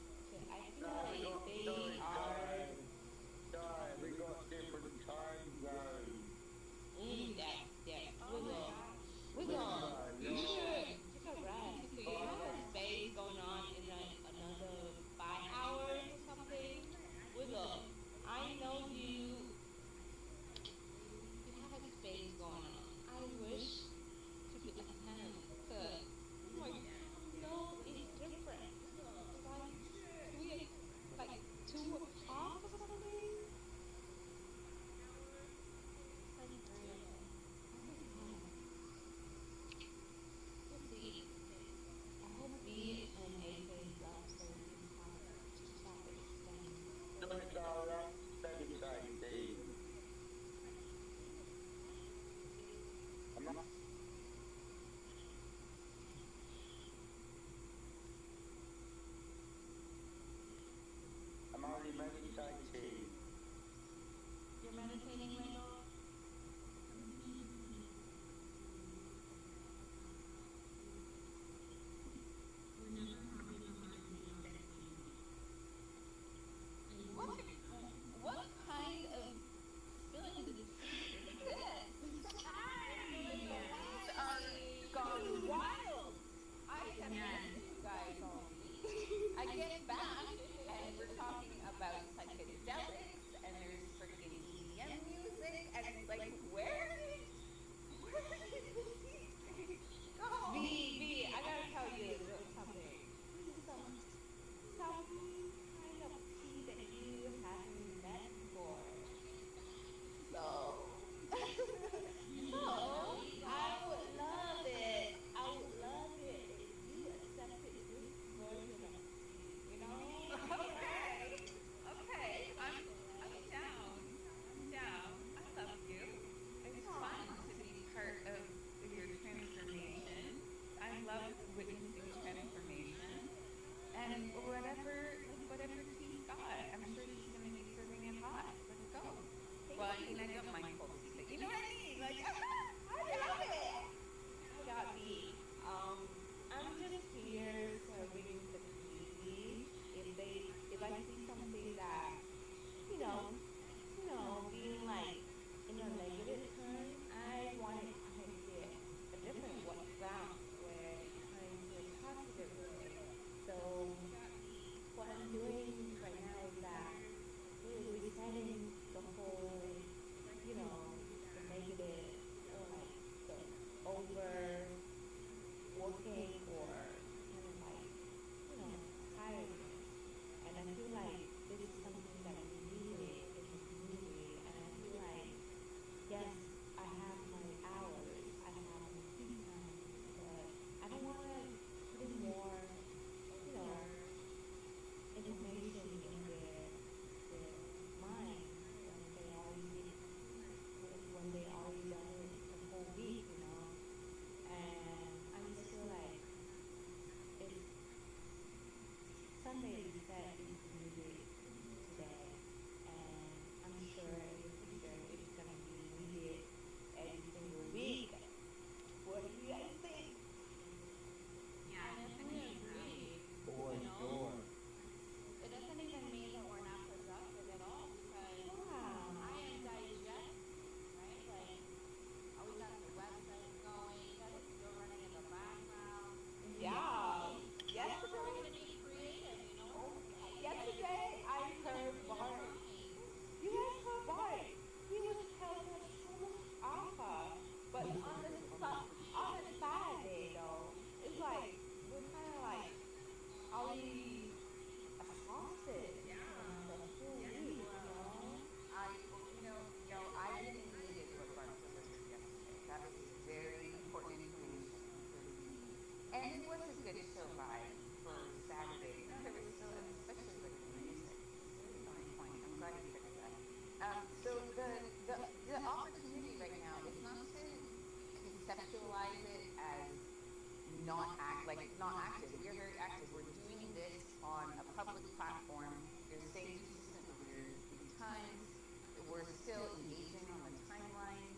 Speaker 14: I feel
Speaker 19: No, we
Speaker 14: like
Speaker 19: got,
Speaker 14: they
Speaker 19: sorry,
Speaker 14: are.
Speaker 19: we got different time zones.
Speaker 14: Yes, yes.
Speaker 16: Oh my
Speaker 14: Wiggle,
Speaker 16: gosh.
Speaker 14: Wiggle.
Speaker 19: Listen,
Speaker 14: You should
Speaker 19: you're,
Speaker 14: take a rest. You
Speaker 19: I
Speaker 14: have a
Speaker 19: know,
Speaker 14: space going on in like another 5 hours or something. Wiggle. I know you have a space going on. I wish to be attend, cause my time zone is different. It's like 3, like 2 o'clock or something. Like 3 o'clock. Oh my god. We'll see. I hope V and AK is up so we can start extending.
Speaker 19: doing alright, meditating. I'm not, I'm only meditating.
Speaker 14: You're meditating, Wiggle? What what kind of spilling the tea is this?
Speaker 16: These are gone wild.
Speaker 14: I have missed you guys all week. I get back and we're talking about psychedelics and there's freaking EDM music and it's like where did the tea go? V, I gotta tell you something. This is some kind of tea that you haven't met before. So, so I would love it. I would love it if you accepted this version of tea. You know?
Speaker 16: Okay. Okay. I'm down. I'm down. I love you. It's fun to be part of your transformation. I love witnessing transformation. And whatever T's got, I'm sure she's gonna be serving it hot. Let's go. Well, I mean, I don't mind cold tea, but you know what I mean? Like, I love it.
Speaker 14: I got B. I'm just here serving the community. If I see something that, you know, being like in a negative turn, I want it to take it a different route where it turns to a positive way. So what I'm doing right now is that we're resetting the whole, the negative
Speaker 8: good show vibe for Saturday. You know, there was still, and especially with the music, it's really on point. I'm glad you fixed that. So the opportunity right now is not to conceptualize it as not active. We are very active. We're doing this on a public platform. You're staying consistent with your times. We're still engaging on the timeline.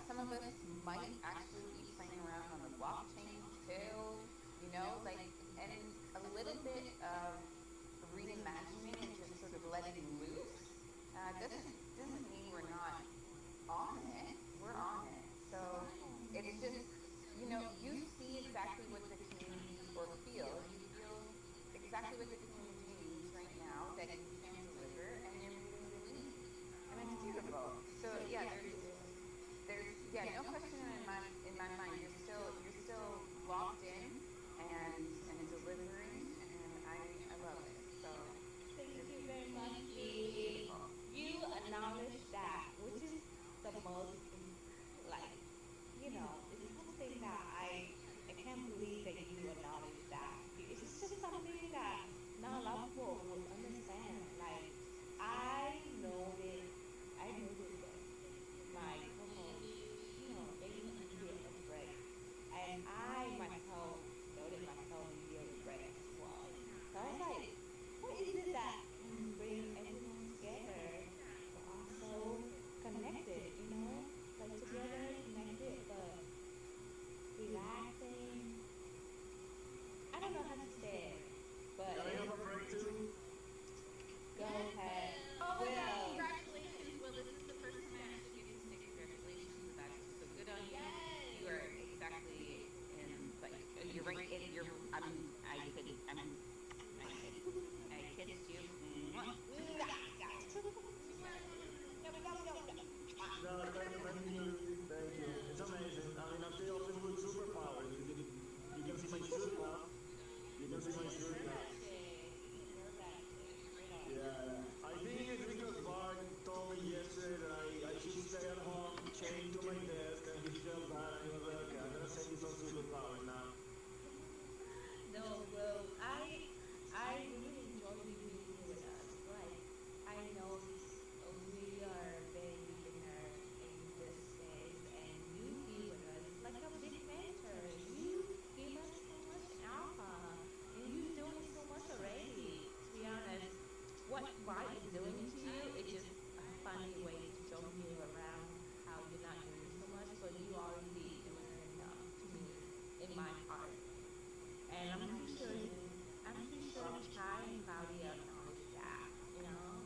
Speaker 8: Some of us might actually be playing around on the blockchain too, you know, like, and a little bit of reimagining and just sort of letting loose doesn't mean we're not on it. We're on it. So it's just, you know, you see exactly what the community or feel. You feel exactly what the community needs right now that you can deliver, and you're meeting the need, and it's beautiful. So yeah, there's yeah, no question in my mind. You're still locked in and delivering, and I love it. So
Speaker 16: Thank
Speaker 8: it's
Speaker 16: you very much,
Speaker 8: it's
Speaker 16: Julie.
Speaker 8: beautiful.
Speaker 16: You acknowledge that, which is the most, like, you know, it's something that I can't believe that you acknowledge that. It's just something that not a lot of people would understand. Like, I noted, I noticed that my co-host, you know, they needed a break, and I myself noted myself needed a break as well. So I was like, what is it that can bring everyone together but also connected, you know? Like together, connected, but relaxing. I don't know how to say it, but
Speaker 19: Can I have a break too?
Speaker 16: go ahead.
Speaker 8: Oh yeah,
Speaker 16: Will.
Speaker 8: congratulations, Will. This is the first time I actually get to say congratulations to that. So good on you. You are exactly in, like, you're right. I kissed you. Mwah.
Speaker 19: No, thank you, Julie. Thank you. It's amazing. I mean, I'm still opting with superpowers. You can see my suit now. You can see my suit now. Yeah, I think it's because Bart told me yesterday that I should stay at home, chained to my desk, and he felt bad, and he was like, okay, I'm gonna send you some superpowers now.
Speaker 16: No, well, I really enjoy you being here with us. Like, I know we are very beginner in this space, and you be with us. It's like a big mentor. You give us so much alpha, and you're doing so much already. To be honest, what Bart is doing to you, it's just a funny way to joke you around how you're not doing so much, but you already doing enough to me in my heart. And I'm pretty sure Chai and Claudia acknowledge that, you know?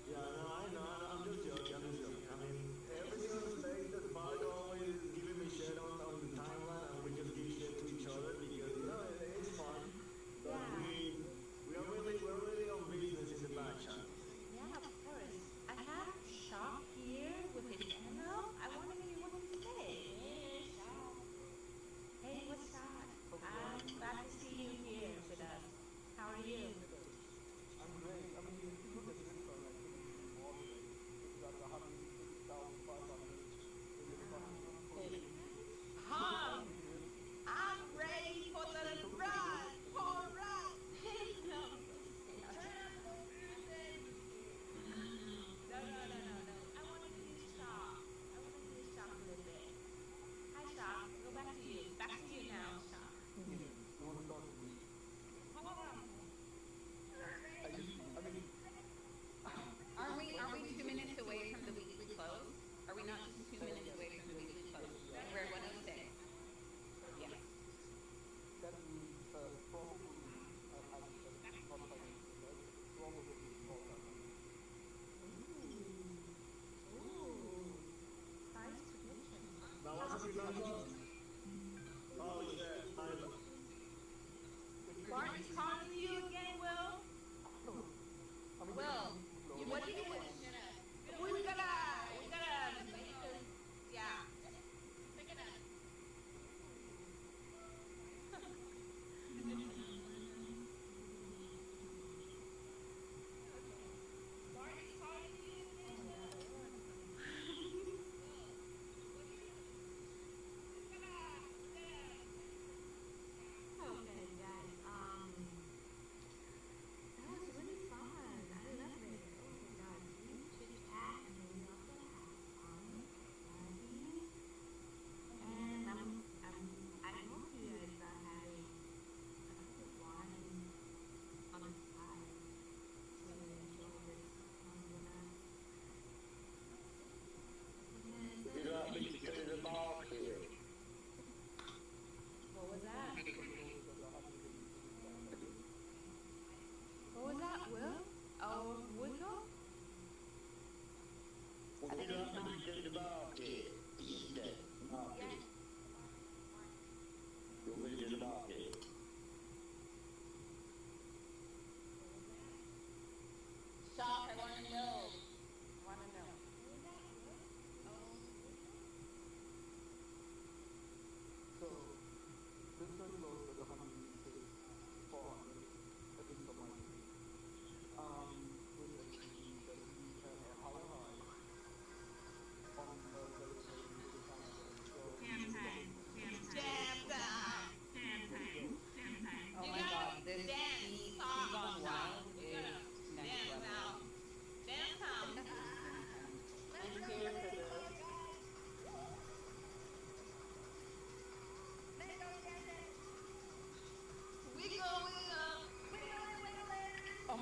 Speaker 19: Yeah, no, I know. I'm just joking. I'm just joking. I mean, every single space that Bart always giving me shit on the timeline, and we just give shit to each other because you know it's fun. But
Speaker 16: Yeah.
Speaker 19: we're really on business in the back channel.
Speaker 16: Yeah, of course. I have Shock here with his envelope. I want to hear what he say. Hey, Shock. Hey, what's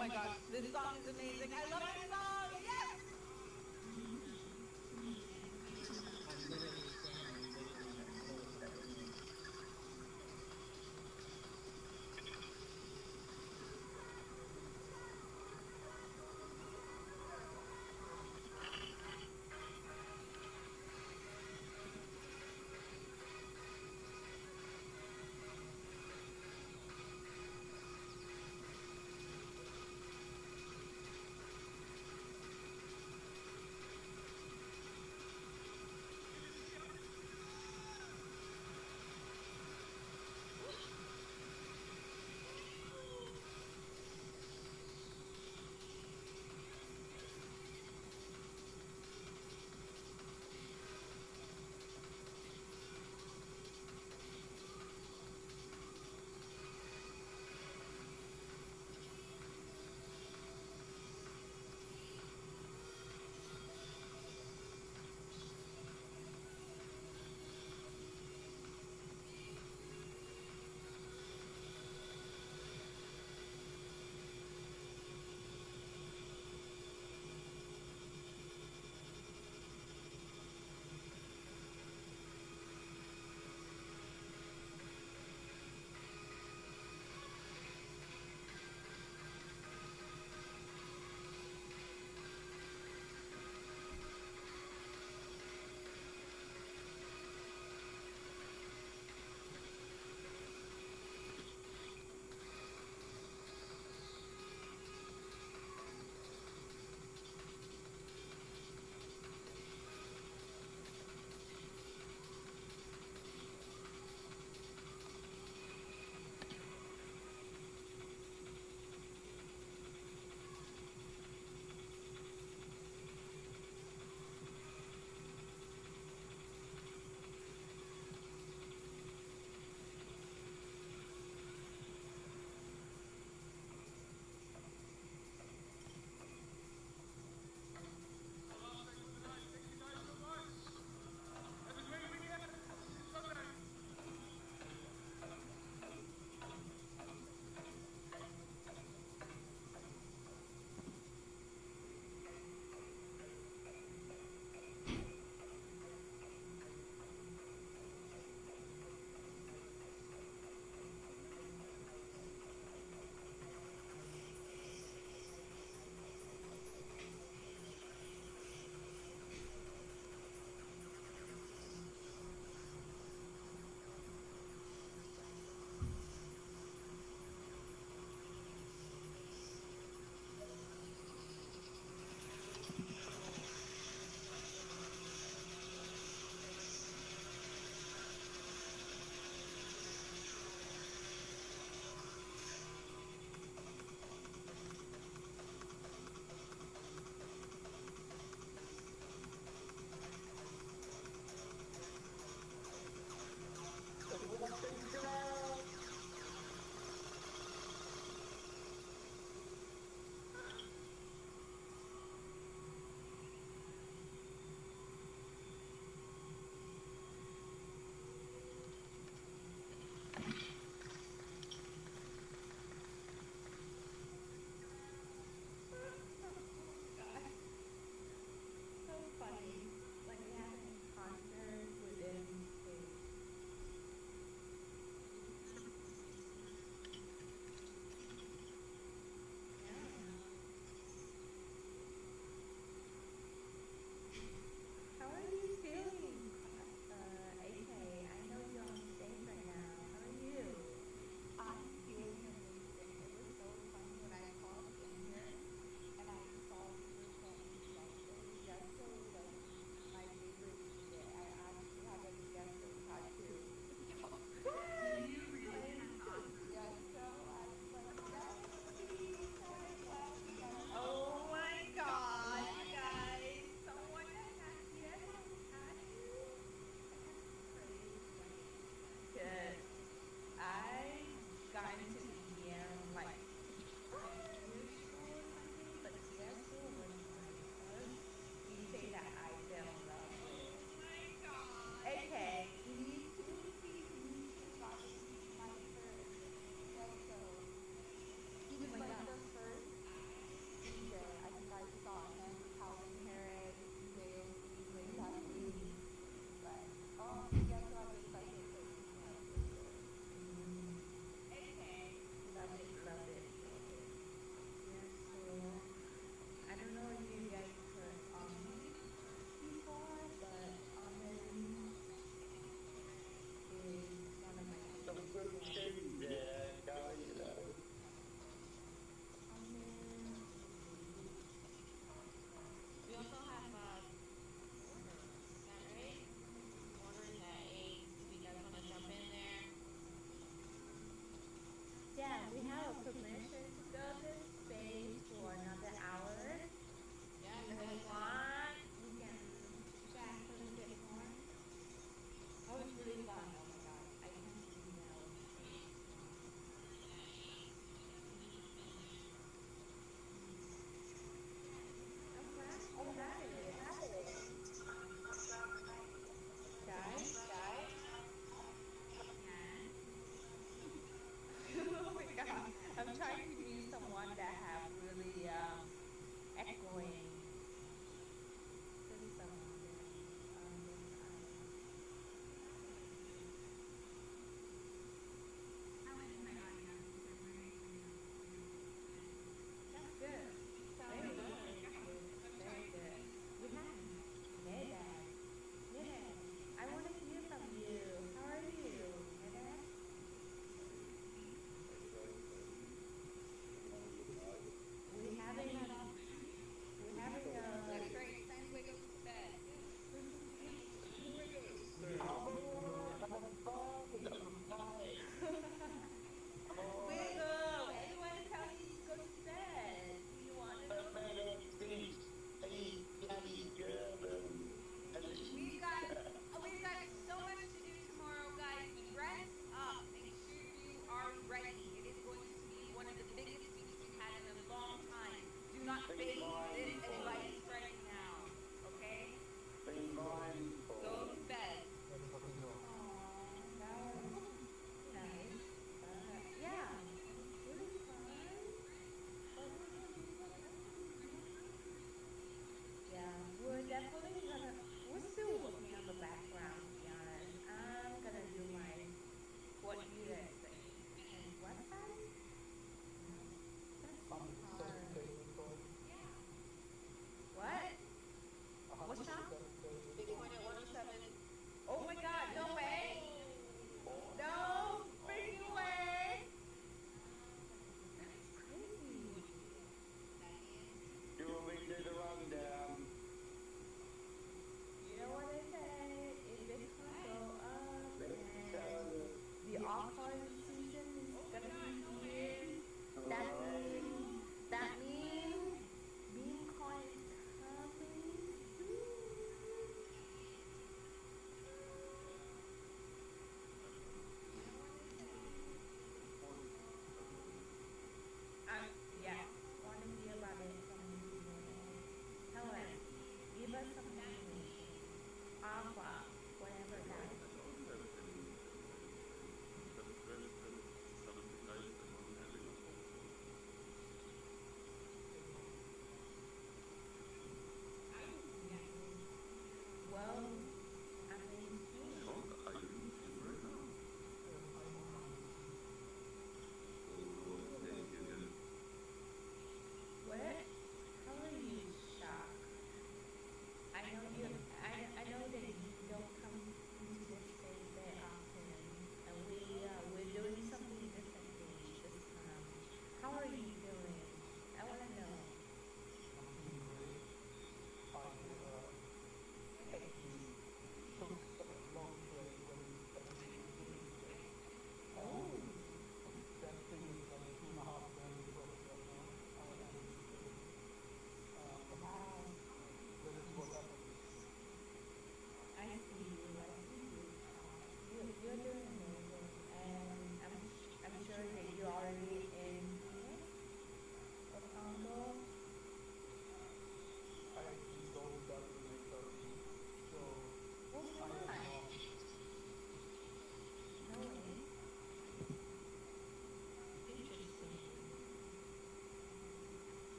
Speaker 20: my gosh, this song is amazing. I love this song. Yes.
Speaker 4: I'm literally singing literally the slowest step in the movie.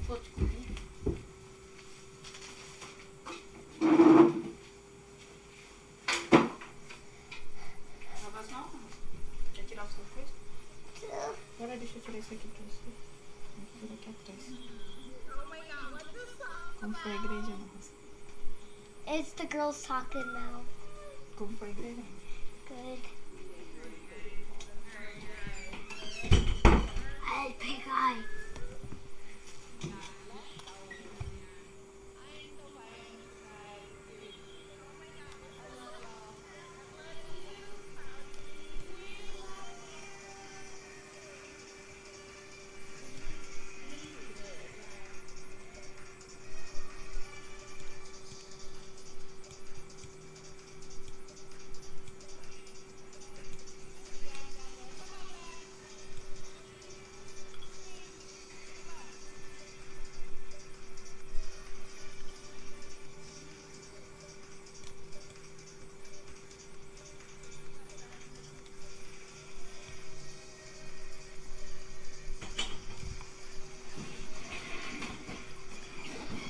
Speaker 8: for te comer. Não? Quer tirar o seu coisa? Peraí, deixa eu tirar isso aqui pra você. Vou aqui atrás.
Speaker 20: Oh my god, what's this song
Speaker 8: Como foi a igreja, Marcos?
Speaker 18: It's the girls talking now.
Speaker 8: Como foi a igreja?
Speaker 18: Good. Hey, big eye.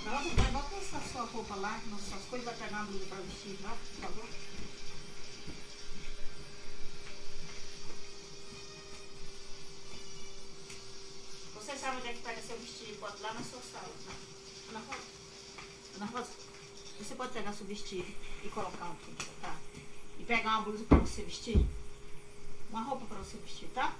Speaker 8: Nossa, vai, bota essa sua roupa lá, nossas coisas, vai pegar uma blusa pra vestir lá, por favor. Você sabe onde é que pega seu vestido? Bota lá na sua sala. Ana Rosa. Ana Rosa, você pode pegar seu vestido e colocar aqui, tá? E pegar uma blusa pra você vestir? Uma roupa pra você vestir, tá?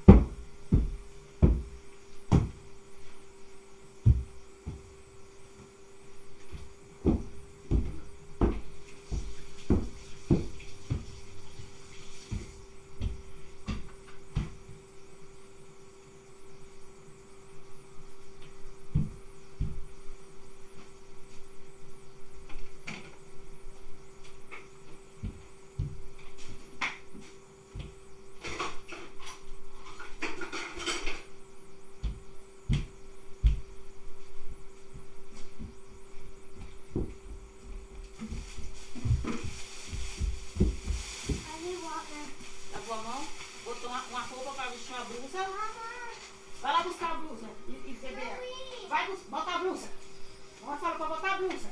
Speaker 8: Lavou a mão, botou uma roupa pra vestir uma blusa. Vai lá buscar a blusa e beber. Vai botar a blusa. Vamos falar pra botar a blusa.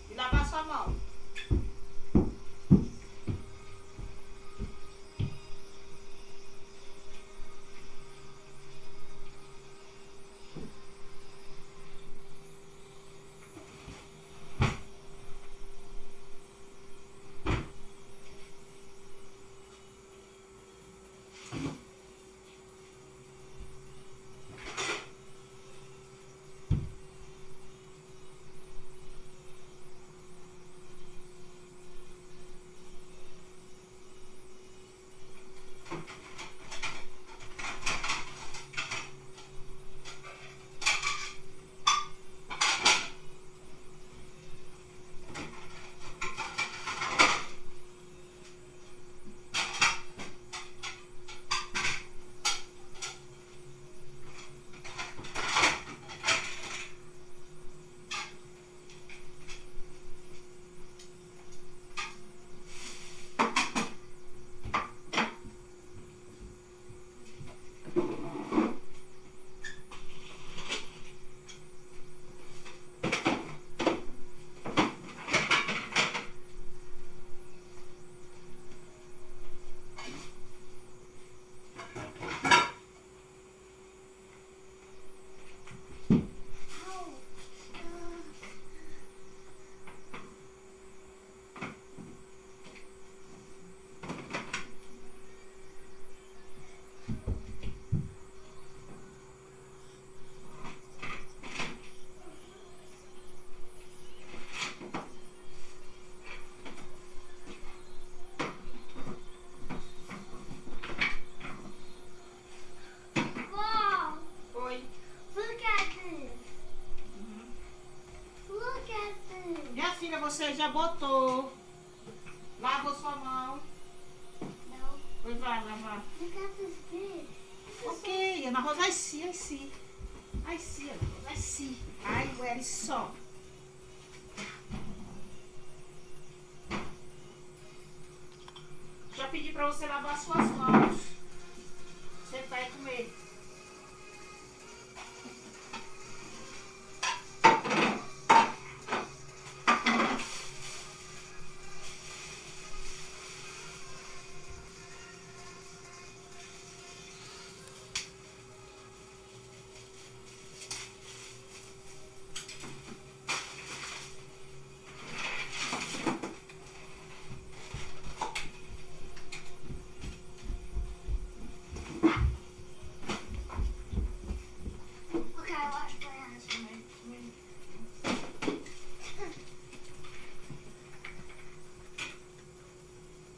Speaker 8: E lavar sua mão. Você já botou. Lava sua mão.
Speaker 18: No.
Speaker 8: Pois vai lavar.
Speaker 18: Look at this big.
Speaker 8: Ok, Ana Rosa, I see. I see, Ana Rosa, I see. I wear só. Já
Speaker 14: Quero pedir pra você lavar suas mãos. Sentar e comer.
Speaker 18: Okay, I washed my hands.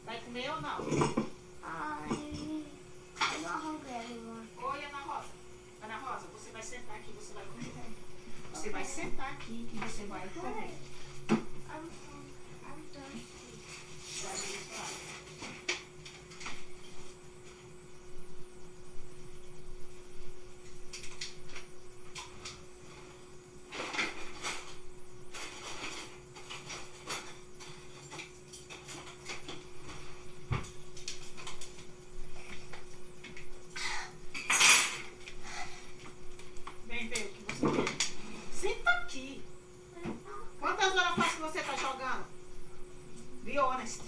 Speaker 14: Vai comer ou não?
Speaker 18: I'm not hungry anymore.
Speaker 14: Oi, Ana Rosa. Ana Rosa, você vai sentar aqui, você vai comer. Você vai sentar aqui e você vai comer.
Speaker 18: I'm thirsty.
Speaker 14: Vem ver o que você quer. Senta aqui. Quantas horas faz que você tá jogando? Be honest.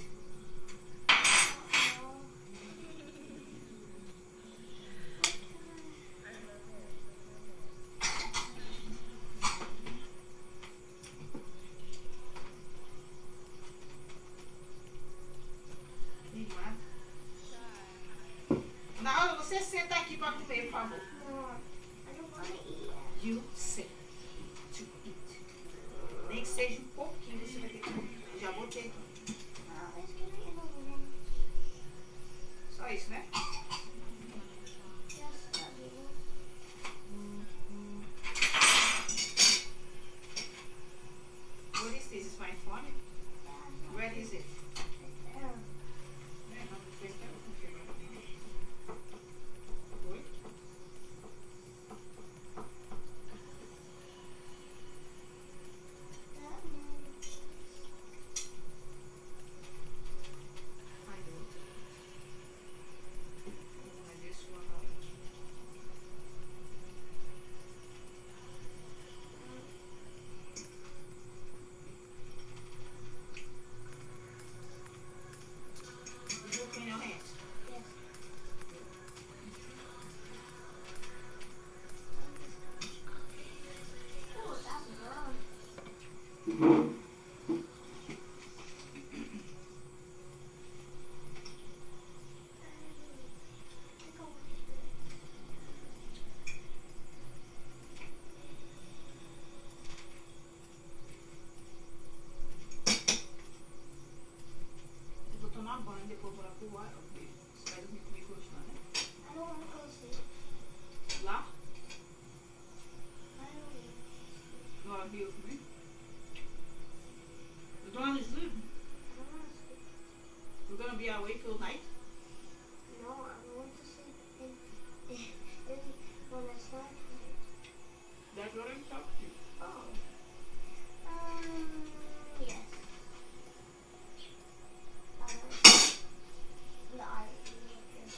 Speaker 14: Na hora você senta aqui pra comer, por favor.
Speaker 18: I don't want to eat.
Speaker 14: You sit to eat. Nem que seja um pouquinho você vai ter que comer. Eu já botei aqui.
Speaker 18: Let's get it in a little.
Speaker 14: Só isso, né?
Speaker 18: Just a little.
Speaker 14: What is this? Is my phone? Where is it?
Speaker 18: There.
Speaker 14: Oi? depois vou lá pro ar. Você vai dormir comigo hoje, não é?
Speaker 18: I don't want to go sleep.
Speaker 14: Lá?
Speaker 18: I don't want
Speaker 14: You want to be with me? You don't want to sleep?
Speaker 18: I don't want to sleep.
Speaker 14: You're going to be awake all night?
Speaker 18: No, I want to sleep in when it's night.
Speaker 14: That's what I'm talking to you.
Speaker 18: Oh. Yes. No, I okay.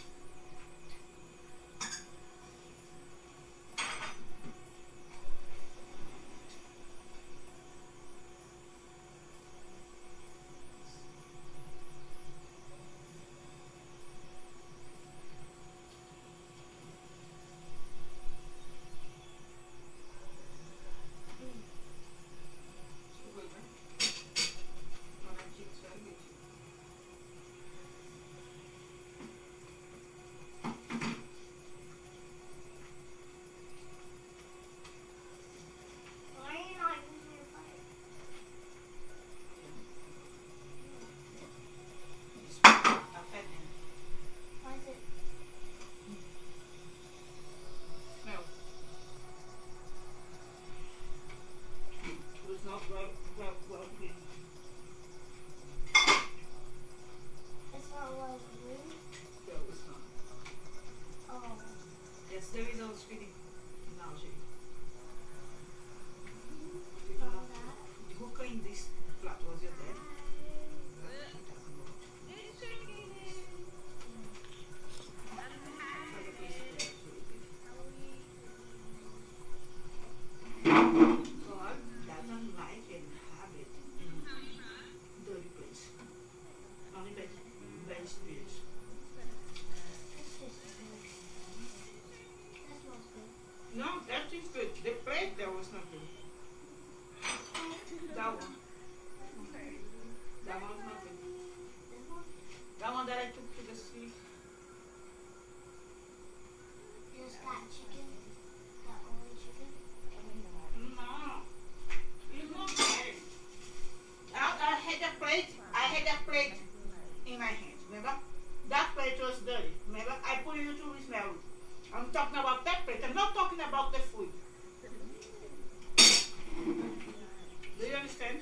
Speaker 18: fish. No, that is good. The plate there was not good. That one. That one's not good. That one that I took to the sleep.
Speaker 14: Just that chicken? That only chicken?
Speaker 18: No. It's not bad. I had that plate. I had that plate in my hands. Remember? That plate was dirty. Remember? I put it to smell it. I'm talking about that plate. I'm not talking about the food. Do you understand?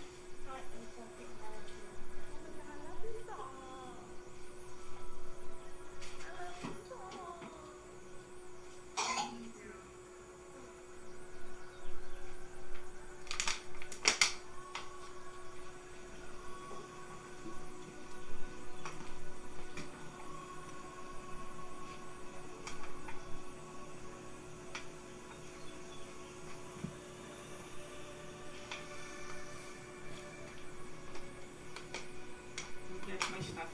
Speaker 18: That's my stuff.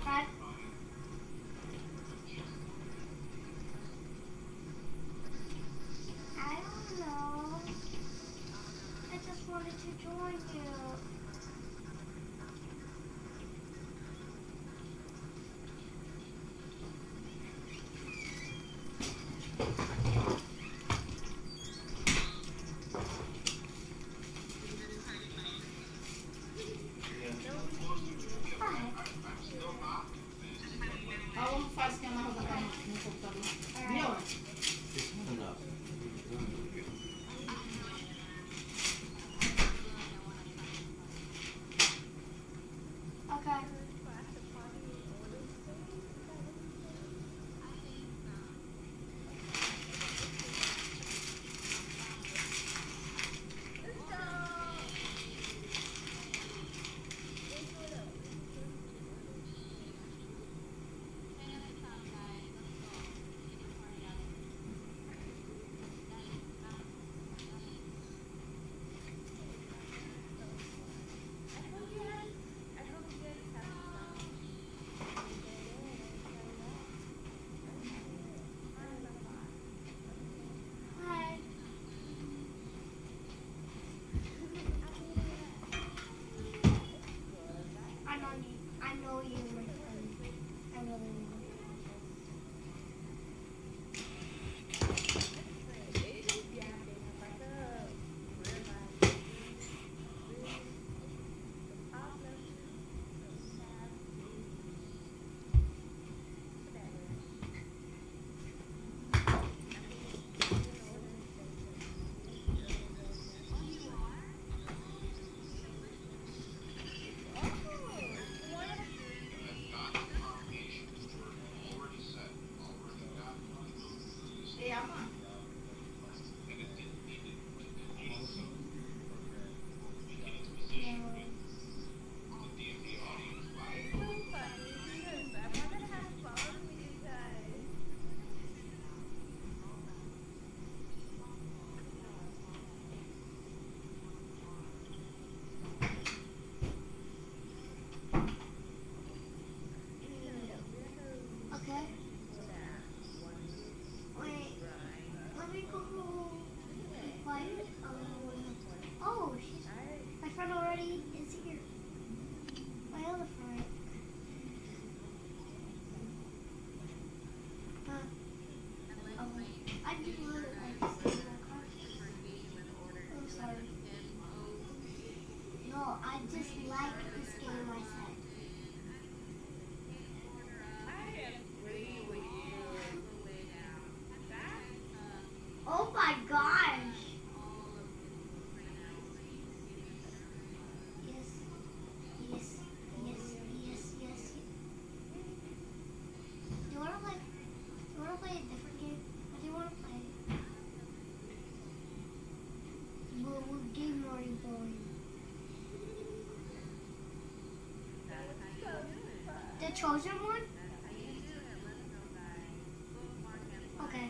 Speaker 14: Dad? I don't know. I just wanted to join you.
Speaker 18: How long faz que a Marrosa tá no computador? Meia hora.
Speaker 14: Okay.
Speaker 18: Okay. Wait. Let me go. Be quiet. Oh, she's. My friend already is here. My other friend. I do really like stable cars. I'm sorry. No, I just like this game I said. Oh my gosh! Yes, yes, yes, yes, yes. Do you wanna play? Do you wanna play a different game? What do you wanna play? What game are you playing? The Chosen One? Okay.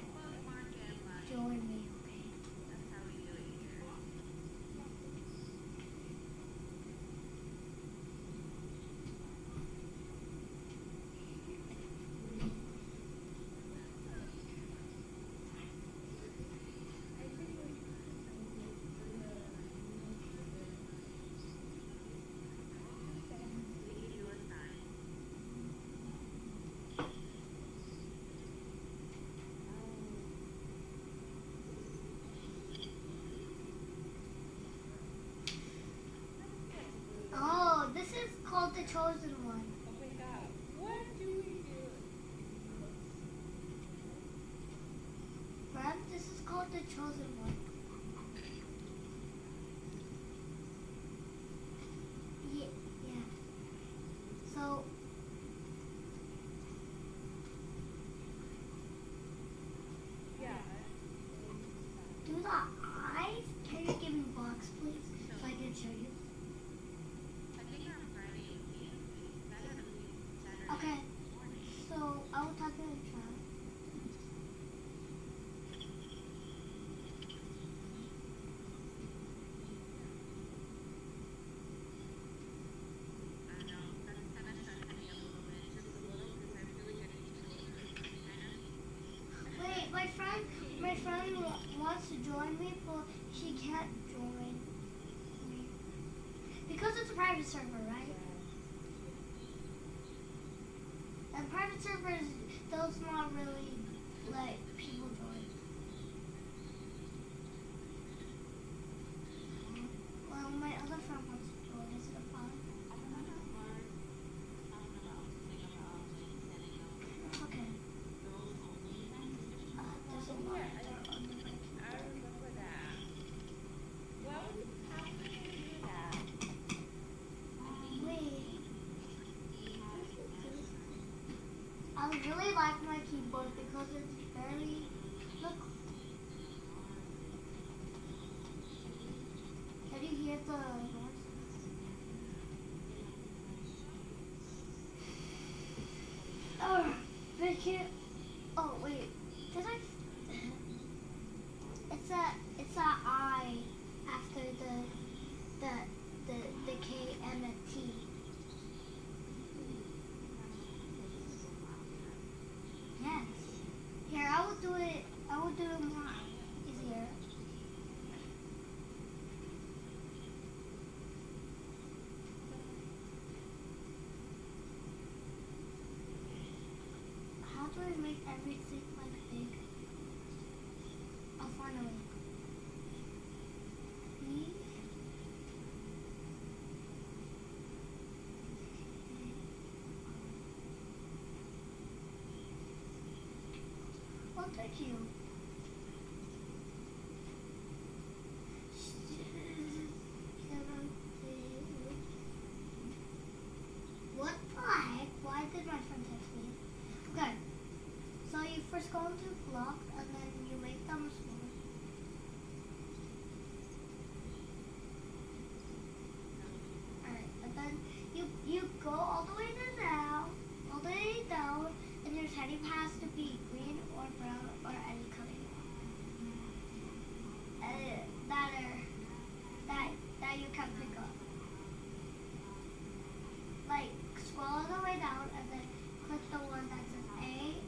Speaker 18: Join me, okay. Oh, this is called the Chosen One.
Speaker 16: Oh my god. What do we do?
Speaker 18: Friend, this is called the Chosen One. Yeah, yeah. So,
Speaker 16: Yeah.
Speaker 18: do the eyes. Can you give me box, please, so I can show you? Okay. So I will talk to the child. Wait, my friend wants to join me, but she can't join me because it's a private server, right? And private servers does not really let people join. Well, my other friend wants to join. Is it a problem? Okay. There's a lot
Speaker 16: Yeah, I remember that. Why would you have to do that?
Speaker 18: Wait. I really like my keyboard because it's very. Look. Can you hear the noise? Oh, make it. Oh wait, did I? It's a I after the K and the T. Yes. Here, I will do it. I will do it more easier. How do I make everything like big? Oh, finally. Me? Oh, thank you. What the heck? Why did my friend text me? Okay. So you first go into block and then you make them small. Alright, and then you go all the way down, and your heading has to be green or brown or any color that you can pick up. Like scroll all the way down and then click the one that says A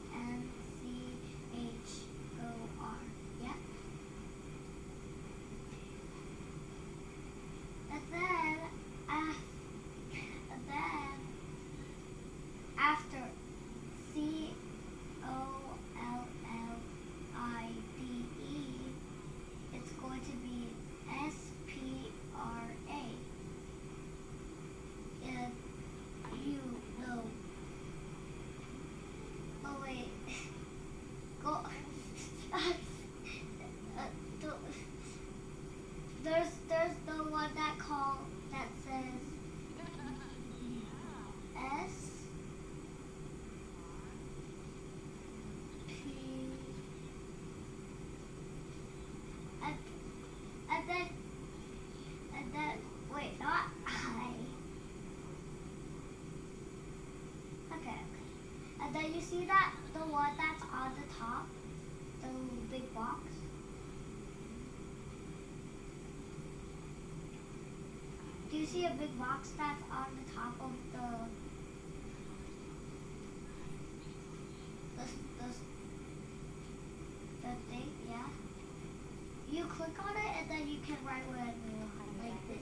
Speaker 18: And then you see that the one that's on the top, the big box. Do you see a big box that's on the top of the thing? Yeah. You click on it and then you can write whatever you want, like this.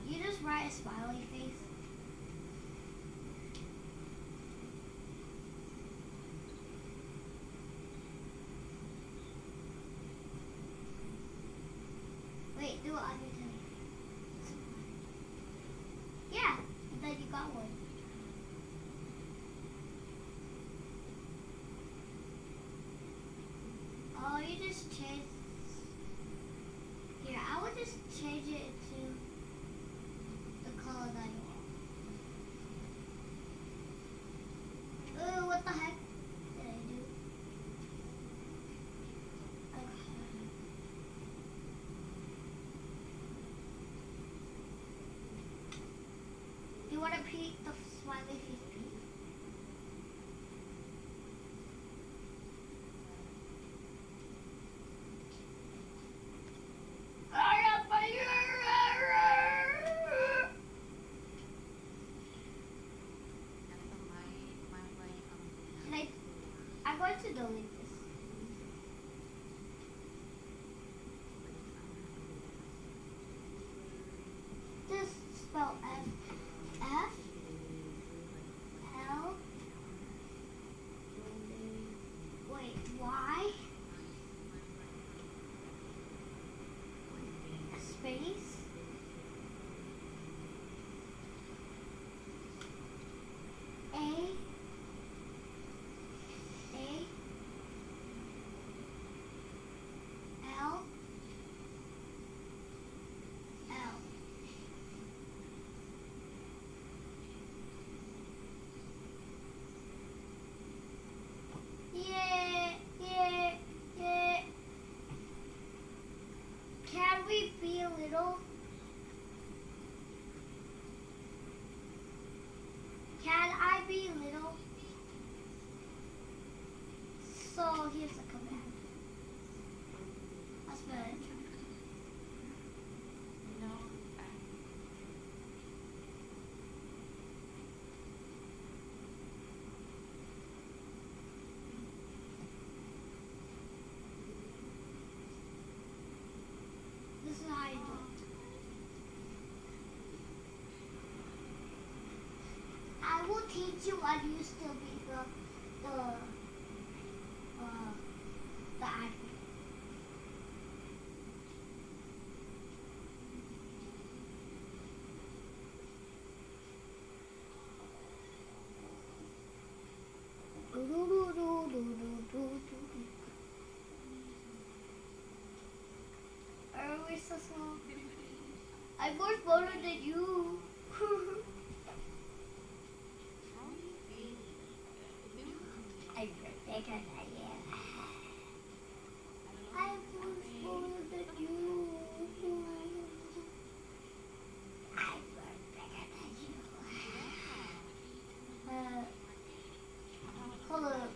Speaker 18: You just write a smiley face. Wait, do it on your tongue. Yeah, and then you got one. Oh, you just change. Here, I would just change it to the color that you want. Ooh, what the heck did I do? Okay. You want to paint the smiley face pink? I'm going to delete this. This spell F L. Wait, Y space A L L. Yeah. Can we be a little? Can I be little? So here's the command. That's better.
Speaker 8: No.
Speaker 18: This is how you do it. I will teach you when you still be the admin. Are we so small? I'm more smaller than you. I'm bigger than you. I'm more smaller than you. I'm more bigger than you. Hold up.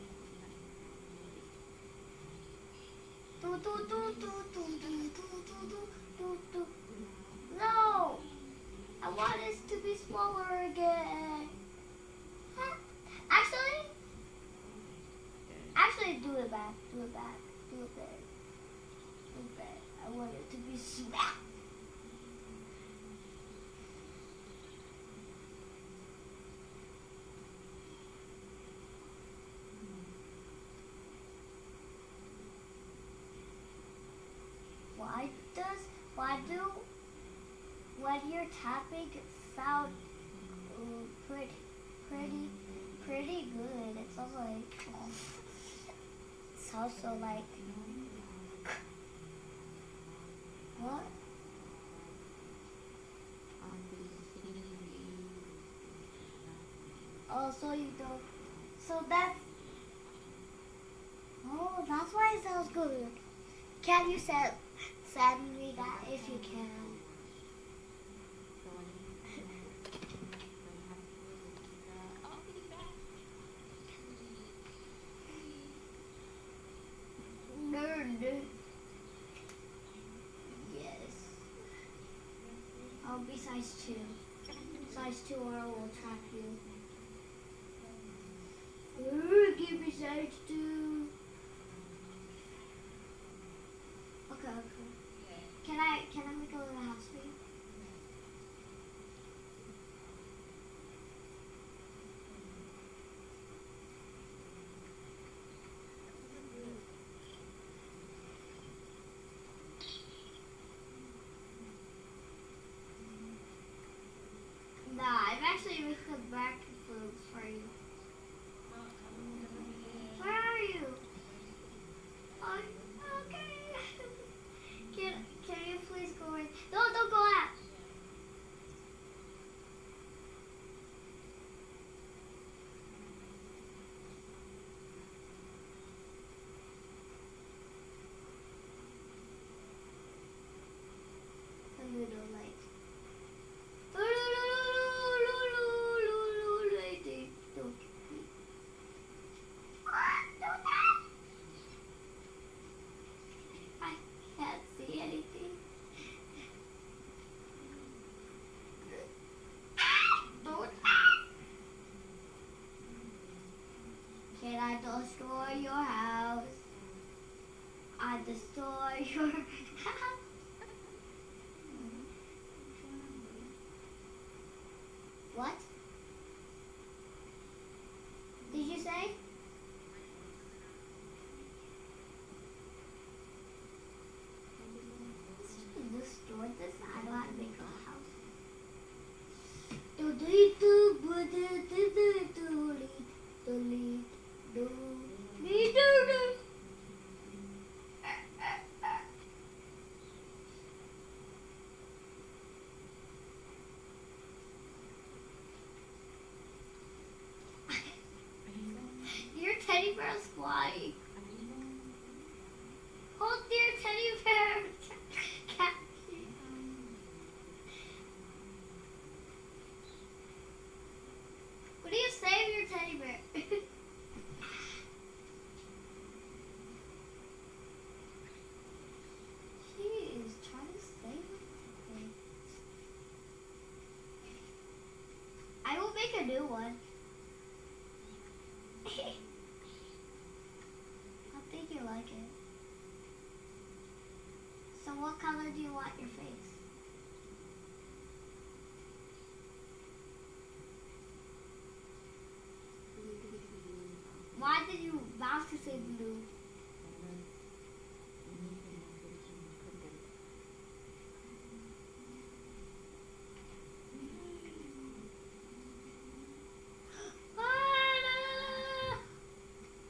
Speaker 18: No! I want this to be smaller again. Actually, do it back. Do it back. Do it back. Do it back. I want it to be smack. Why do when you're tapping sound pretty good? It sounds like so like what? Oh, so you don't. So that's. Oh, that's why it sounds good. Can you send me that if you can? Size 2. Size 2 or it will trap you. Give me size 2. Okay. Can I make a little house for you? Nah, I'm actually making a back food for you. Where are you? Oh, okay. Can you please go in? No, don't go out. A little light. I can't see anything. Can I destroy your house? I destroy your house. What? Did you say? Destroy this? I know how to make a house. Your teddy bear is flying. Hold your teddy bear. What do you say of your teddy bear? She is trying to save it. I will make a new one. I think you like it. So what color do you want your face? Why did you mouse to say blue?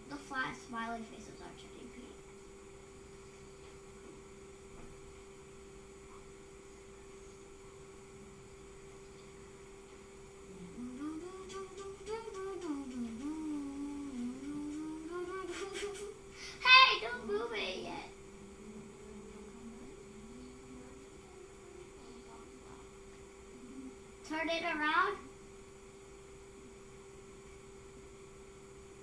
Speaker 18: The flat smiley faces are turning pink. Hey, don't move it yet. Turn it around.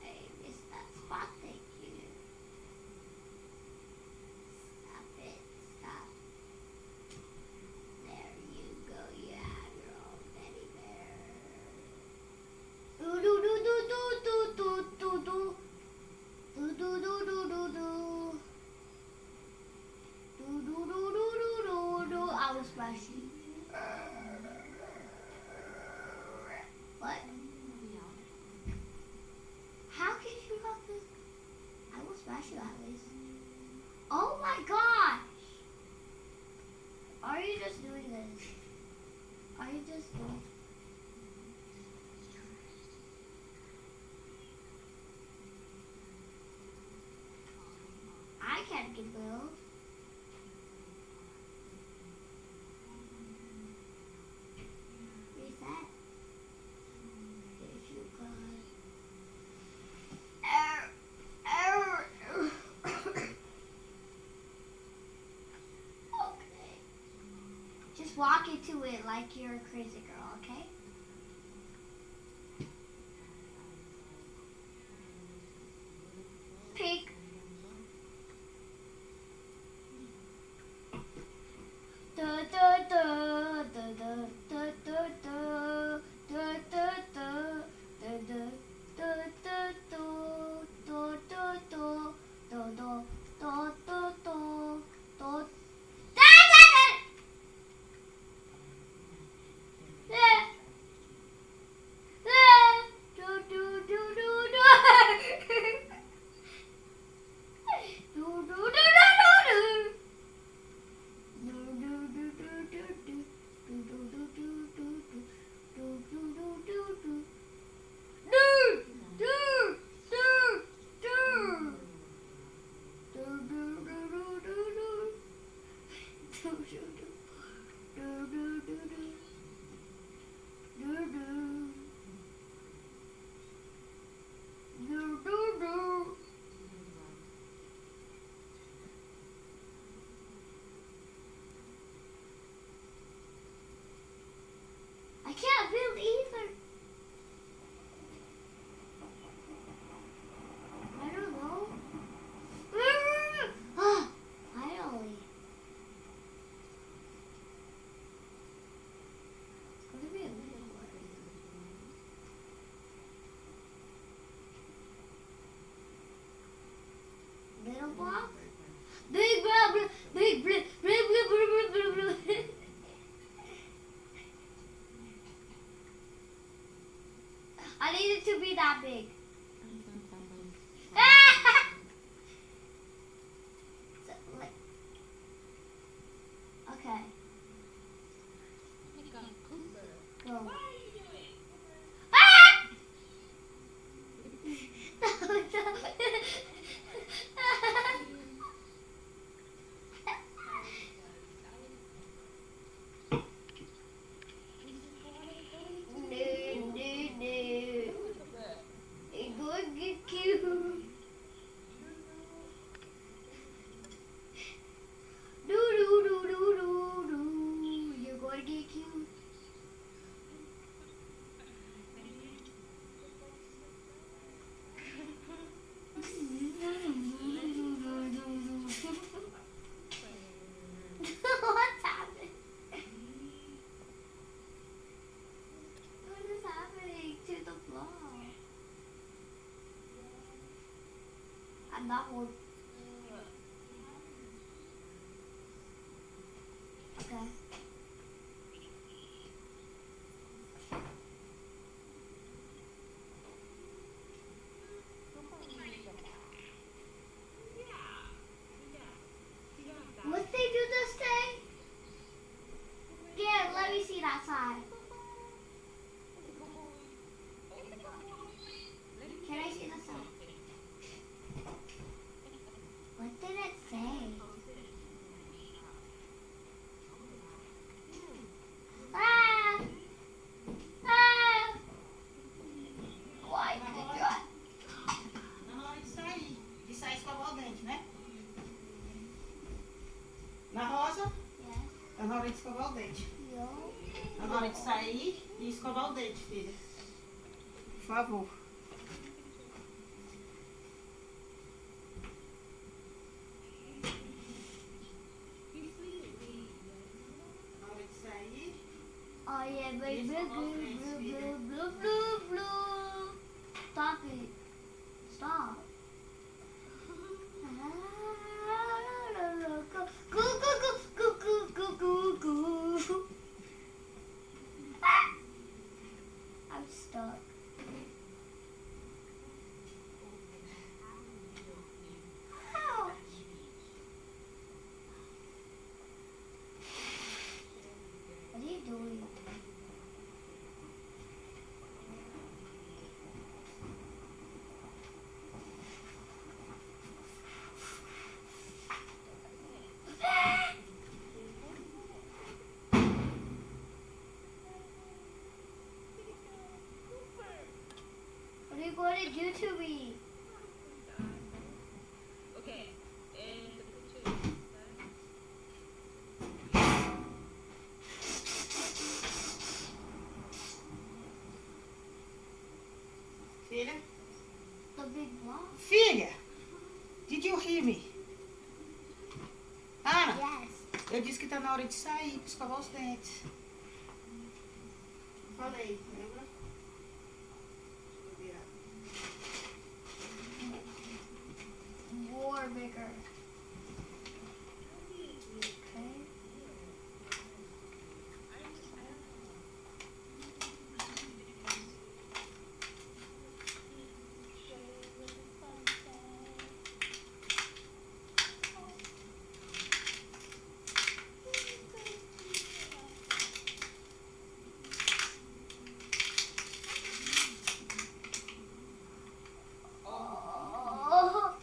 Speaker 18: Hey, miss that spot, thank you. Stop it, stop. There you go, you have your own teddy bear. Do do do do do do do do. Do do do do do do. Do do do do do do do. I was splashing. What? How can you have this? I will smash you at least. Oh my gosh! Are you just doing this? Are you just doing? I can't get build. Reset. If you could. Okay. Just walk into it like you're a crazy girl, okay? Pink. Da da da da da da I need it to be that big. So, like, okay. Go.
Speaker 17: What are you doing?
Speaker 18: It's going to get cute. Do do do do do do. You're going to get cute. What's happening? What is happening to the floor? I'm not hold. Okay. What they do this day? Yeah, let me see that side. Can I see the side? What did it say? Ah! Ah! Why did it do it?
Speaker 20: Na hora de sair escovar o dente, né? Na Rosa?
Speaker 18: Yes.
Speaker 20: Tá na hora de escovar o dente.
Speaker 18: No.
Speaker 20: Tá na hora de sair e escovar o dente, filha. Por favor. Na hora de sair.
Speaker 18: Oh yeah, blue, blue, blue, blue, blue, blue, blue. Stop it. Stop. Go, go, go, go, go, go, go, go. I'm stuck. Ouch. What are you doing? What are you going to do to me?
Speaker 17: Okay, and the picture.
Speaker 20: Filha?
Speaker 18: The big block?
Speaker 20: Filha! Did you hear me? Ana?
Speaker 18: Yes.
Speaker 20: Eu disse que tá na hora de sair pra escovar os dentes. Falei, lembra?
Speaker 18: War bigger. Okay. Oh.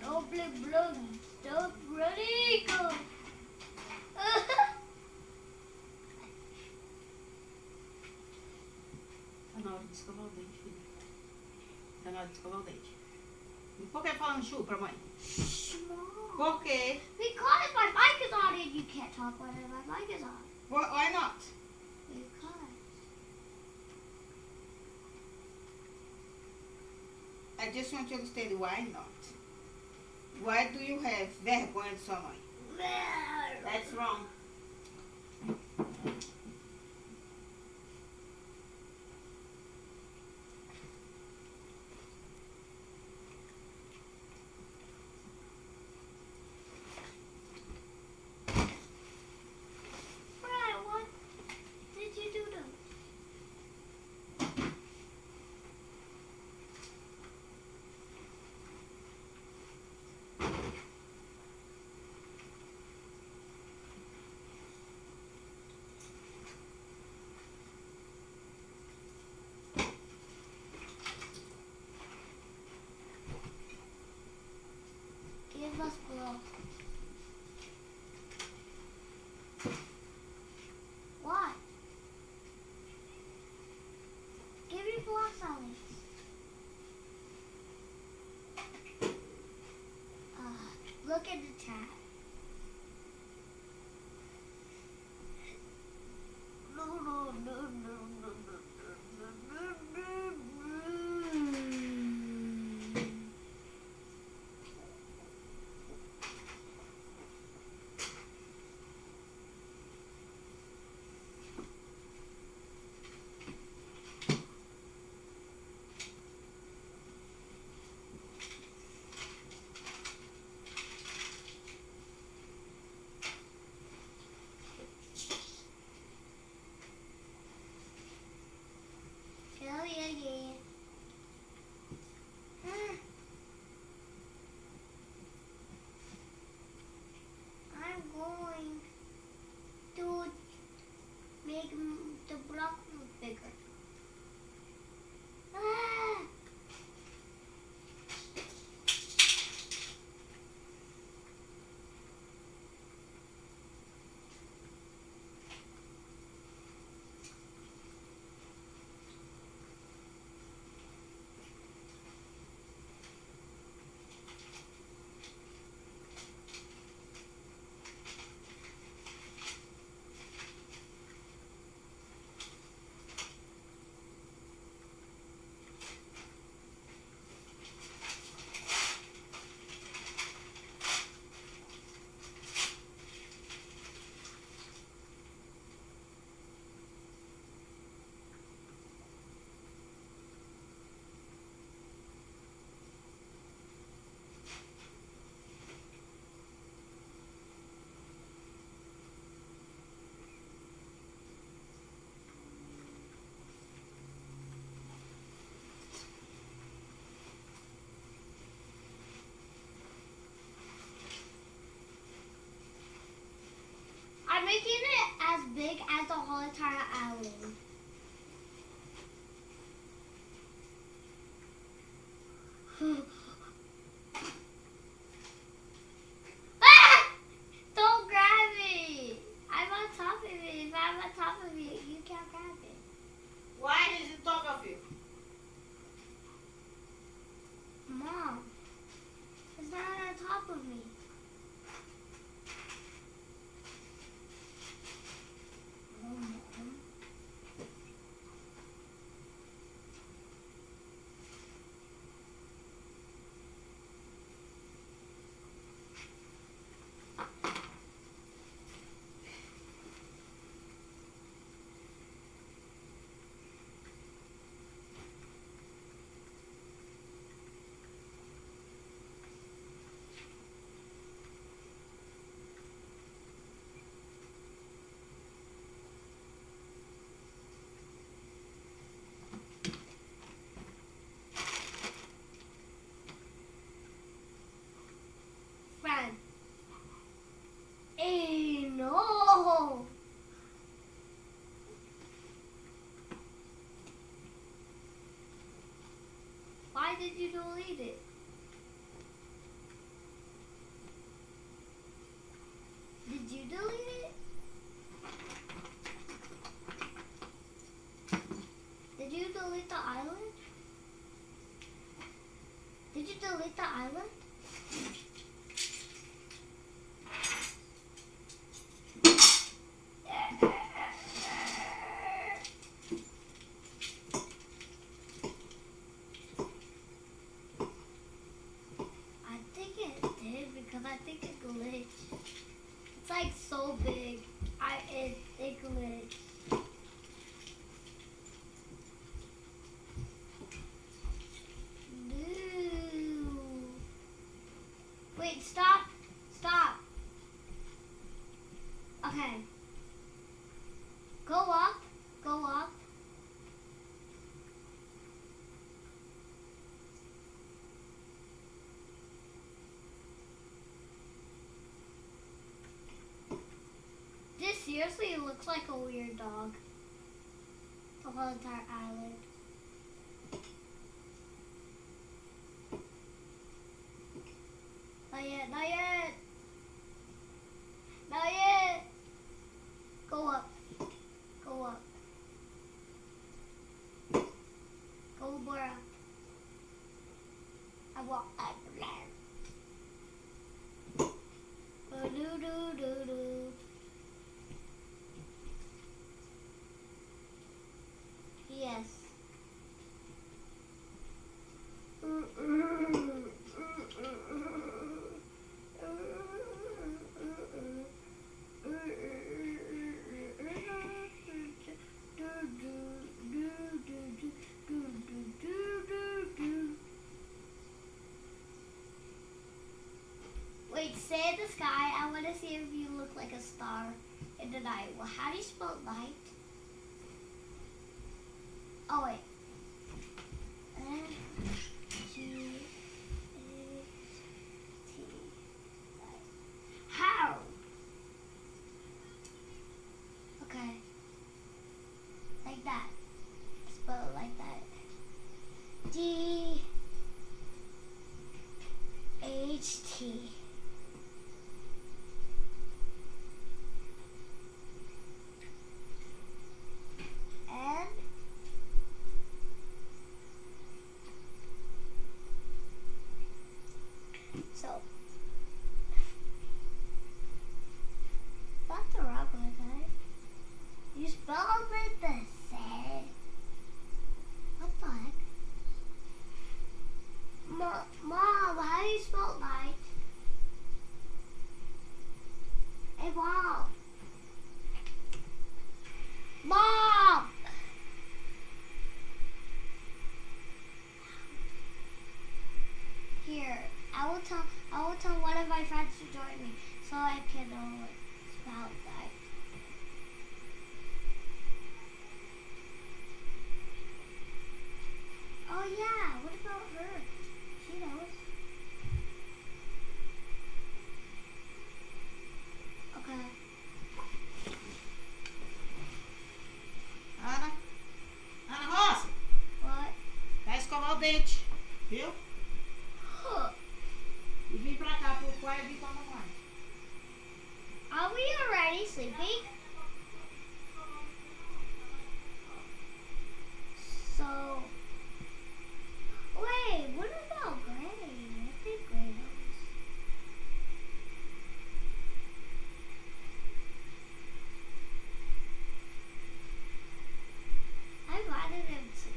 Speaker 18: Noble blood, stop running!
Speaker 20: Tá na hora de escovar o dente, filha. Tá na hora de escovar o dente. E por que falando chu pra mãe?
Speaker 18: Mom.
Speaker 20: Por quê?
Speaker 18: Because my mic is on and you can't talk when my mic is on.
Speaker 20: Why not?
Speaker 18: Because.
Speaker 20: I just want to understand why not. Why do you have vergonha de sua mãe? That's wrong.
Speaker 18: blocks, Alex? Look at the chat. Hell yeah. I'm going to make the block bigger. I'm making it as big as the whole entire island. Don't grab it! I'm on top of it. If I'm on top of it, you can't grab it.
Speaker 20: Why is it top of you?
Speaker 18: Mom, it's not on top of me. Mom. Friend. Hey, no! Why did you delete it? Did you delete it? Did you delete the island? Did you delete the island? I think it did because I think it glitched. It's like so big. It glitched. No. Wait, stop. Stop. Okay. Go up. Go up. This seriously looks like a weird dog. The whole entire island. Not yet, not yet. Not yet. Go up. Go up. want that land. Do. Yes. Wait, stay in the sky. I want to see if you look like a star in the night. Well, how do you spell night? Oh, wait. N-G-A-T. How? Okay. Like that. Spell it like that. D-H-T. And so that's the wrong one, right? You spelled it the same. What the heck? Mom, how do you spell night? Hey, Mom. Mom! Here, I will tell one of my friends to join me so I can spell that. Oh yeah, what about her? She knows. Okay.
Speaker 20: Ana Rosa,
Speaker 18: What?
Speaker 20: vai escovar o dente, viu? E vim pra cá pro quarto e com a mamãe.
Speaker 18: Are we already sleeping? So, wait, what about Gray? I think Gray knows. I invited him too.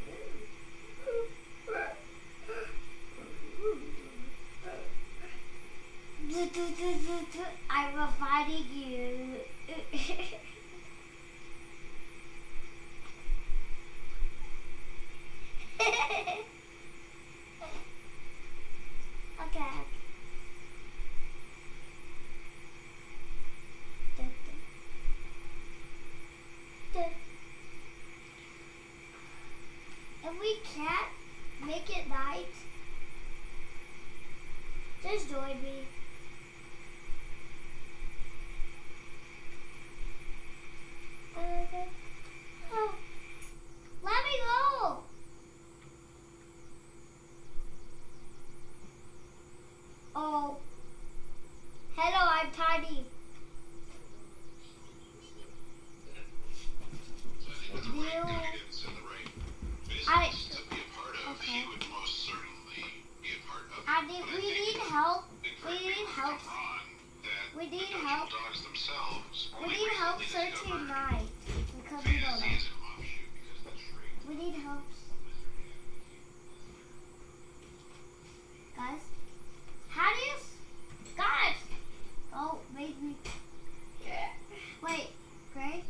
Speaker 18: I'm inviting you. Okay. If we can't make it night, just join me. Oh, let me go. Oh, hello, I'm Tiny. Okay. We need help. We need help. We need help. We need help searching night because we don't know. We need help. Guys, how do you... Guys! Oh, maybe... Wait, Gray?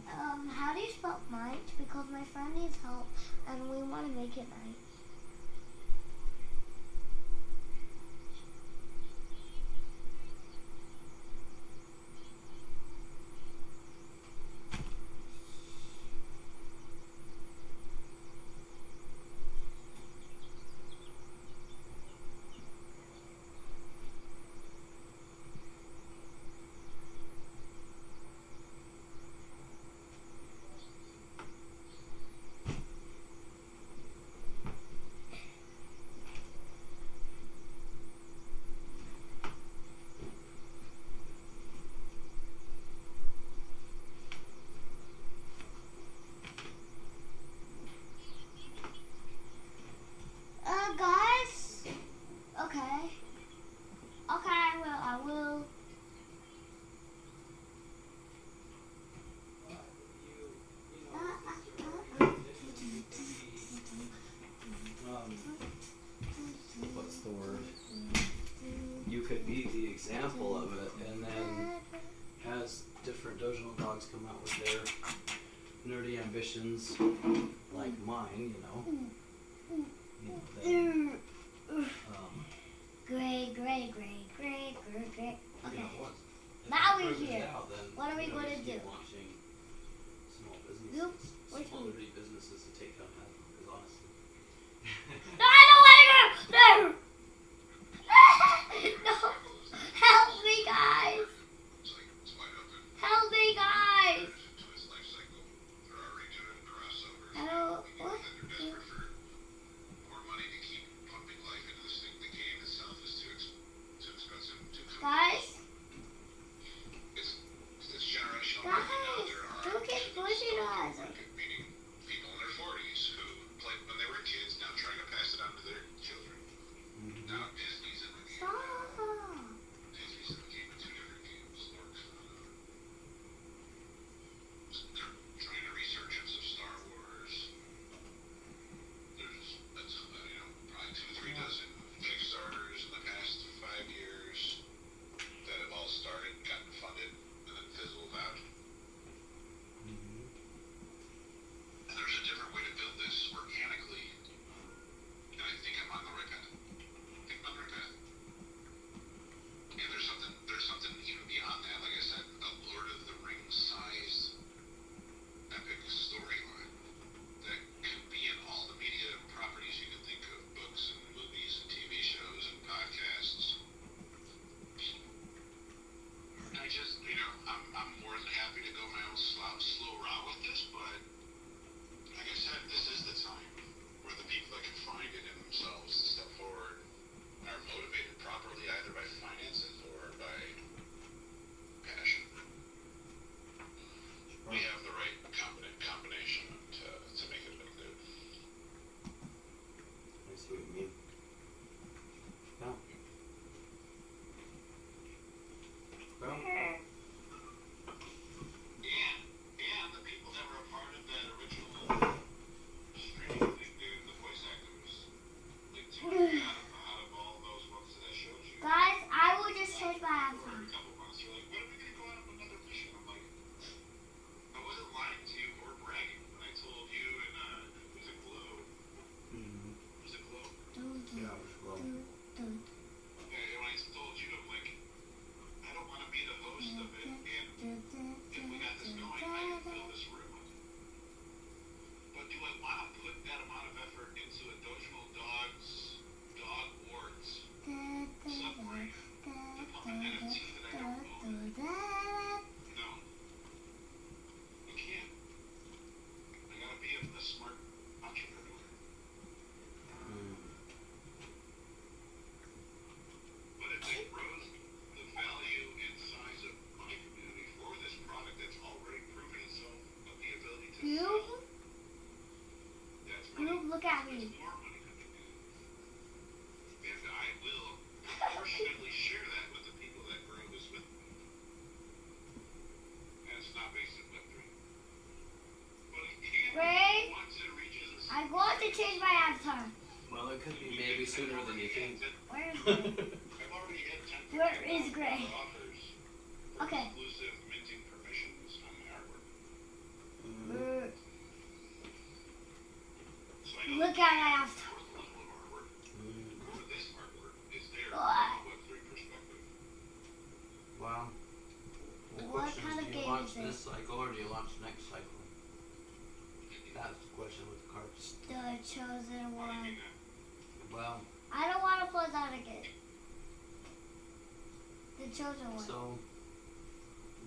Speaker 18: How do you spell night? Because my friend needs help and we want to make it night.
Speaker 15: nerdy ambitions like mine, then,
Speaker 18: Great. Okay.
Speaker 15: once
Speaker 18: Now
Speaker 15: it
Speaker 18: we're
Speaker 15: proves
Speaker 18: here.
Speaker 15: out, then
Speaker 18: What are we
Speaker 15: we
Speaker 18: gonna
Speaker 15: just
Speaker 18: do?
Speaker 15: keep launching small businesses,
Speaker 18: Nope. Where's
Speaker 15: small
Speaker 18: food?
Speaker 15: nerdy businesses to take down Hasbro. Because honestly,
Speaker 18: No, I don't want to go. No. No. Help me, guys. Help me, guys. Hello. What? Guys? Guys, don't get pushing us.
Speaker 14: People in their 40s who played when they were kids, now trying to pass it on to their children. Now Disney's in the game.
Speaker 18: Stop.
Speaker 14: Disney's in the game with two different games. They're trying to research into Star Wars. There's probably 2 or 3 dozen Kickstarters in the past 5 years that have all started, gotten funded, and then fizzled out. And there's a different way to build this organically, and I think I'm on the right path. And there's something even beyond that. Like I said, a Lord of the Rings sized epic storyline that could be in all the media properties you can think of, books and movies and TV shows and podcasts. I just, I'm more than happy to go my own slow route with this, but like I said, this is the time where the people that can find it in themselves to step forward are motivated properly, either by finances or by passion. We have the right combination to make it look good.
Speaker 15: I see what you mean. Yeah. Well,
Speaker 14: And the people that were a part of that original streaming thing, the voice actors, like out of all those ones that I showed you.
Speaker 18: Guys, I will just change my avatar.
Speaker 14: Every couple months, you're like, when are we gonna go out on another mission? I'm like, I wasn't lying to you or bragging when I told you and was it Glow? Was it Glow?
Speaker 15: yeah, it was well.
Speaker 14: When I told you, I'm like, I don't want to be the host of it, and if we got this going, I can fill this room. But do I want to put that amount of effort into a Doginal Dog's Dog Wars submarine to pump an NFT that I don't own? No. I can't. I gotta be a smart entrepreneur. But if it grows the value and size of my community for this product that's already proven itself of the ability to sell, that's money.
Speaker 18: Look at me.
Speaker 14: That's more money coming in. And I will proportionately share that with the people that grow this with me. And it's not based in Web3. But it can
Speaker 18: Wait.
Speaker 14: be once it reaches a
Speaker 18: I'm going to change my avatar.
Speaker 15: Well, it could be maybe sooner than you think.
Speaker 18: Where is Gray?
Speaker 14: I've already had 10
Speaker 18: Where is Gray?
Speaker 14: offers for
Speaker 18: Okay.
Speaker 14: exclusive minting permissions on my artwork. So I know
Speaker 18: Look at my avatar.
Speaker 14: fourth level of artwork for this artwork is there from
Speaker 18: What?
Speaker 14: a Web3 perspective.
Speaker 15: Wow. The
Speaker 18: What
Speaker 15: question
Speaker 18: kind
Speaker 15: is,
Speaker 18: of
Speaker 15: do you
Speaker 18: game
Speaker 15: launch
Speaker 18: is it?
Speaker 15: this cycle or do you launch next cycle? That's the question with the cards.
Speaker 18: The chosen one.
Speaker 15: Well,
Speaker 18: I don't want to play that again. The chosen one.
Speaker 15: so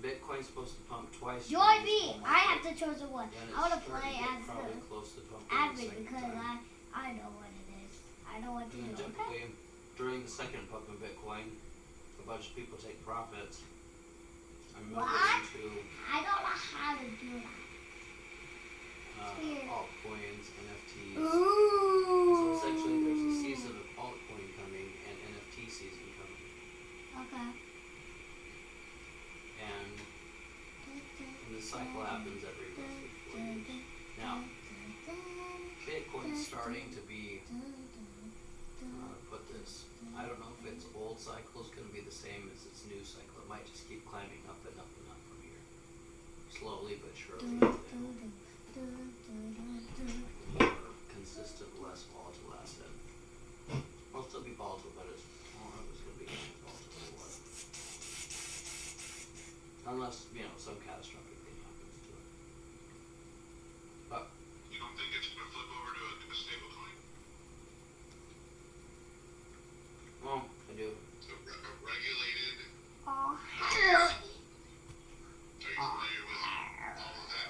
Speaker 15: Bitcoin's supposed to pump twice.
Speaker 18: Join me. I have the chosen one.
Speaker 15: Then
Speaker 18: I want to
Speaker 15: it's
Speaker 18: play
Speaker 15: starting to get
Speaker 18: as
Speaker 15: probably
Speaker 18: the
Speaker 15: close to pumping the
Speaker 18: admin
Speaker 15: second
Speaker 18: because
Speaker 15: time.
Speaker 18: I know what it is. I know what to
Speaker 15: And
Speaker 18: do.
Speaker 15: then
Speaker 18: Okay.
Speaker 15: typically, during the second pump of Bitcoin, a bunch of people take profits and move
Speaker 18: What?
Speaker 15: it into
Speaker 18: I don't know how to do that. Weird.
Speaker 15: altcoins, NFTs.
Speaker 18: Ooh.
Speaker 15: So essentially, there's a season of altcoin coming and NFT season coming.
Speaker 18: Okay.
Speaker 15: And the cycle happens every roughly 4 years. Now, Bitcoin's starting to be, how to put this, I don't know if its old cycle is going to be the same as its new cycle. It might just keep climbing up and up and up from here. Slowly but surely.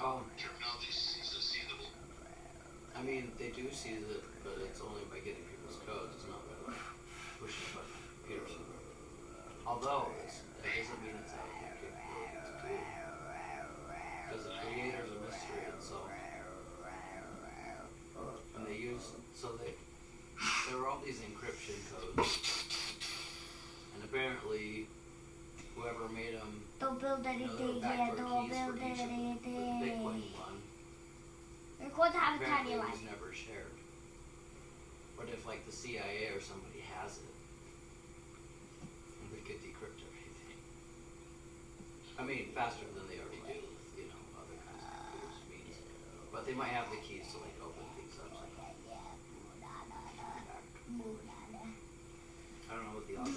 Speaker 15: Oh. I mean, they do seize it, but it's only by getting people's codes. It's not by like pushing a button on a computer somewhere. Although that doesn't mean it's out of their capability to do, because the creators are mystery unsolved, and they use there are all these encryption codes, and apparently whoever made them,
Speaker 18: Don't build anything here. Don't build anything.
Speaker 15: the Bitcoin one.
Speaker 18: You're going to have a
Speaker 15: Apparently
Speaker 18: tiny
Speaker 15: it was
Speaker 18: life.
Speaker 15: never shared. What if like the CIA or somebody has it? And we could decrypt everything. I mean, faster than they already do with, other kinds of computers means. But they might have the keys to like open things up. I don't know what the odds are.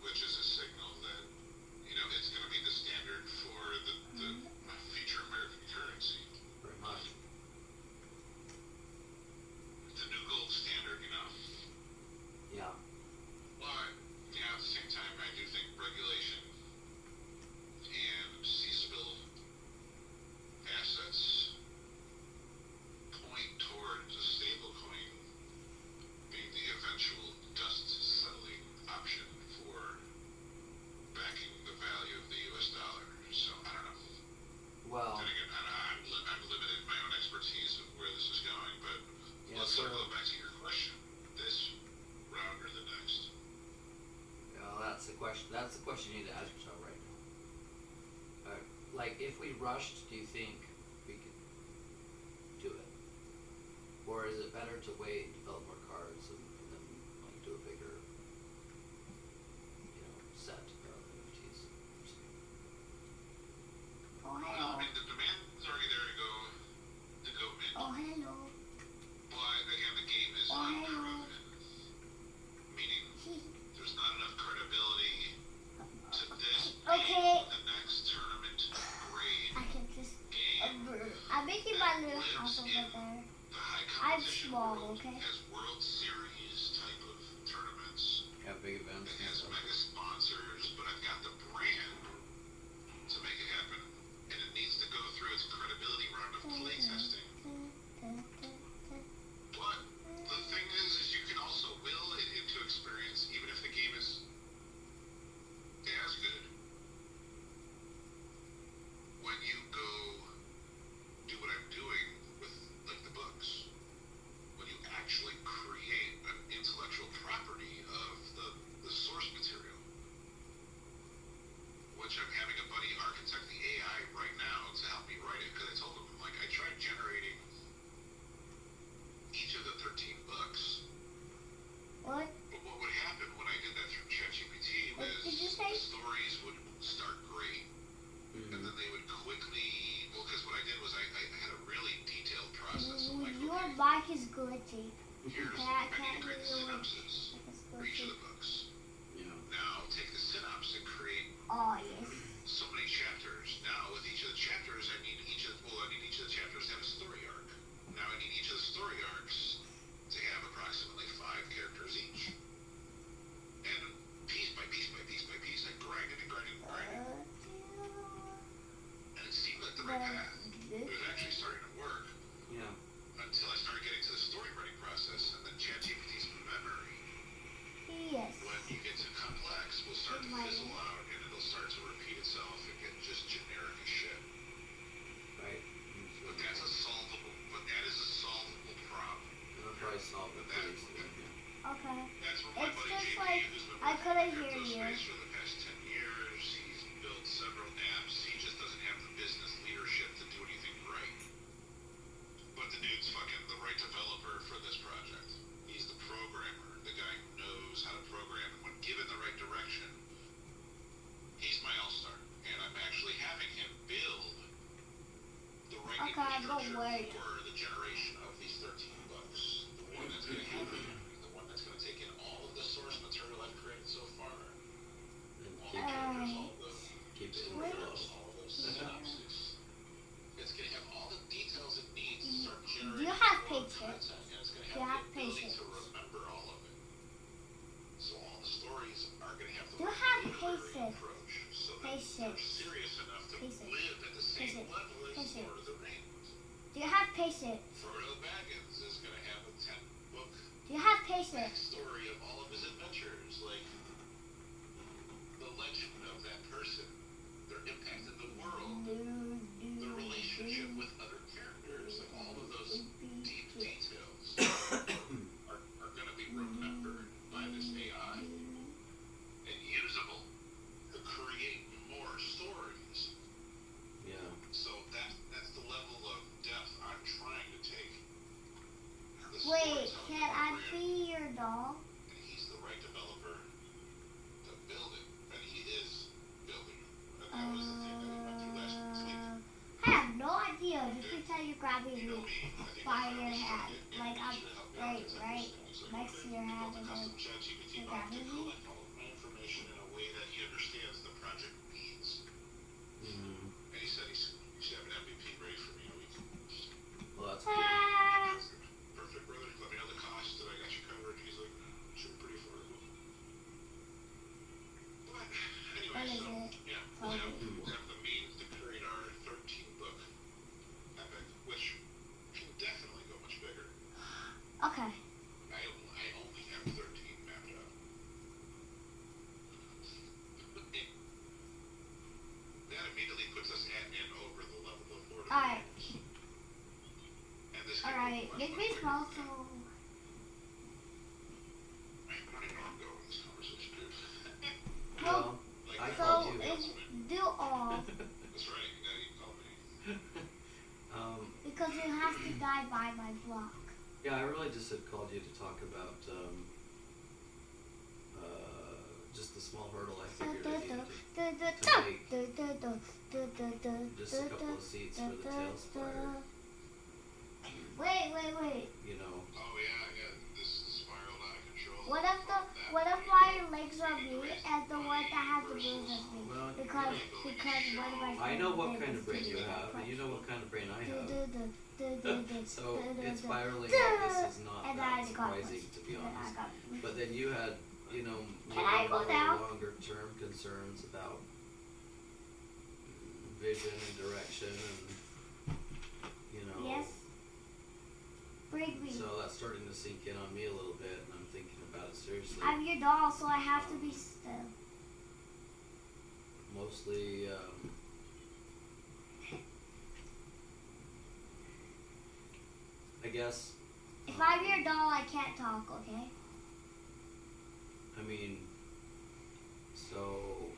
Speaker 14: Which is a signal that, it's going to be the standard for the future American currency.
Speaker 15: Pretty much.
Speaker 14: The new gold standard,
Speaker 15: Yeah.
Speaker 14: But, at the same time, I do think regulation and seizable assets point towards a stable coin being the eventual dust settling option for backing the value of the U.S. dollar. So, I don't know.
Speaker 15: Well,
Speaker 14: then again, I'm limited in my own expertise of where this is going, but let's circle back to your question. This round or the next?
Speaker 15: Well, that's the question. That's the question you need to ask yourself right now. Like, if we rushed, do you think we could do it? Or is it better to wait, develop more cards, and then like do a bigger, set of NFTs?
Speaker 18: Oh, hello.
Speaker 14: Well, I mean, the demand is already there to go mint.
Speaker 18: Oh, hello.
Speaker 14: But again, the game is unproven, meaning there's not enough credibility to this being the next tournament grade
Speaker 18: I can just.
Speaker 14: game.
Speaker 18: I'm making my little house over there. I'm small, okay?
Speaker 14: As World Series type of tournaments.
Speaker 15: Have big events.
Speaker 14: It has mega sponsors, but I've got the brand to make it happen, and it needs to go through its credibility round of play testing. But the thing is you can also will it into experience, even if the game is as good. When you go do what I'm doing with like the books, when you actually create an intellectual property of the source material, which I'm having a buddy architect the AI right now to help me write it, because I told him, like, I tried generating each of the 13 books.
Speaker 18: What?
Speaker 14: But what would happen when I did that through ChatGPT was the stories would start great, and then they would quickly, because what I did was I had a really detailed process of like,
Speaker 18: Your mic is glitchy.
Speaker 14: I need to create the synopsis for each of the books. Now take the synopsis and create so many chapters. Now with each of the chapters, I need each of the chapters to have a story arc. Now I need each of the story arcs to have approximately 5 characters each. And piece by piece by piece by piece, I grinded and grinded and grinded. And it seemed like the right path. It was actually starting to work.
Speaker 15: Yeah.
Speaker 14: Until I started getting to the story writing process, and then ChatGPT's memory.
Speaker 18: Yes.
Speaker 14: When you get to complex, will start to fizzle out, and it'll start to repeat itself and get just generic as shit.
Speaker 15: Right.
Speaker 14: But that is a solvable problem.
Speaker 15: It'll probably solve it pretty soon.
Speaker 18: Okay.
Speaker 14: That's what my
Speaker 18: It's
Speaker 14: buddy
Speaker 18: just
Speaker 14: JP,
Speaker 18: like
Speaker 14: who's been
Speaker 18: I
Speaker 14: working
Speaker 18: couldn't
Speaker 14: in the
Speaker 18: hear
Speaker 14: crypto
Speaker 18: you.
Speaker 14: space for the past 10 years. He's built several apps. He just doesn't have the business leadership to do anything right. But the dude's fucking the right developer for this project. He's the programmer, the guy who knows how to program. And when given the right direction, he's my all-star. And I'm actually having him build the right infrastructure for the generation of these 13 books. The one that's going to happen, the one that's going to take in all of the source material I've created so far. All the characters, all the stories, all the synopses. It's going to have all the details it needs to start generating.
Speaker 18: You have
Speaker 14: content,
Speaker 18: patience.
Speaker 14: and it's going to
Speaker 18: You
Speaker 14: have
Speaker 18: have
Speaker 14: the ability
Speaker 18: patience.
Speaker 14: to remember all of it. So all the stories are going to have the
Speaker 18: You
Speaker 14: right
Speaker 18: have
Speaker 14: data
Speaker 18: Patience.
Speaker 15: approach, so that
Speaker 18: Patience.
Speaker 15: they're serious enough to
Speaker 18: Patience.
Speaker 15: live at the same
Speaker 18: Patience.
Speaker 15: level as
Speaker 18: Patience.
Speaker 15: Lord of the Rings.
Speaker 18: Do you have patience?
Speaker 15: Frodo Baggins is going to have a 10-book
Speaker 18: Do you have patience?
Speaker 15: backstory of all of his adventures, like the legend of that person, their impact in the world, their relationship with other characters, like all of those deep details are going to be remembered by this AI and usable to create more stories.
Speaker 21: Yeah.
Speaker 15: So that's the level of depth I'm trying to take.
Speaker 18: Wait, can I be your dog?
Speaker 15: And he's the right developer to build it, and he is building it. And that was the thing that we went through last week.
Speaker 18: I have no idea. Just pretend you're grabbing me by your hand. Like I'm right next to your hand and then you're grabbing me.
Speaker 15: Collect all of my information in a way that he understands the project needs.
Speaker 21: Mm-hmm.
Speaker 15: And he said he should have an MVP ready for me in a week.
Speaker 21: Well, that's good.
Speaker 15: Perfect, brother. Let me know the cost, and I got you covered. He's like, should be pretty affordable. But anyway, so yeah, we'll have the means to create our 13-book epic, which can definitely go much bigger.
Speaker 18: Okay.
Speaker 15: I only have 13 mapped out. That immediately puts us at and over the level of Lord of the Rings. And this
Speaker 18: Alright, make me small so...
Speaker 15: I don't even know where I'm going with this conversation, dude.
Speaker 18: Well,
Speaker 21: I
Speaker 18: so
Speaker 21: called you.
Speaker 18: do all.
Speaker 15: That's right, now you called me.
Speaker 18: Because you have to die by my block.
Speaker 21: Yeah, I really just had called you to talk about just the small hurdle I figured I needed to make. Just a couple of seats for the tail splitter.
Speaker 18: Wait.
Speaker 21: You know.
Speaker 15: Oh yeah, this spiraled out of control.
Speaker 18: What if my legs are me and the one that has the bruise is me?
Speaker 21: Well,
Speaker 18: Because one of my
Speaker 21: I know what kind of brain you have, and you know what kind of brain I have. So it's spiraling like this is not that surprising, to be honest. But then you had, longer term concerns about vision and direction and,
Speaker 18: Yes. Bring me.
Speaker 21: So that's starting to sink in on me a little bit, and I'm thinking about it seriously.
Speaker 18: I'm your doll, so I have to be still.
Speaker 21: Mostly, I guess.
Speaker 18: If I'm your doll, I can't talk, okay?
Speaker 21: I mean, so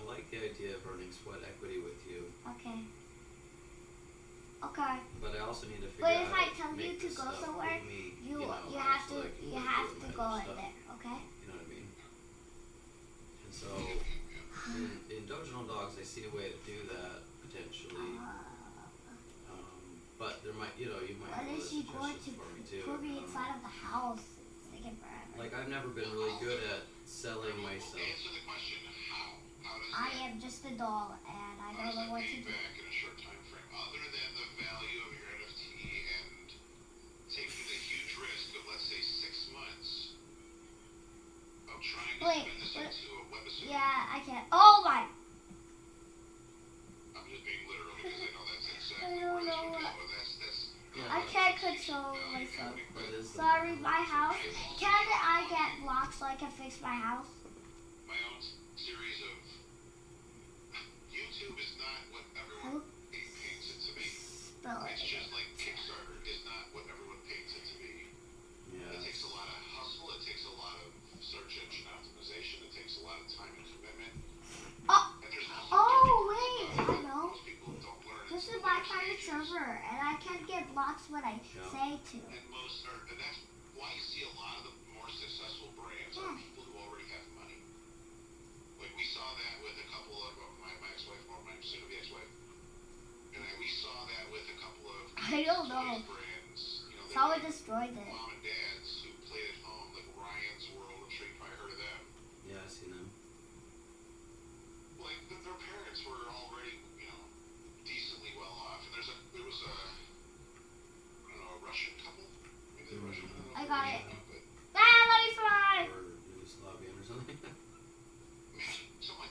Speaker 21: I like the idea of earning sweat equity with you.
Speaker 18: Okay. Okay.
Speaker 21: But I also need to figure
Speaker 18: But
Speaker 21: out
Speaker 18: if I tell you to go somewhere, you have to go in there, okay?
Speaker 21: You know what I mean? And so in Doginal Dogs, I see a way to do that potentially. But there might, you might have other suggestions for me too.
Speaker 18: Put me inside of the house. It's taking forever.
Speaker 21: Like I've never been really good at selling myself.
Speaker 15: Answer the question, how does
Speaker 18: I am just a doll, and I don't know what to do.
Speaker 15: back in a short time frame, other than the value of your NFT and taking the huge risk of, let's say, 6 months of trying to spin this into a webisode?
Speaker 18: Yeah, I can't. Oh my!
Speaker 15: I'm just being literal because I know that's exactly where this would go.
Speaker 18: I can't control myself. Sorry, my house. Can I get blocks so I can fix my house?
Speaker 15: My own series of... YouTube is not what everyone paints it to be. It's just like Kickstarter is not what everyone paints it to be.
Speaker 21: Yeah.
Speaker 15: It takes a lot of hustle. It takes a lot of search engine optimization. It takes a lot of time and commitment.
Speaker 18: Wait, I know. This is my private server, and I can get blocks when I say to.
Speaker 15: And that's why you see a lot of the more successful brands are people who already have money. Like we saw that with a couple of my ex-wife, or my soon-to-be ex-wife, and we saw that with a couple of
Speaker 18: I don't know.
Speaker 15: brands.
Speaker 18: Someone destroyed it.
Speaker 15: Mom and dads who played at home, like Ryan's World. I'm sure you probably heard of them.
Speaker 21: Yeah, I've seen them.
Speaker 15: Like their parents were already, decently well off, and there was a Russian couple. Maybe they're Russian.
Speaker 18: I got it. Let me fly.
Speaker 21: Or Yugoslavian or something.
Speaker 15: So my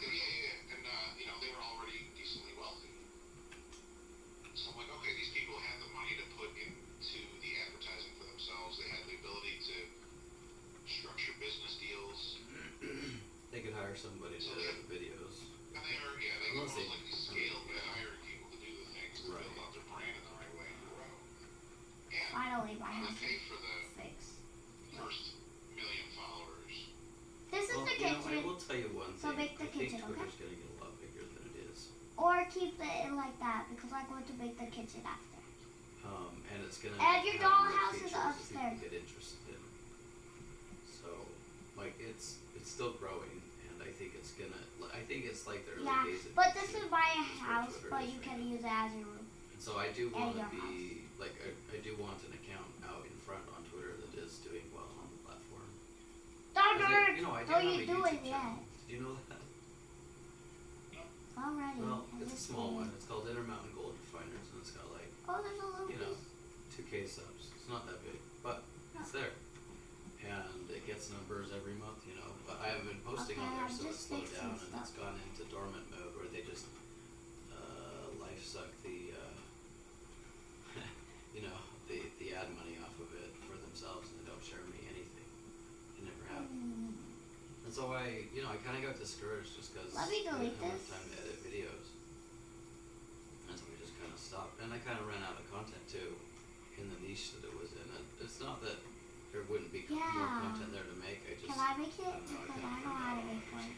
Speaker 18: keep it like that because I'm going to make the kitchen after.
Speaker 21: And it's gonna.
Speaker 18: And your
Speaker 21: have more
Speaker 18: dollhouse is
Speaker 21: features that
Speaker 18: upstairs.
Speaker 21: people get interested in. So, like, it's still growing, and I think it's gonna. I think it's like the early days.
Speaker 18: Yeah, but this is my house, but you can use it as your room.
Speaker 21: And so I do want to
Speaker 18: your
Speaker 21: be like I do want an account out in front on Twitter that is doing well on the platform.
Speaker 18: Dogger,
Speaker 21: You know, I do
Speaker 18: what
Speaker 21: have
Speaker 18: are
Speaker 21: a
Speaker 18: you doing
Speaker 21: YouTube channel. Did you know that?
Speaker 18: Already.
Speaker 21: Well, it's a small one. It's called Intermountain Gold Refiners, and it's got like
Speaker 18: There's a little
Speaker 21: you know 2K subs. It's not that big, but it's there, and it gets numbers every month. You know, but I haven't been posting on there, so it's slowed down and it's gone into dormant mode where they just life suck the you know the ad money off of it for themselves, and they don't share me anything. They never have. And so I kind of got discouraged just because I didn't have enough time to edit videos. And so we just kind of stopped. And I kind of ran out of content too in the niche that it was in. And it's not that there wouldn't be more content there to make. I just.
Speaker 18: Can I make it? Because I know how to make one.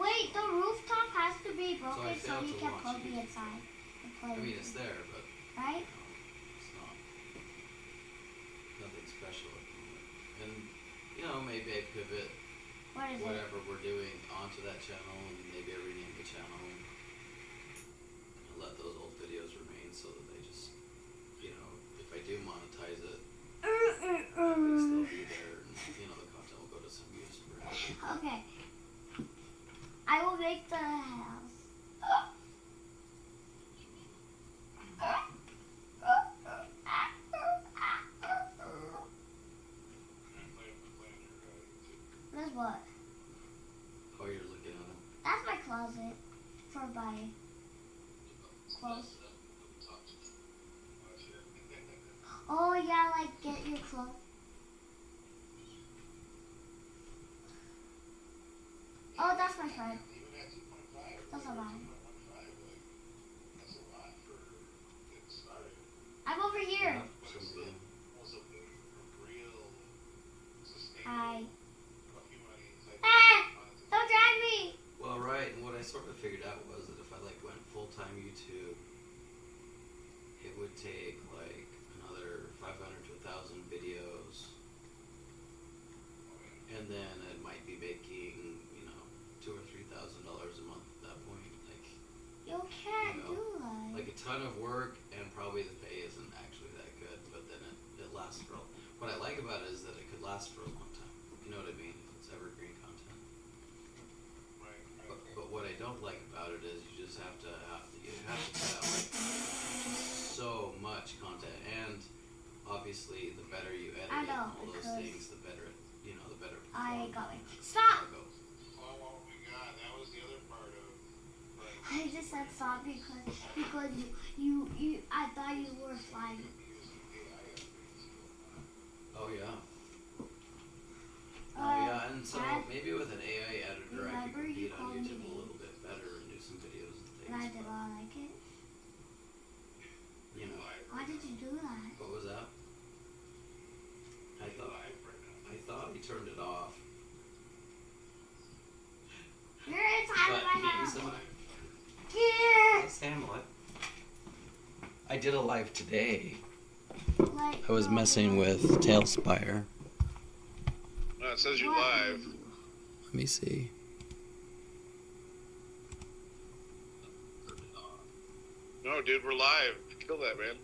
Speaker 18: Wait, the rooftop has to be broken so you can put me inside and play.
Speaker 21: I mean, it's there, but.
Speaker 18: Right?
Speaker 21: It's not. Nothing special at the moment. And. Maybe I pivot whatever we're doing onto that channel, and maybe I rename the channel and let those old videos remain so that they just, if I do monetize it, they still be there, and, the content will go to some use forever.
Speaker 18: Okay. I will make the house. That's what?
Speaker 21: Oh, you're looking at them.
Speaker 18: That's my closet for my clothes. Oh yeah, like get your clothes. Oh, that's my friend. That's a lot. I'm over here. Hi. Don't drag me!
Speaker 21: Well, right, and what I sort of figured out was that if I went full-time YouTube, it would take another 500 to 1,000 videos, and then it might be making $2,000 or $3,000 a month at that point.
Speaker 18: You can't do that.
Speaker 21: Like a ton of work, and probably the pay isn't actually that good, but then it lasts for. What I like about it is that it could last for a long time. You know what I mean? If it's evergreen content. But what I don't like about it is you just have to put out so much content, and obviously the better you edit it and all those things, the better the better.
Speaker 18: I got it. Stop!
Speaker 2: Oh my god, that was the other part of.
Speaker 18: I just said stop because you I thought you were flying.
Speaker 21: Oh yeah. And so maybe with an AI editor I could compete on YouTube a little bit better and do some videos and things.
Speaker 18: And I did not like it. Why did you do that?
Speaker 21: What was that? I thought he turned it off.
Speaker 18: You're inside of my house.
Speaker 21: Yes, Hamlet. I did a live today.
Speaker 18: I
Speaker 21: was messing with Tailspire.
Speaker 2: No, it says you're live.
Speaker 21: Let me see.
Speaker 2: No, dude, we're live. Kill that, man.